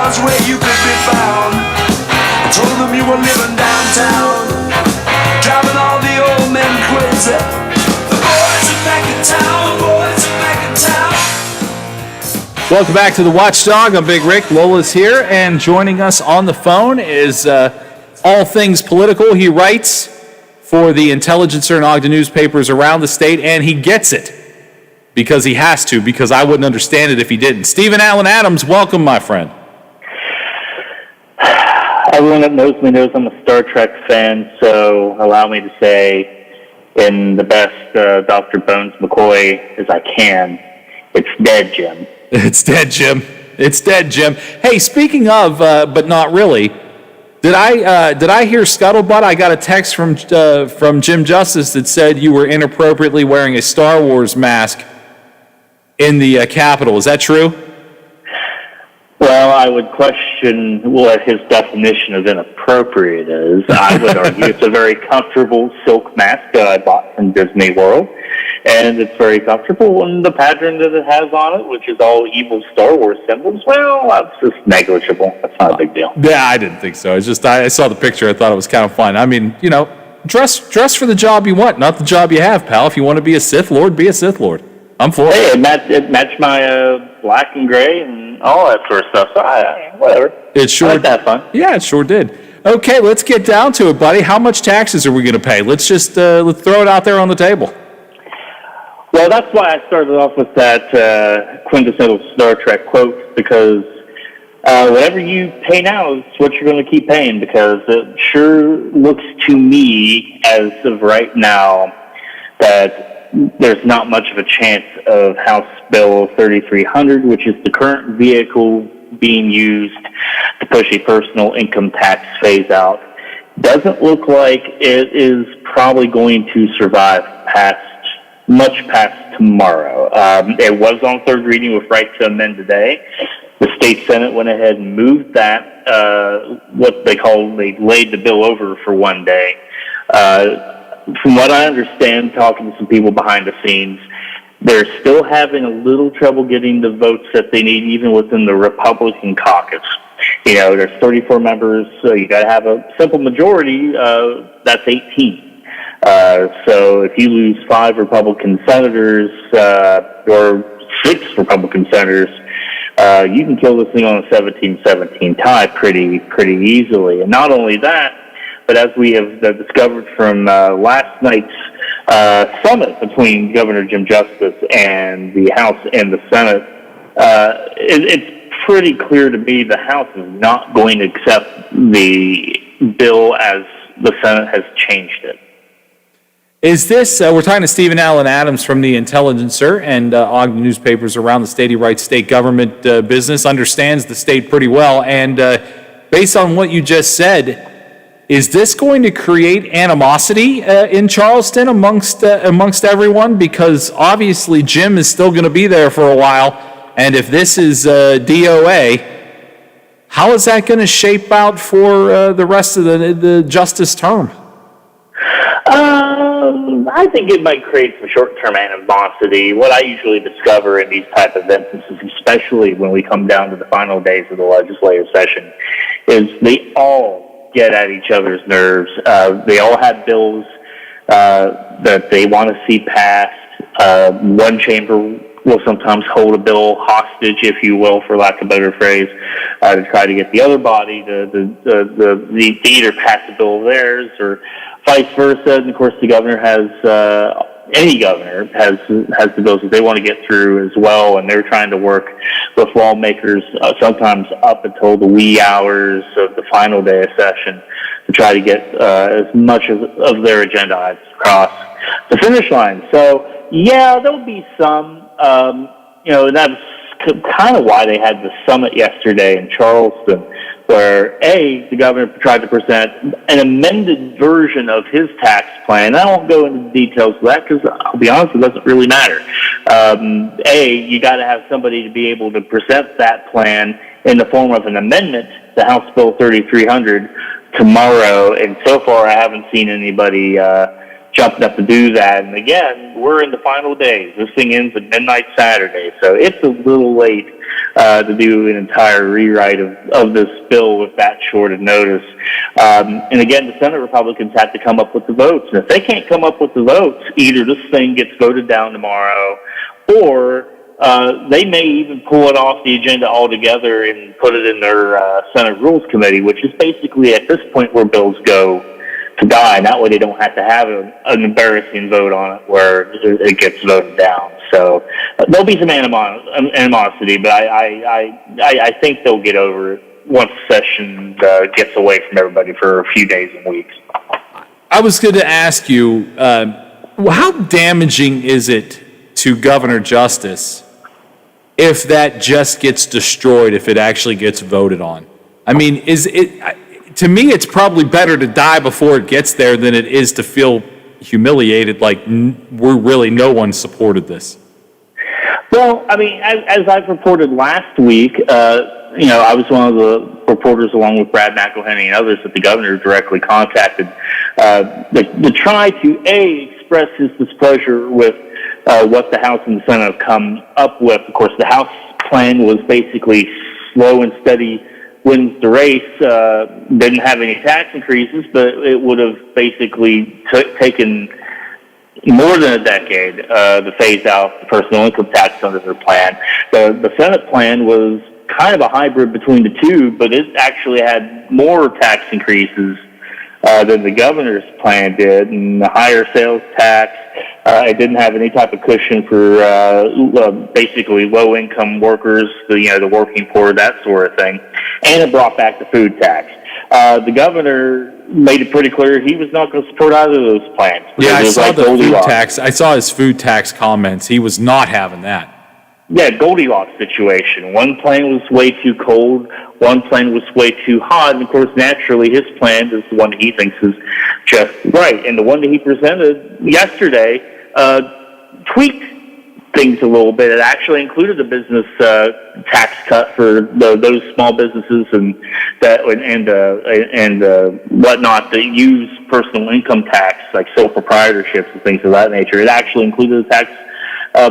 was where you could be found. I told them you were living downtown, driving all the old men crazy. The boys are back in town, boys are back in town. Welcome back to the Watchdog. I'm Big Rick. Lola's here, and joining us on the phone is all things political. He writes for the Intelligencer and Ogden newspapers around the state, and he gets it because he has to, because I wouldn't understand it if he didn't. Stephen Allen Adams, welcome, my friend. Everyone that knows me knows I'm a Star Trek fan, so allow me to say, in the best Dr. Bones McCoy as I can, it's dead, Jim. It's dead, Jim. It's dead, Jim. Hey, speaking of, but not really, did I hear scuttlebutt? I got a text from Jim Justice that said you were inappropriately wearing a Star Wars mask in the Capitol. Is that true? Well, I would question what his definition of inappropriate is. I would argue it's a very comfortable silk mask that I bought from Disney World, and it's very comfortable, and the pattern that it has on it, which is all evil Star Wars symbols, well, that's just negligible. That's not a big deal. Yeah, I didn't think so. It's just I saw the picture. I thought it was kind of fun. I mean, you know, dress for the job you want, not the job you have, pal. If you want to be a Sith Lord, be a Sith Lord. I'm for it. Hey, it matched my black and gray and all that sort of stuff. So whatever. It sure had that fun. Yeah, it sure did. Okay, let's get down to it, buddy. How much taxes are we going to pay? Let's just let's throw it out there on the table. Well, that's why I started off with that quintessential Star Trek quote, because whatever you pay now is what you're going to keep paying, because it sure looks to me as of right now that there's not much of a chance of House Bill 3300, which is the current vehicle being used to push a personal income tax phase out. Doesn't look like it is probably going to survive much past tomorrow. It was on third reading with right to amend today. The state Senate went ahead and moved that, they laid the bill over for one day. From what I understand, talking to some people behind the scenes, they're still having a little trouble getting the votes that they need, even within the Republican caucus. You know, there's 34 members, so you got to have a simple majority. That's 18. So if you lose 5 Republican senators or 6 Republican senators, you can kill this thing on a 17-17 tie pretty easily. And not only that, but as we have discovered from last night's summit between Governor Jim Justice and the House and the Senate, it's pretty clear to me the House is not going to accept the bill as the Senate has changed it. Is this, we're talking to Stephen Allen Adams from the Intelligencer and Ogden newspapers around the state. He writes state government business, understands the state pretty well, and based on what you just said, is this going to create animosity in Charleston amongst everyone? Because obviously Jim is still going to be there for a while, and if this is DOA, how is that going to shape out for the rest of the justice term? I think it might create some short-term animosity. What I usually discover in these type of instances, especially when we come down to the final days of the legislative session, is they all get at each other's nerves. They all have bills that they want to see passed. One chamber will sometimes hold a bill hostage, if you will, for lack of a better phrase, to try to get the other body to either pass a bill of theirs or vice versa. And of course, the governor has any governor has the bills that they want to get through as well, and they're trying to work with lawmakers sometimes up until the wee hours of the final day of session to try to get as much of their agenda items across the finish line. So, yeah, there'll be some, that's kind of why they had the summit yesterday in Charleston, where, the governor tried to present an amended version of his tax plan. I won't go into the details of that because, I'll be honest, it doesn't really matter. You got to have somebody to be able to present that plan in the form of an amendment to House Bill 3300 tomorrow, and so far I haven't seen anybody jumping up to do that. And again, we're in the final days. This thing ends at midnight Saturday, so it's a little late to do an entire rewrite of this bill with that short of notice. And again, the Senate Republicans have to come up with the votes. And if they can't come up with the votes, either this thing gets voted down tomorrow, or they may even pull it off the agenda altogether and put it in their Senate Rules Committee, which is basically at this point where bills go to die. And that way they don't have to have an embarrassing vote on it where it gets voted down. So there'll be some animosity, but I think they'll get over it once the session gets away from everybody for a few days and weeks. I was going to ask you, how damaging is it to Governor Justice if that just gets destroyed, if it actually gets voted on? I mean, to me, it's probably better to die before it gets there than it is to feel humiliated like no one supported this. Well, I mean, as I've reported last week, I was one of the reporters along with Brad McElhenney and others that the governor directly contacted to try to, express his displeasure with what the House and the Senate have come up with. Of course, the House plan was basically slow and steady wins the race, didn't have any tax increases, but it would have basically taken more than a decade to phase out the personal income tax under their plan. The Senate plan was kind of a hybrid between the two, but it actually had more tax increases than the governor's plan did, and the higher sales tax. It didn't have any type of cushion for basically low-income workers, the working poor, that sort of thing. And it brought back the food tax. The governor made it pretty clear he was not going to support either of those plans. Yeah, I saw the food tax. I saw his food tax comments. He was not having that. Yeah, Goldilocks situation. One plan was way too cold, one plan was way too hot, and of course, naturally, his plan is the one he thinks is just right. And the one that he presented yesterday tweaked things a little bit. It actually included a business tax cut for those small businesses and whatnot that use personal income tax, like sole proprietorships and things of that nature. It actually included a tax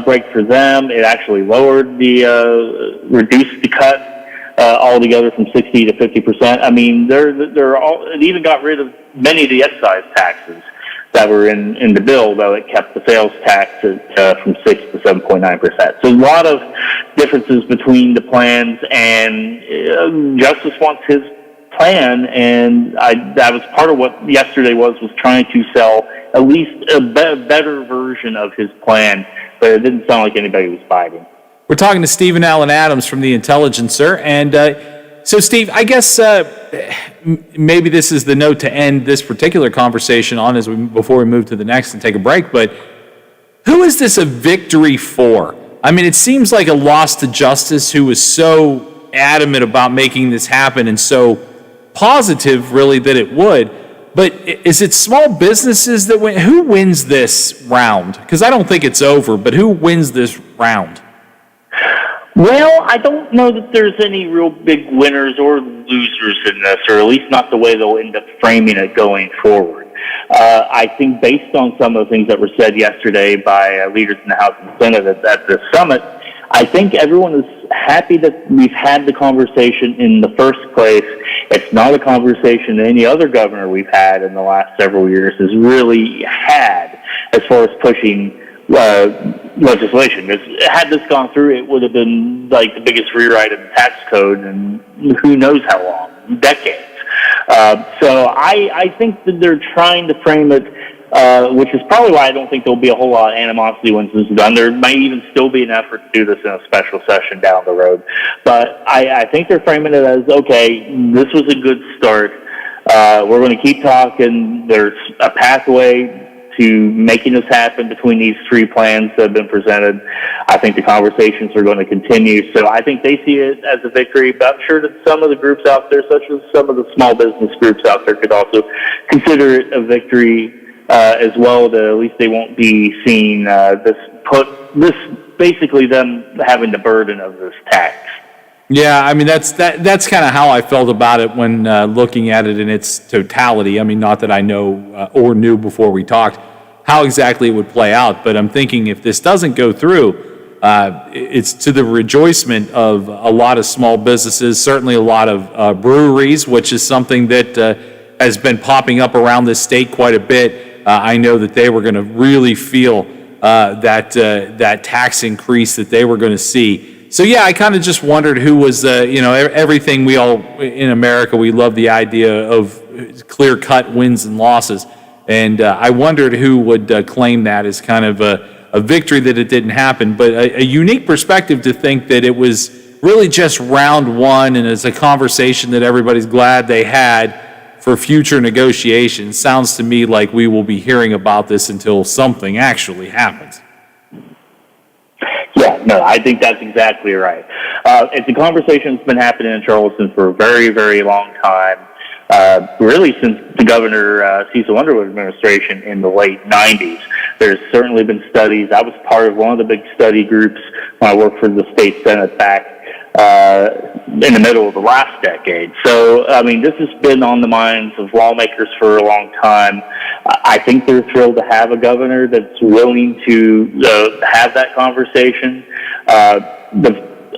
break for them. It actually lowered reduced the cut altogether from 60 to 50%. I mean, it even got rid of many of the excise taxes that were in the bill, though it kept the sales tax from 6 to 7.9%. So a lot of differences between the plans, and Justice wants his plan, and that was part of what yesterday was trying to sell at least a better version of his plan, but it didn't sound like anybody was biting. We're talking to Stephen Allen Adams from The Intelligencer, and so Steve, I guess maybe this is the note to end this particular conversation on before we move to the next and take a break, but who is this a victory for? I mean, it seems like a loss to Justice, who was so adamant about making this happen and so positive, really, that it would. But is it small businesses that win? Who wins this round? Because I don't think it's over, but who wins this round? Well, I don't know that there's any real big winners or losers in this, or at least not the way they'll end up framing it going forward. I think based on some of the things that were said yesterday by leaders in the House and Senate at the summit, I think everyone is happy that we've had the conversation in the first place. It's not a conversation that any other governor we've had in the last several years has really had as far as pushing legislation. Had this gone through, it would have been like the biggest rewrite of the tax code in who knows how long, decades. So I think that they're trying to frame it, which is probably why I don't think there'll be a whole lot of animosity once this is done. There might even still be an effort to do this in a special session down the road. But I think they're framing it as, okay, this was a good start. We're going to keep talking. There's a pathway to making this happen between these three plans that have been presented. I think the conversations are going to continue. So I think they see it as a victory, but I'm sure that some of the groups out there, such as some of the small business groups out there, could also consider it a victory as well, that at least they won't be seeing this basically them having the burden of this tax. Yeah, I mean, that's kind of how I felt about it when looking at it in its totality. I mean, not that I know or knew before we talked. how exactly it would play out. But I'm thinking if this doesn't go through, it's to the rejoicement of a lot of small businesses, certainly a lot of breweries, which is something that has been popping up around this state quite a bit. I know that they were going to really feel that tax increase that they were going to see. So yeah, I kind of just wondered who was, everything we all in America, we love the idea of clear-cut wins and losses. And I wondered who would claim that as kind of a victory that it didn't happen, but a unique perspective to think that it was really just round one, and it's a conversation that everybody's glad they had for future negotiations. Sounds to me like we will be hearing about this until something actually happens. Yeah, no, I think that's exactly right. It's a conversation that's been happening in Charleston for a very, very long time. Really since the Governor Cecil Underwood administration in the late 90s. There's certainly been studies. I was part of one of the big study groups when I worked for the state Senate back in the middle of the last decade. So, I mean, this has been on the minds of lawmakers for a long time. I think they're thrilled to have a governor that's willing to have that conversation.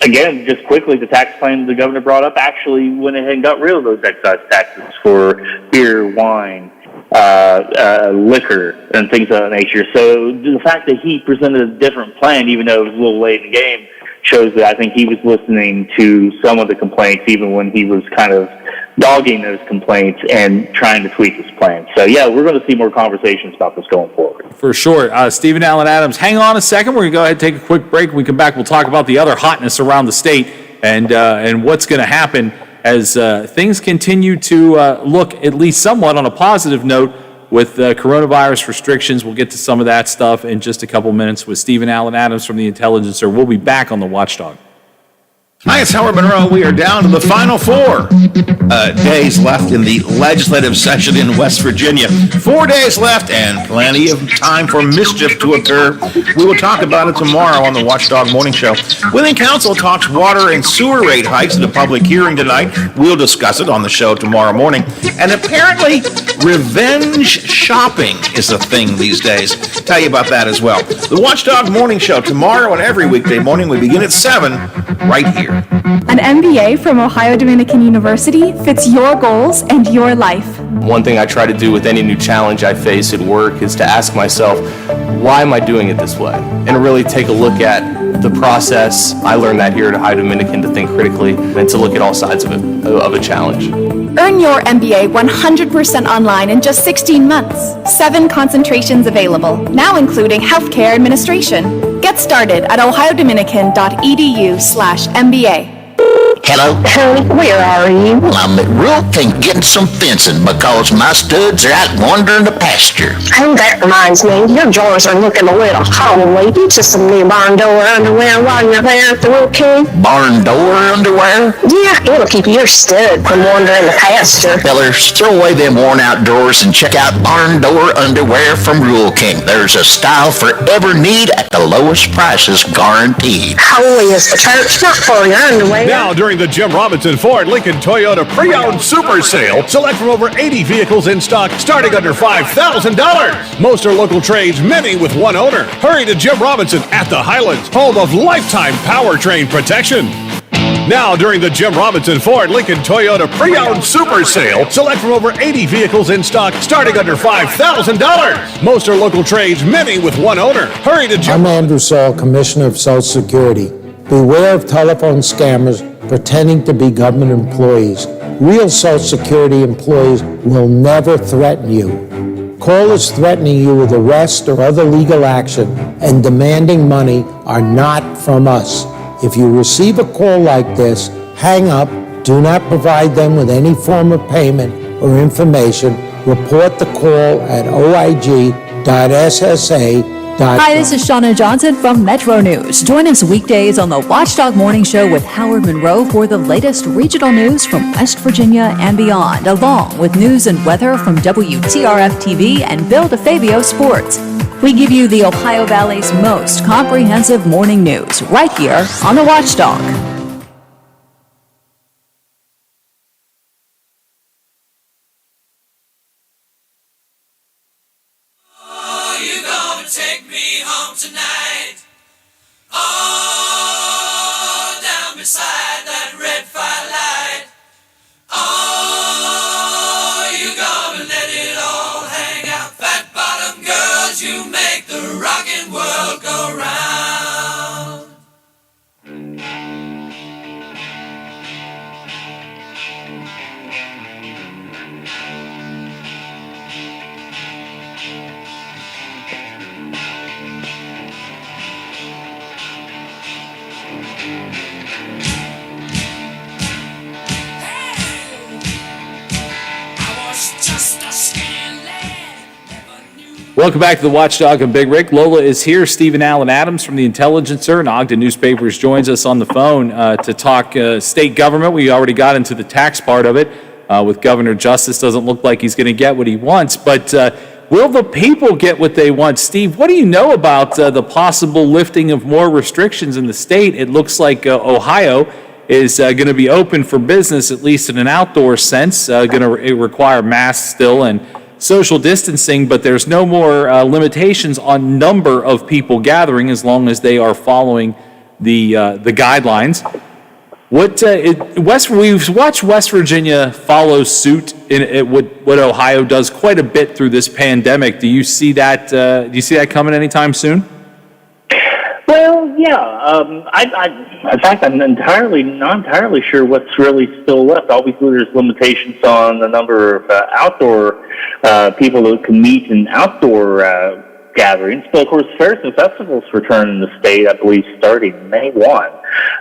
Again, just quickly, the tax plan the governor brought up actually went ahead and got rid of those excise taxes for beer, wine, liquor, and things of that nature. So the fact that he presented a different plan, even though it was a little late in the game, shows that I think he was listening to some of the complaints, even when he was kind of dogging those complaints and trying to tweak his plan. So, yeah, we're going to see more conversations about this going forward. For sure. Stephen Allen Adams, hang on a second. We're going to go ahead and take a quick break. When we come back, we'll talk about the other hotness around the state and what's going to happen as things continue to look at least somewhat on a positive note with coronavirus restrictions. We'll get to some of that stuff in just a couple minutes with Stephen Allen Adams from The Intelligencer. We'll be back on The Watchdog. Hi, it's Howard Monroe. We are down to the final 4 days left in the legislative session in West Virginia. 4 days left and plenty of time for mischief to occur. We will talk about it tomorrow on the Watchdog Morning Show. Within Council talks water and sewer rate hikes at a public hearing tonight. We'll discuss it on the show tomorrow morning. And apparently, revenge shopping is a thing these days. Tell you about that as well. The Watchdog Morning Show tomorrow and every weekday morning. We begin at 7 right here. An MBA from Ohio Dominican University fits your goals and your life. One thing I try to do with any new challenge I face at work is to ask myself, why am I doing it this way? And really take a look at the process. I learned that here at Ohio Dominican, to think critically and to look at all sides of it, of a challenge. Earn your MBA 100% online in just 16 months. 7 concentrations available, now including healthcare administration. Get started at ohiodominican.edu/MBA. Hello? Hey, where are you? Well, I'm at Rural King getting some fencing because my studs are out wandering the pasture. Oh, that reminds me, your drawers are looking a little homely. Get you some new barn door underwear while you're there at the Rural King. Barn door underwear? Yeah, it'll keep your stud from wandering the pasture. Fellers, throw away them worn-out drawers and check out barn door underwear from Rural King. There's a style for every need at the lowest prices, guaranteed. Holy is the church, not for your underwear. Now, during the Jim Robinson Ford Lincoln Toyota Pre-Owned Super Sale, select from over 80 vehicles in stock starting under $5,000. Most are local trades, many with one owner. Hurry to Jim Robinson at the Highlands, home of lifetime powertrain protection. Now, during the Jim Robinson Ford Lincoln Toyota Pre-Owned Super Sale, select from over 80 vehicles in stock starting under $5,000. Most are local trades, many with one owner. Hurry to Jim. I'm Andrew Saul, Commissioner of Social Security. Beware of telephone scammers pretending to be government employees. Real Social Security employees will never threaten you. Callers threatening you with arrest or other legal action and demanding money are not from us. If you receive a call like this, hang up, do not provide them with any form of payment or information. Report the call at oig.ssa.gov. Hi, this is Shauna Johnson from Metro News. Join us weekdays on the Watchdog Morning Show with Howard Monroe for the latest regional news from West Virginia and beyond, along with news and weather from WTRF-TV and Bill DeFabio Sports. We give you the Ohio Valley's most comprehensive morning news right here on the Watchdog. You home tonight. Oh, down beside that red firelight. Oh, you gonna let it all hang out. Fat bottom girls, you make the rockin' world go round. Welcome back to the Watchdog and Big Rick. Lola is here. Stephen Allen Adams from the Intelligencer and Ogden Newspapers joins us on the phone to talk state government. We already got into the tax part of it with Governor Justice. Doesn't look like he's going to get what he wants, but will the people get what they want? Steve, what do you know about the possible lifting of more restrictions in the state? It looks like Ohio is going to be open for business, at least in an outdoor sense, going to require masks still and social distancing, but there's no more limitations on number of people gathering as long as they are following the guidelines. We've watched West Virginia follow suit in what Ohio does quite a bit through this pandemic. Do you see that? Do you see that coming anytime soon? Well, yeah. In fact, I'm not entirely sure what's really still left. Obviously, there's limitations on the number of outdoor people that can meet in outdoor gatherings. But, of course, fairs and festivals return in the state, I believe, starting May 1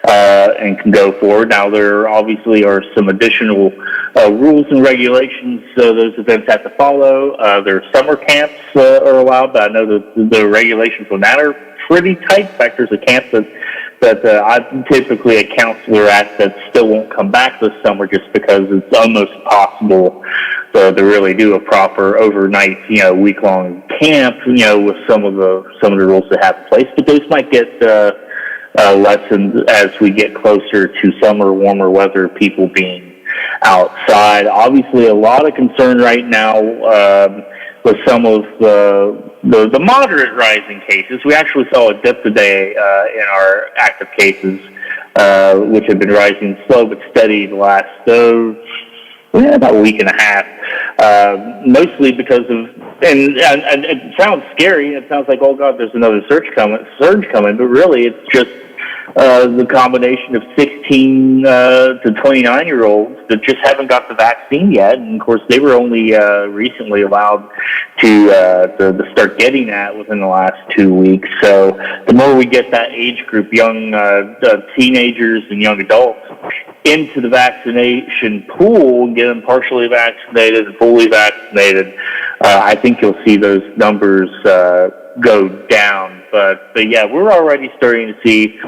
and can go forward. Now, there obviously are some additional rules and regulations those events have to follow. Their summer camps are allowed, but I know that the regulations on that are pretty tight. In fact, there's a camp that I'm typically a counselor at that still won't come back this summer just because it's almost impossible to really do a proper overnight, week-long camp, with some of the rules they have in place. But those might get lessened as we get closer to summer, warmer weather, people being outside. Obviously, a lot of concern right now with some of the moderate rising cases. We actually saw a dip today in our active cases, which have been rising slow but steady the last about a week and a half, mostly because of, and it sounds scary. It sounds like, oh God, there's another surge coming, but really it's just the combination of 16 to 29-year-olds that just haven't got the vaccine yet. And, of course, they were only recently allowed to start getting that within the last 2 weeks. So the more we get that age group, young teenagers and young adults, into the vaccination pool and get them partially vaccinated and fully vaccinated, I think you'll see those numbers go down. But yeah, we're already starting to see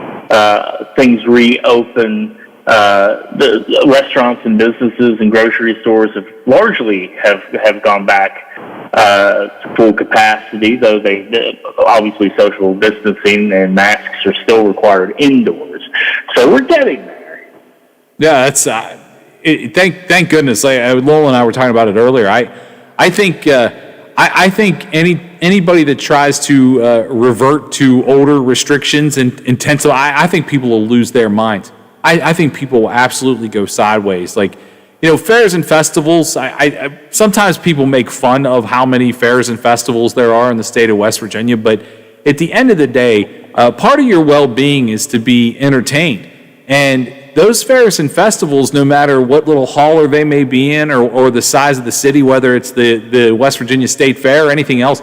things reopen. The restaurants and businesses and grocery stores have gone back to full capacity, though they obviously social distancing and masks are still required indoors. So we're getting there. Yeah, that's thank goodness. Lowell and I were talking about it earlier. I think anybody that tries to revert to older restrictions and intensify, I think people will lose their minds. I think people will absolutely go sideways. Fairs and festivals, I sometimes people make fun of how many fairs and festivals there are in the state of West Virginia, but at the end of the day, part of your well-being is to be entertained. And those fairs and festivals, no matter what little hauler they may be in or the size of the city, whether it's the West Virginia State Fair or anything else,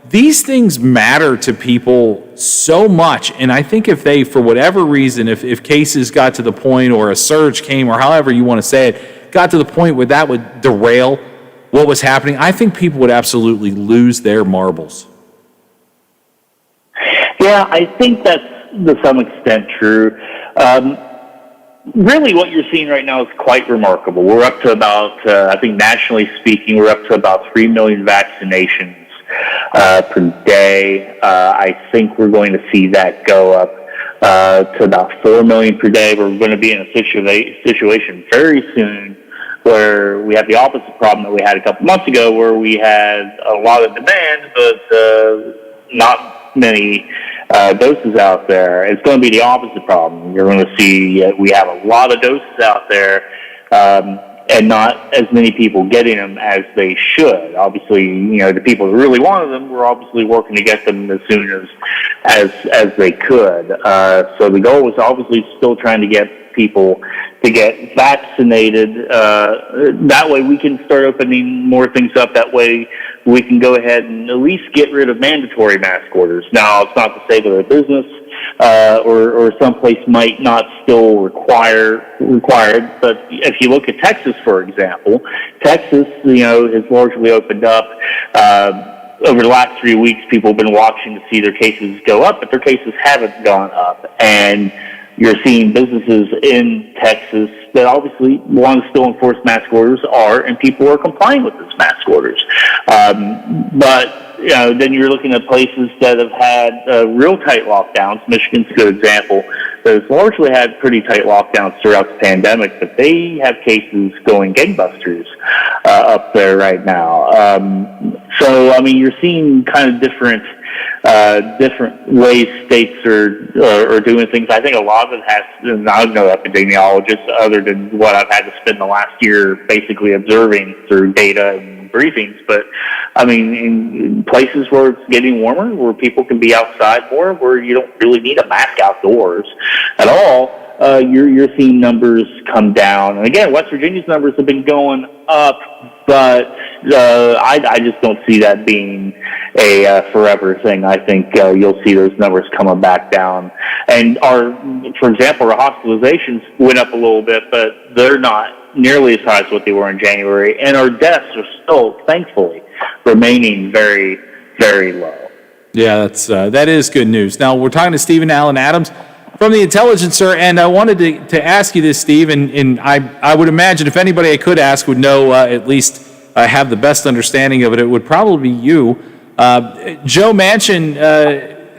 these things matter to people so much. And I think if they, for whatever reason, if cases got to the point or a surge came or however you want to say it, got to the point where that would derail what was happening, I think people would absolutely lose their marbles. Yeah, I think that's to some extent true. Really, what you're seeing right now is quite remarkable. We're up to about, I think nationally speaking, we're up to about 3 million vaccinations per day. I think we're going to see that go up to about 4 million per day. We're going to be in a situation very soon where we have the opposite problem that we had a couple months ago, where we had a lot of demand, but not many doses out there, it's going to be the opposite problem. You're going to see we have a lot of doses out there, and not as many people getting them as they should. Obviously, the people who really wanted them were obviously working to get them as soon as they could. So the goal was obviously still trying to get people to get vaccinated. That way we can start opening more things up. That way we can go ahead and at least get rid of mandatory mask orders. Now, it's not to say that a business or someplace might not still required, but if you look at Texas, for example, Texas, has largely opened up. Over the last 3 weeks, people have been watching to see their cases go up, but their cases haven't gone up. And you're seeing businesses in Texas that obviously want to still enforce mask orders and people are complying with those mask orders. But then you're looking at places that have had real tight lockdowns. Michigan's a good example. That has largely had pretty tight lockdowns throughout the pandemic, but they have cases going gangbusters up there right now. So, you're seeing kind of different ways states are doing things. I think a lot of it has, and I'm no epidemiologist other than what I've had to spend the last year basically observing through data and briefings, but in places where it's getting warmer, where people can be outside more, where you don't really need a mask outdoors at all, you're seeing numbers come down. And again, West Virginia's numbers have been going up, but I just don't see that being a forever thing. I think you'll see those numbers coming back down. And for example, our hospitalizations went up a little bit, but they're not nearly as high as what they were in January. And our deaths are still, thankfully, remaining very, very low. Yeah, that is good news. Now, we're talking to Stephen Allen Adams from the Intelligencer, and I wanted to ask you this, Steve, and I would imagine if anybody I could ask would know, at least have the best understanding of it, it would probably be you. Joe Manchin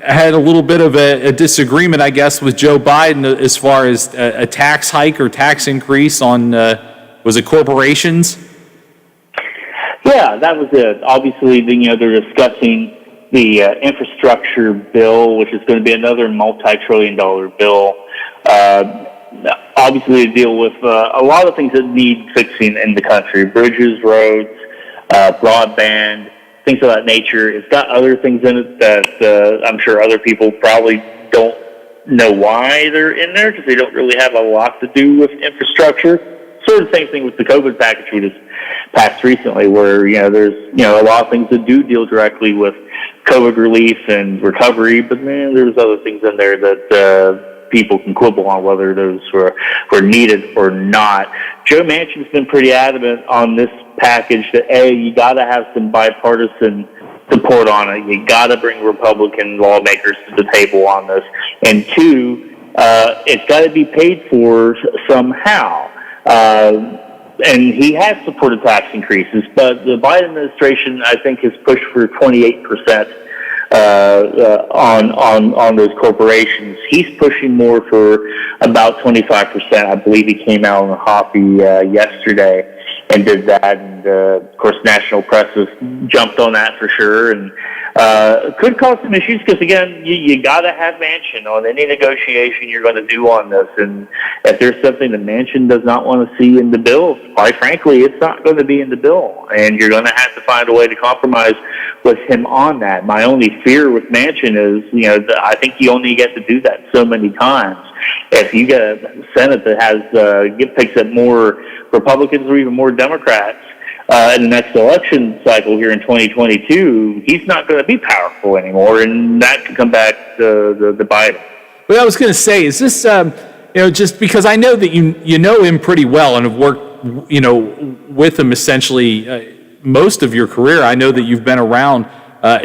had a little bit of a disagreement, I guess, with Joe Biden as far as a tax hike or tax increase on, was it corporations? Yeah, that was it. Obviously, they're discussing the infrastructure bill, which is going to be another multi-trillion-dollar bill. Obviously, to deal with a lot of things that need fixing in the country: bridges, roads, broadband, things of that nature. It's got other things in it that I'm sure other people probably don't know why they're in there, because they don't really have a lot to do with infrastructure. Sort of the same thing with the COVID package we just passed recently, where there's a lot of things that do deal directly with COVID relief and recovery, but there's other things in there that people can quibble on whether those were needed or not. Joe Manchin's been pretty adamant on this package that you got to have some bipartisan support on it. You got to bring Republican lawmakers to the table on this, and two, it's got to be paid for somehow. And he has supported tax increases, but the Biden administration, I think, has pushed for 28% on those corporations. He's pushing more for about 25%. I believe he came out on the Hoppy yesterday and did that. And of course, national press has jumped on that for sure, and could cause some issues because, again, you got to have Manchin on any negotiation you're going to do on this. And if there's something that Manchin does not want to see in the bill, quite frankly, it's not going to be in the bill, and you're going to have to find a way to compromise with him on that. My only fear with Manchin is, I think you only get to do that so many times. If you get a Senate that has picks up more Republicans or even more Democrats in the next election cycle here in 2022, he's not going to be powerful anymore, and that could come back to the Biden. What I was going to say is this, just because I know that you know him pretty well and have worked, with him essentially most of your career. I know that you've been around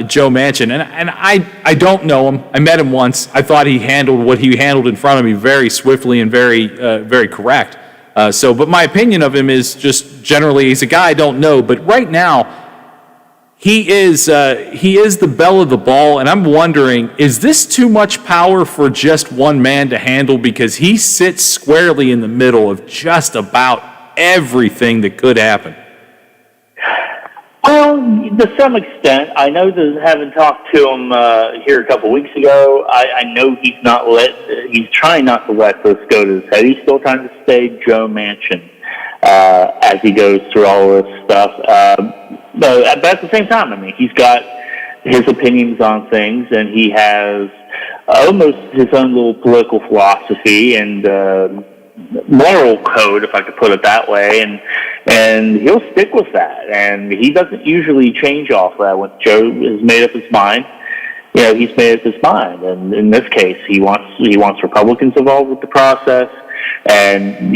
Joe Manchin, and I don't know him. I met him once. I thought he handled what he handled in front of me very swiftly and very very correct. But my opinion of him is just generally he's a guy I don't know. But right now, he is the belle of the ball, and I'm wondering, is this too much power for just one man to handle? Because he sits squarely in the middle of just about everything that could happen. Well, To some extent. I know that having talked to him here a couple weeks ago, I know he's trying not to let this go to his head. He's still trying to stay Joe Manchin as he goes through all this stuff. But at the same time, I mean, he's got his opinions on things, and he has almost his own little political philosophy and moral code, if I could put it that way, and he'll stick with that. And he doesn't usually change off that. When Joe has made up his mind, he's made up his mind. And in this case, he wants Republicans involved with the process, and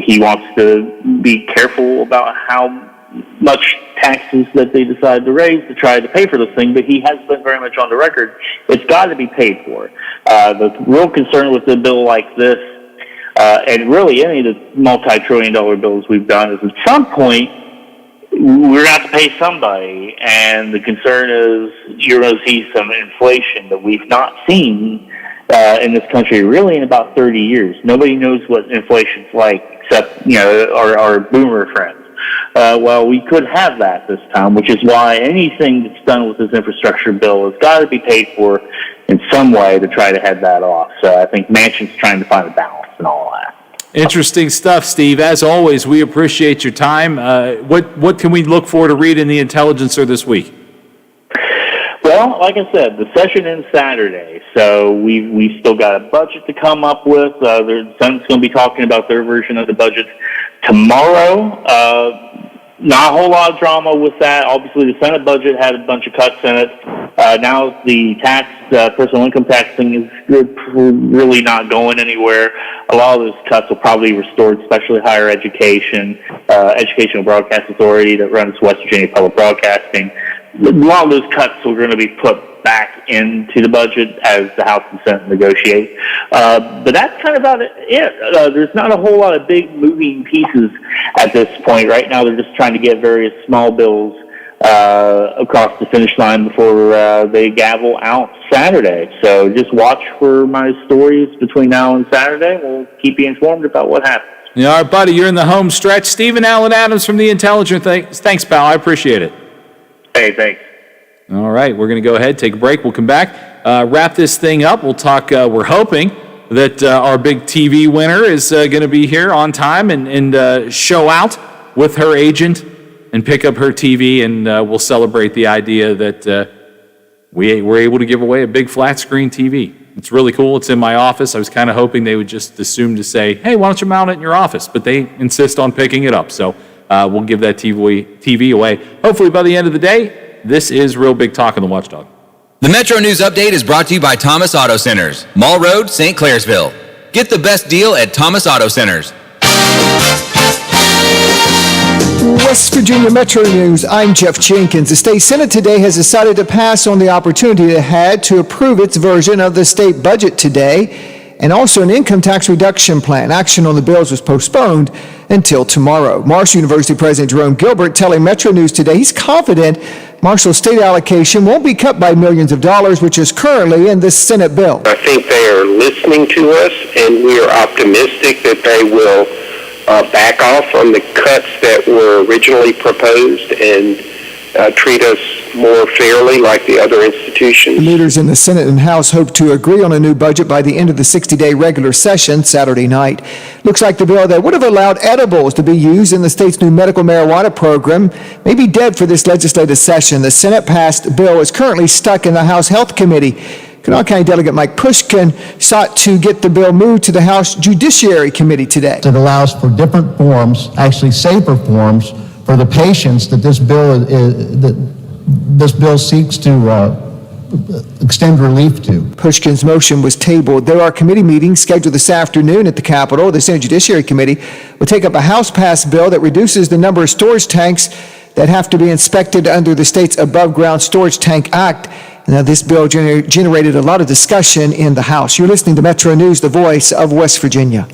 he wants to be careful about how much taxes that they decide to raise to try to pay for this thing, but he has been very much on the record. It's got to be paid for. The real concern with a bill like this, and really any of the multi-trillion-dollar bills we've done, is at some point we're going to have to pay somebody, and the concern is you're going to see some inflation that we've not seen in this country really in about 30 years. Nobody knows what inflation's like except our boomer friends. Well, we could have that this time, which is why anything that's done with this infrastructure bill has got to be paid for in some way to try to head that off. So I think Manchin's trying to find a balance in all that. Interesting stuff, Steve. As always, we appreciate your time. What can we look for to read in the Intelligencer this week? Well, like I said, the session ends Saturday, so we've still got a budget to come up with. The Senate's going to be talking about their version of the budget tomorrow. Not a whole lot of drama with that. Obviously, the Senate budget had a bunch of cuts in it. Now the personal income tax thing is really not going anywhere. A lot of those cuts will probably be restored, especially higher education, Educational Broadcast Authority that runs West Virginia Public Broadcasting. A lot of those cuts are going to be put back into the budget as the House and Senate negotiate. But that's kind of about it. There's not a whole lot of big moving pieces at this point. Right now they're just trying to get various small bills across the finish line before they gavel out Saturday. So just watch for my stories between now and Saturday. We'll keep you informed about what happens. All right, buddy, you're in the home stretch. Stephen Allen Adams from the Intelligencer. Thanks, pal. I appreciate it. Hey, thanks. All right, we're going to go ahead, take a break. We'll come back, wrap this thing up. We'll talk, we're hoping that our big TV winner is going to be here on time and show out with her agent and pick up her TV, and we'll celebrate the idea that we were able to give away a big flat screen TV. It's really cool. It's in my office. I was kind of hoping they would just assume to say, hey, why don't you mount it in your office? But they insist on picking it up. So we'll give that TV away. Hopefully by the end of the day. This is Real Big Talk on the Watchdog. The Metro News Update is brought to you by Thomas Auto Centers, Mall Road, St. Clairsville. Get the best deal at Thomas Auto Centers. West Virginia Metro News, I'm Jeff Jenkins. The state Senate today has decided to pass on the opportunity it had to approve its version of the state budget today, and also an income tax reduction plan. Action on the bills was postponed until tomorrow. Marshall University President Jerome Gilbert telling Metro News today he's confident Marshall's state allocation won't be cut by millions of dollars, which is currently in this Senate bill. I think they are listening to us, and we are optimistic that they will back off on the cuts that were originally proposed and treat us more fairly like the other institutions. Leaders in the Senate and House hope to agree on a new budget by the end of the 60-day regular session Saturday night. Looks like the bill that would have allowed edibles to be used in the state's new medical marijuana program may be dead for this legislative session. The Senate-passed bill is currently stuck in the House Health Committee. Kanawha County Delegate Mike Pushkin sought to get the bill moved to the House Judiciary Committee today. It allows for different forms, actually safer forms, for the patients that this bill seeks to extend relief to. Pushkin's motion was tabled. There are committee meetings scheduled this afternoon at the Capitol. The Senate Judiciary Committee will take up a House-passed bill that reduces the number of storage tanks that have to be inspected under the state's Above-Ground Storage Tank Act. Now, this bill generated a lot of discussion in the House. You're listening to Metro News, the voice of West Virginia.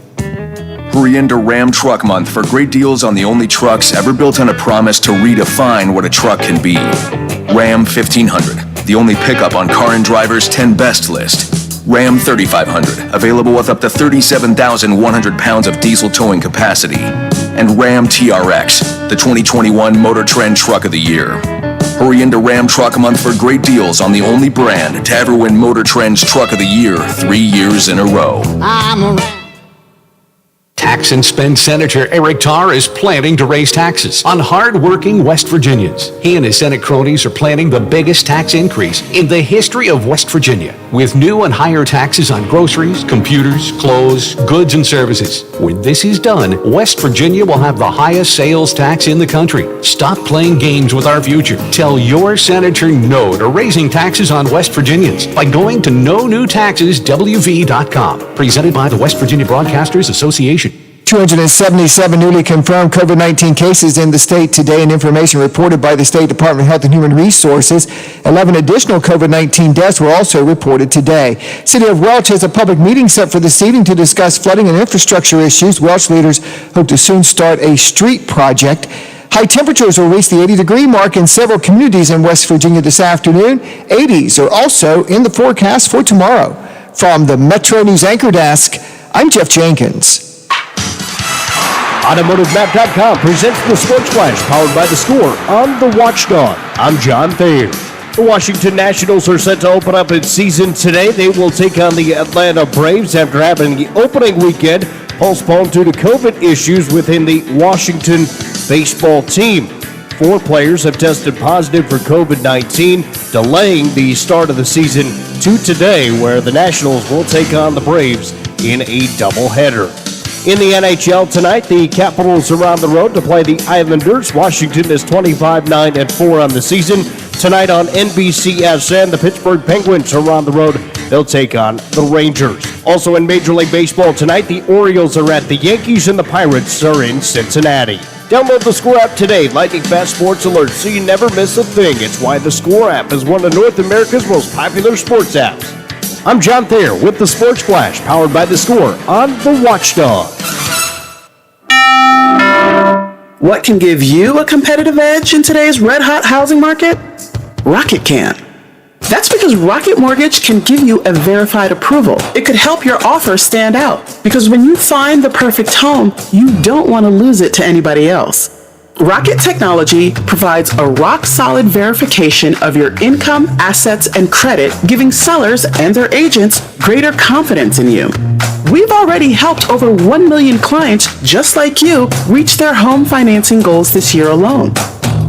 Hurry into Ram Truck Month for great deals on the only trucks ever built on a promise to redefine what a truck can be. Ram 1500, the only pickup on Car and Driver's 10 Best list. Ram 3500, available with up to 37,100 pounds of diesel towing capacity. And Ram TRX, the 2021 Motor Trend Truck of the Year. Hurry into Ram Truck Month for great deals on the only brand to ever win Motor Trend's Truck of the Year 3 years in a row. Tax and Spend Senator Eric Tarr is planning to raise taxes on hard-working West Virginians. He and his Senate cronies are planning the biggest tax increase in the history of West Virginia, with new and higher taxes on groceries, computers, clothes, goods, and services. When this is done, West Virginia will have the highest sales tax in the country. Stop playing games with our future. Tell your senator no to raising taxes on West Virginians by going to KnowNewTaxesWV.com. Presented by the West Virginia Broadcasters Association. 277 newly confirmed COVID-19 cases in the state today, and information reported by the State Department of Health and Human Resources. 11 additional COVID-19 deaths were also reported today. City of Welch has a public meeting set for this evening to discuss flooding and infrastructure issues. Welch leaders hope to soon start a street project. High temperatures will reach the 80-degree mark in several communities in West Virginia this afternoon. 80s are also in the forecast for tomorrow. From the Metro News Anchor Desk, I'm Jeff Jenkins. AutomotiveMap.com presents the Sports Flash, powered by The Score on the Watchdog. I'm John Thayer. The Washington Nationals are set to open up its season today. They will take on the Atlanta Braves after having the opening weekend postponed due to COVID issues within the Washington baseball team. 4 players have tested positive for COVID-19, delaying the start of the season to today, where the Nationals will take on the Braves in a doubleheader. In the NHL tonight, the Capitals are on the road to play the Islanders. Washington is 25-9-4 on the season. Tonight on NBCSN, the Pittsburgh Penguins are on the road. They'll take on the Rangers. Also in Major League Baseball tonight, the Orioles are at the Yankees and the Pirates are in Cincinnati. Download the Score app today, lightning fast sports alerts, so you never miss a thing. It's why the Score app is one of North America's most popular sports apps. I'm John Thayer with the Sports Flash, powered by The Score on the Watchdog. What can give you a competitive edge in today's red-hot housing market? Rocket can. That's because Rocket Mortgage can give you a verified approval. It could help your offer stand out, because when you find the perfect home, you don't want to lose it to anybody else. Rocket Technology provides a rock-solid verification of your income, assets, and credit, giving sellers and their agents greater confidence in you. We've already helped over 1 million clients just like you reach their home financing goals this year alone.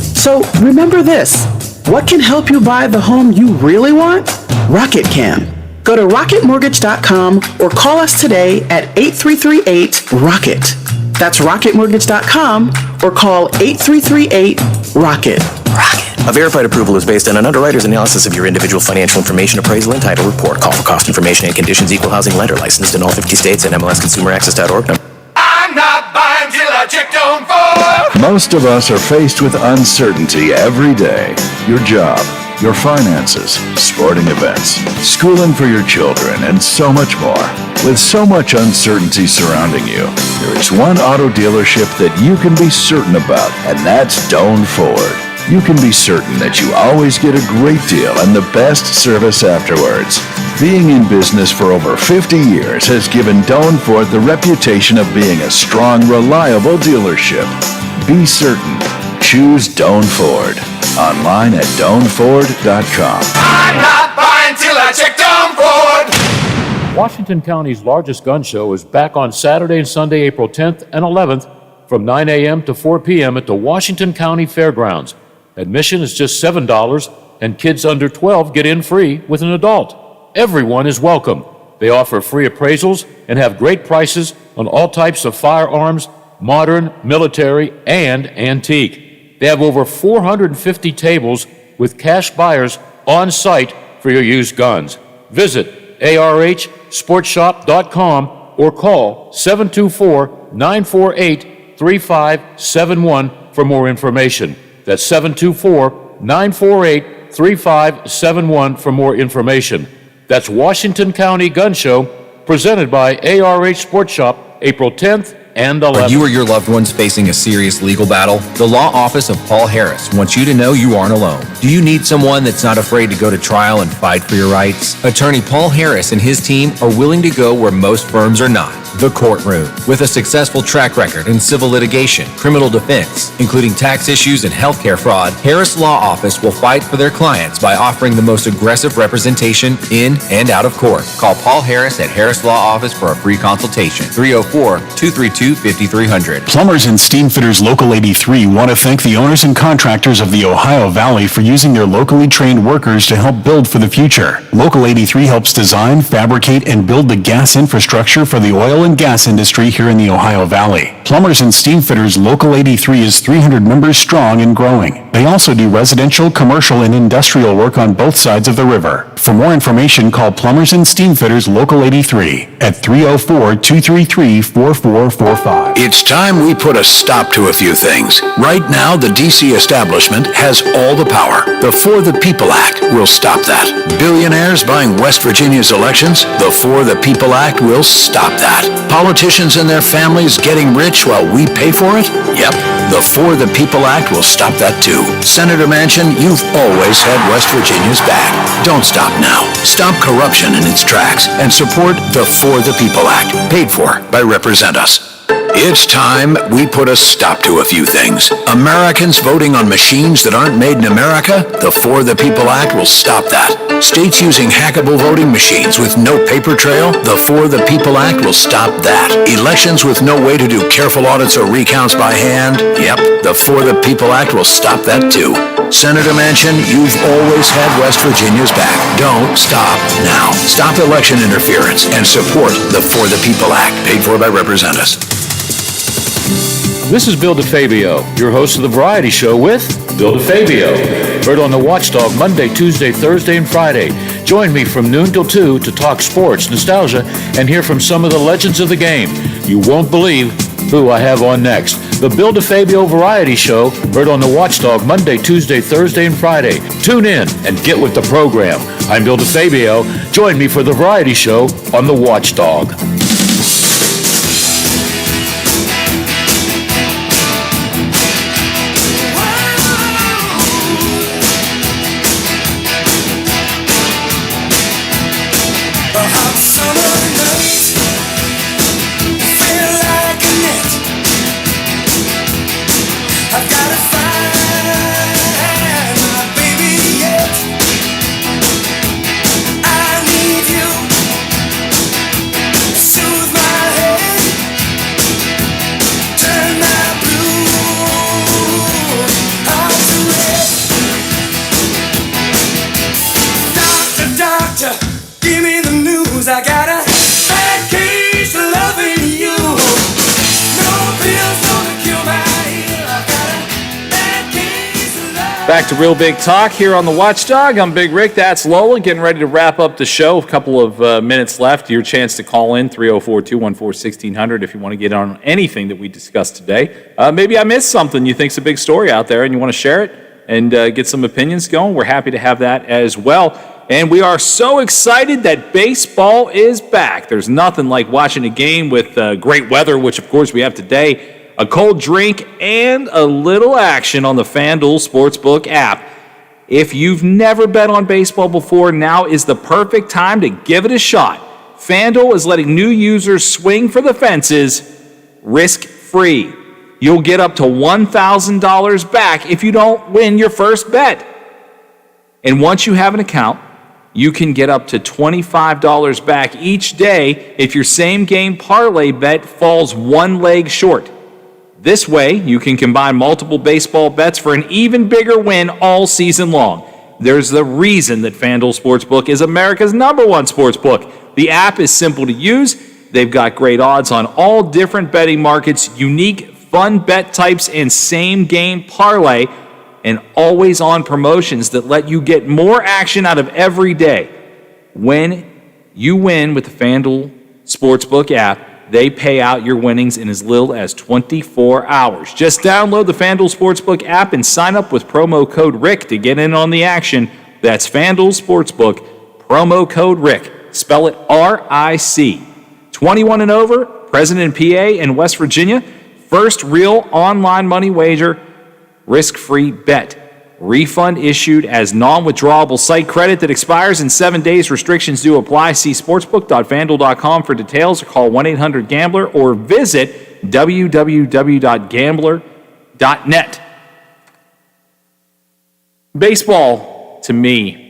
So remember this, what can help you buy the home you really want? Rocket can. Go to rocketmortgage.com or call us today at 8338-ROCKET. That's rocketmortgage.com or call 8338-ROCKET. A verified approval is based on an underwriter's analysis of your individual financial information, appraisal, and title report. Call for cost information and conditions. Equal housing lender licensed in all 50 states and MLSConsumerAccess.org. I'm not buying till I checked on for. Most of us are faced with uncertainty every day. Your job, your finances, sporting events, schooling for your children, and so much more. With so much uncertainty surrounding you, there is one auto dealership that you can be certain about, and that's Doan Ford. You can be certain that you always get a great deal and the best service afterwards. Being in business for over 50 years has given Doan Ford the reputation of being a strong, reliable dealership. Be certain. Choose Doan Ford. Online at DoanFord.com. I'm not buying till I check Doan Ford. Washington County's largest gun show is back on Saturday and Sunday, April 10th and 11th from 9 a.m. to 4 p.m. at the Washington County Fairgrounds. Admission is just $7, and kids under 12 get in free with an adult. Everyone is welcome. They offer free appraisals and have great prices on all types of firearms, modern, military, and antique. They have over 450 tables with cash buyers on site for your used guns. Visit arhsportshop.com or call 724-948-3571 for more information. That's 724-948-3571 for more information. That's Washington County Gun Show, presented by ARH Sports Shop, April 10th and 11th. Are you or your loved ones facing a serious legal battle? The law office of Paul Harris wants you to know you aren't alone. Do you need someone that's not afraid to go to trial and fight for your rights? Attorney Paul Harris and his team are willing to go where most firms are not. The Courtroom. With a successful track record in civil litigation, criminal defense, including tax issues and healthcare fraud, Harris Law Office will fight for their clients by offering the most aggressive representation in and out of court. Call Paul Harris at Harris Law Office for a free consultation. 304-232-5300. Plumbers and Steam Fitters Local 83 want to thank the owners and contractors of the Ohio Valley for using their locally trained workers to help build for the future. Local 83 helps design, fabricate, and build the gas infrastructure for the oil and gas industry here in the Ohio Valley. Plumbers and Steam Fitters Local 83 is 300 members strong and growing. They also do residential, commercial, and industrial work on both sides of the river. For more information, call Plumbers and Steam Fitters Local 83 at 304-233-4445. It's time we put a stop to a few things. Right now, the D.C. establishment has all the power. The For the People Act will stop that. Billionaires buying West Virginia's elections, the For the People Act will stop that. Politicians and their families getting rich while we pay for it? Yep, the For the People Act will stop that too. Senator Manchin, you've always had West Virginia's back. Don't stop now. Stop corruption in its tracks and support the For the People Act, paid for by Represent Us. It's time we put a stop to a few things. Americans voting on machines that aren't made in America? The For the People Act will stop that. States using hackable voting machines with no paper trail? The For the People Act will stop that. Elections with no way to do careful audits or recounts by hand? Yep, the For the People Act will stop that too. Senator Manchin, you've always had West Virginia's back. Don't stop now. Stop election interference and support the For the People Act, paid for by Represent Us. This is Bill DeFabio, your host of the Variety Show with Bill DeFabio. Heard on the Watchdog Monday, Tuesday, Thursday, and Friday. Join me from noon till 2 to talk sports, nostalgia, and hear from some of the legends of the game. You won't believe who I have on next. The Bill DeFabio Variety Show, heard on the Watchdog Monday, Tuesday, Thursday, and Friday. Tune in and get with the program. I'm Bill DeFabio. Join me for the Variety Show on the Watchdog. I got a bad case of loving you. No pills gonna cure my ill. I got a bad case of love. Back to Real Big Talk here on the Watchdog. I'm Big Rick. That's Lola. Getting ready to wrap up the show. A couple of minutes left. Your chance to call in 304-214-1600 if you want to get on anything that we discussed today. Maybe I missed something you think's a big story out there and you want to share it and get some opinions going. We're happy to have that as well. And we are so excited that baseball is back. There's nothing like watching a game with great weather, which of course we have today, a cold drink, and a little action on the FanDuel Sportsbook app. If you've never bet on baseball before, now is the perfect time to give it a shot. FanDuel is letting new users swing for the fences risk-free. You'll get up to $1,000 back if you don't win your first bet. And once you have an account, you can get up to $25 back each day if your same-game parlay bet falls one leg short. This way, you can combine multiple baseball bets for an even bigger win all season long. There's the reason that FanDuel Sportsbook is America's #1 sportsbook. The app is simple to use. They've got great odds on all different betting markets, unique fun bet types, and same-game parlay, and always-on promotions that let you get more action out of every day. When you win with the FanDuel Sportsbook app, they pay out your winnings in as little as 24 hours. Just download the FanDuel Sportsbook app and sign up with promo code RICK to get in on the action. That's FanDuel Sportsbook, promo code RICK. Spell it R-I-C. 21 and over, present in PA and West Virginia. First real online money wager. Risk-free bet. Refund issued as non-withdrawable site credit that expires in 7 days. Restrictions do apply. See sportsbook.fanduel.com for details or call 1-800-GAMBLER or visit www.gambler.net. Baseball, to me,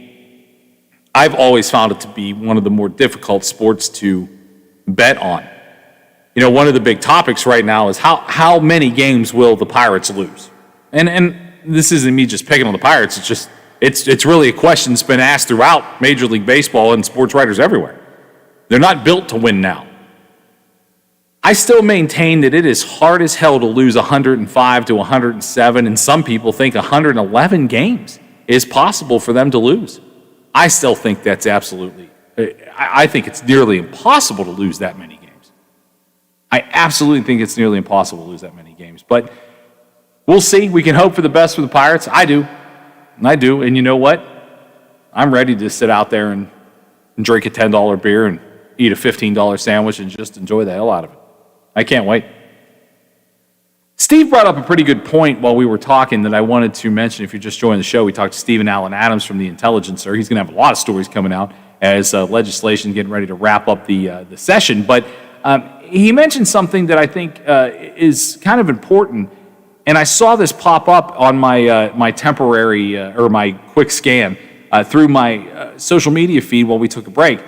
I've always found it to be one of the more difficult sports to bet on. You know, one of the big topics right now is how many games will the Pirates lose? And this isn't me just picking on the Pirates. It's just it's really a question that's been asked throughout Major League Baseball and sports writers everywhere. They're not built to win now. I still maintain that it is hard as hell to lose 105 to 107, and some people think 111 games is possible for them to lose. I still think that's absolutely, I think it's nearly impossible to lose that many games. I absolutely think it's nearly impossible to lose that many games. But we'll see. We can hope for the best for the Pirates. I do. And you know what? I'm ready to sit out there and drink a $10 beer and eat a $15 sandwich and just enjoy the hell out of it. I can't wait. Steve brought up a pretty good point while we were talking that I wanted to mention. If you're just joining the show, we talked to Stephen Allen Adams from The Intelligencer. He's going to have a lot of stories coming out as legislation getting ready to wrap up the session. But he mentioned something that I think is kind of important, and I saw this pop up on my temporary or my quick scan through my social media feed while we took a break.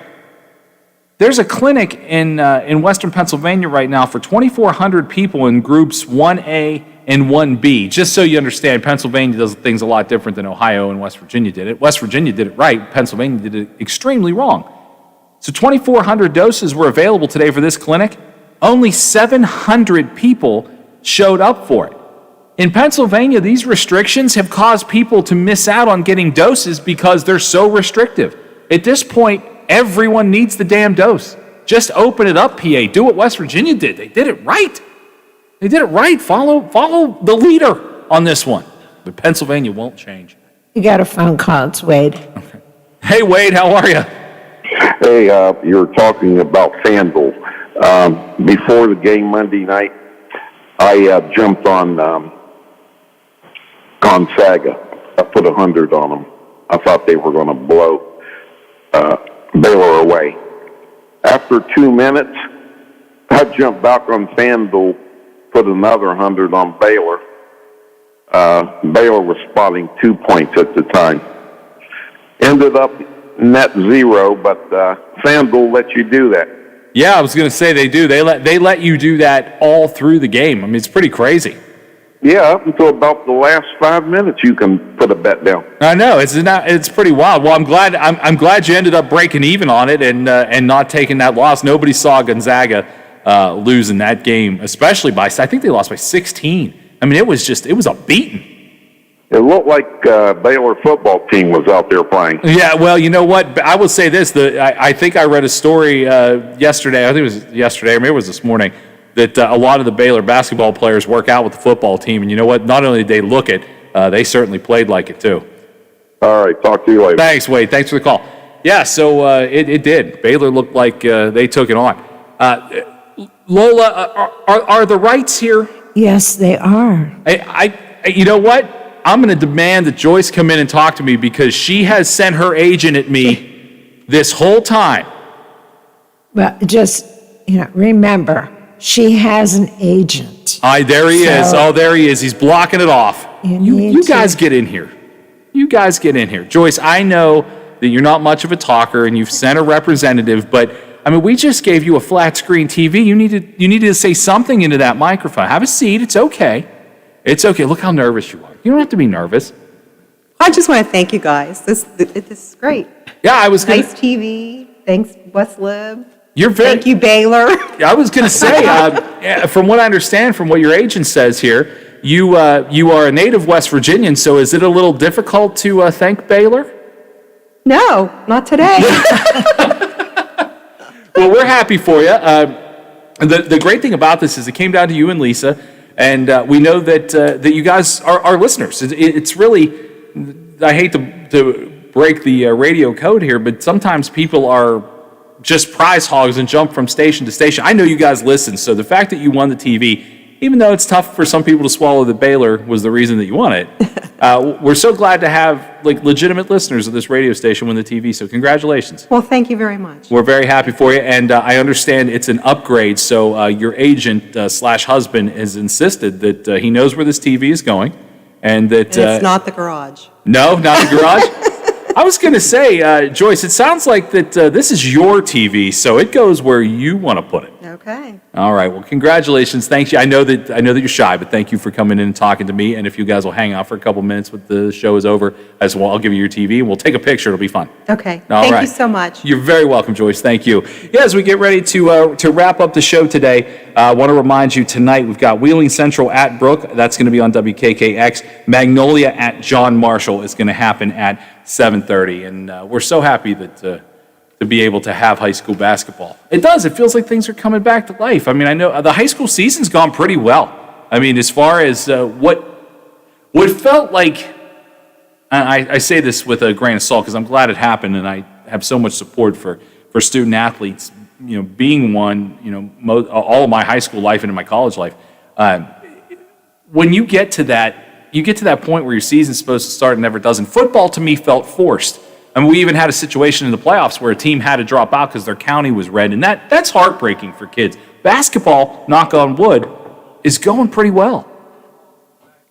There's a clinic in Western Pennsylvania right now for 2,400 people in groups 1A and 1B. Just so you understand, Pennsylvania does things a lot different than Ohio and West Virginia did it. West Virginia did it right. Pennsylvania did it extremely wrong. So 2,400 doses were available today for this clinic. Only 700 people showed up for it. In Pennsylvania, these restrictions have caused people to miss out on getting doses because they're so restrictive. At this point, everyone needs the damn dose. Just open it up, PA. Do what West Virginia did. They did it right. They did it right. Follow the leader on this one. But Pennsylvania won't change. You got a phone call. It's Wade. Okay. Hey, Wade, how are you? Hey, you're talking about FanDuel. Before the game Monday night, I jumped on Gonzaga. I put 100 on them. I thought they were going to blow Baylor away. After 2 minutes, I jumped back on FanDuel, put another 100 on Baylor. Baylor was spotting 2 points at the time. Ended up net zero, but FanDuel let you do that. Yeah, I was going to say they do. They let you do that all through the game. I mean, it's pretty crazy. Yeah, up until about the last 5 minutes, you can put a bet down. I know it's pretty wild. Well, I'm glad you ended up breaking even on it and not taking that loss. Nobody saw Gonzaga lose in that game, especially I think they lost by 16. I mean, it was a beating. It looked like Baylor football team was out there playing. Yeah, well, you know what? I will say this: I think I read a story yesterday. I think it was yesterday, or maybe it was this morning, that a lot of the Baylor basketball players work out with the football team. And you know what? Not only did they look it, they certainly played like it too. All right, talk to you later. Thanks, Wade. Thanks for the call. Yeah, so it did. Baylor looked like they took it on. Lola, are the rights here? Yes, they are. You know what? I'm going to demand that Joyce come in and talk to me because she has sent her agent at me this whole time. Well, just, remember, she has an agent. There he is. Oh, there he is. He's blocking it off. You guys get in here. You guys get in here. Joyce, I know that you're not much of a talker and you've sent a representative, but I mean, we just gave you a flat screen TV. You needed to say something into that microphone. Have a seat. It's okay. It's okay. Look how nervous you are. You don't have to be nervous. I just want to thank you guys. This is great. Yeah, I was nice TV. Thanks, Westlib. Thank you, Baylor. I was going to say, from what I understand, from what your agent says here, you are a native West Virginian. So is it a little difficult to thank Baylor? No, not today. Well, we're happy for you. The great thing about this is it came down to you and Lisa. And we know that you guys are listeners. It's really, I hate to break the radio code here, but sometimes people are just prize hogs and jump from station to station. I know you guys listen, so the fact that you won the TV, even though it's tough for some people to swallow that Baylor was the reason that you won it, we're so glad to have like legitimate listeners of this radio station win the TV. So congratulations. Well, thank you very much. We're very happy for you, and I understand it's an upgrade. So your agent slash husband has insisted that he knows where this TV is going, and that And it's not the garage. no, not the garage. I was going to say, Joyce, it sounds like that this is your TV, so it goes where you want to put it. Okay. All right. Well, congratulations. Thank you. I know that you're shy, but thank you for coming in and talking to me. And if you guys will hang out for a couple minutes when the show is over, as well, I'll give you your TV and we'll take a picture. It'll be fun. Okay. All Thank right. you so much. You're very welcome, Joyce. Thank you. Yeah, as we get ready to wrap up the show today, I want to remind you tonight we've got Wheeling Central at Brook. That's going to be on WKKX. Magnolia at John Marshall is going to happen at 7:30, and we're so happy that to be able to have high school basketball. It does. It feels like things are coming back to life. I mean, I know the high school season's gone pretty well. I mean, as far as what felt like, I say this with a grain of salt because I'm glad it happened, and I have so much support for student athletes. You know, being one, you know, all of my high school life and in my college life. When you get to that point where your season's supposed to start and never does. And football, to me, felt forced. I mean, we even had a situation in the playoffs where a team had to drop out because their county was red, and that's heartbreaking for kids. Basketball, knock on wood, is going pretty well.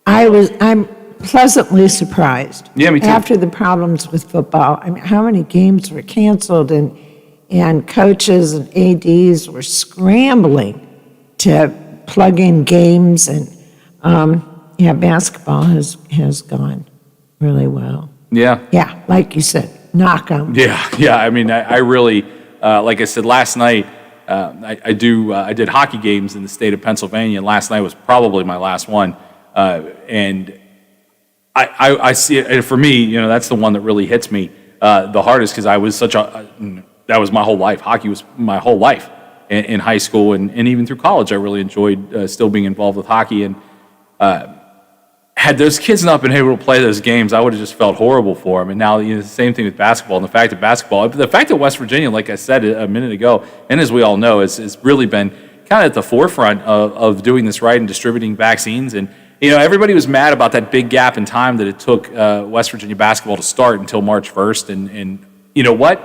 I'm pleasantly surprised. Yeah, me too. After the problems with football, I mean, how many games were canceled, and coaches and ADs were scrambling to plug in games, and basketball has gone really well. Yeah. Yeah, like you said, knock 'em. Yeah. I mean, I really, like I said last night, I did hockey games in the state of Pennsylvania, and last night was probably my last one. And I see it, and for me, you know, that's the one that really hits me the hardest because I was that was my whole life. Hockey was my whole life in high school and even through college. I really enjoyed still being involved with hockey, and had those kids not been able to play those games, I would have just felt horrible for them. And now, you know, the same thing with basketball. And the fact that West Virginia, like I said a minute ago, and as we all know, has really been kind of at the forefront of doing this right and distributing vaccines. And, you know, everybody was mad about that big gap in time that it took West Virginia basketball to start until March 1st. And you know what?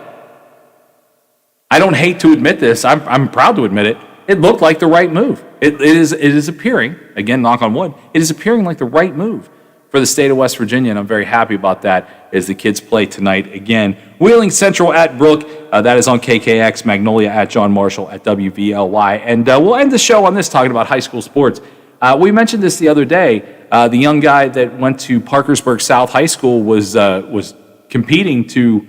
I don't hate to admit this. I'm proud to admit it. It looked like the right move. It is appearing, again, knock on wood, it is appearing like the right move for the state of West Virginia, and I'm very happy about that as the kids play tonight again. Wheeling Central at Brook, that is on KKX, Magnolia at John Marshall at WVLY. And we'll end the show on this talking about high school sports. We mentioned this the other day. The young guy that went to Parkersburg South High School was competing to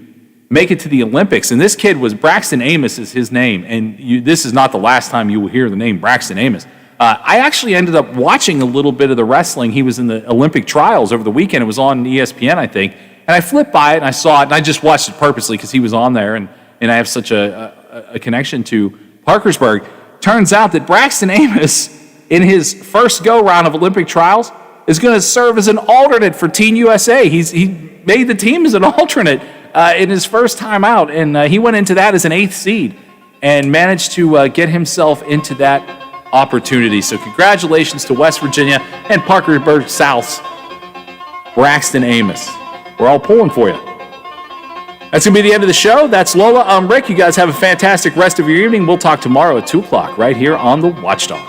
make it to the Olympics. And this kid was Braxton Amos is his name. And this is not the last time you will hear the name Braxton Amos. I actually ended up watching a little bit of the wrestling. He was in the Olympic trials over the weekend. It was on ESPN, I think. And I flipped by it and I saw it, and I just watched it purposely because he was on there, and I have such a connection to Parkersburg. Turns out that Braxton Amos, in his first go-round of Olympic trials, is going to serve as an alternate for Team USA. He made the team as an alternate in his first time out, and he went into that as an 8th seed and managed to get himself into that opportunity. So congratulations to West Virginia and Parkersburg South's Braxton Amos. We're all pulling for you. That's going to be the end of the show. That's Lola. I'm Rick. You guys have a fantastic rest of your evening. We'll talk tomorrow at 2 o'clock right here on The Watchdog.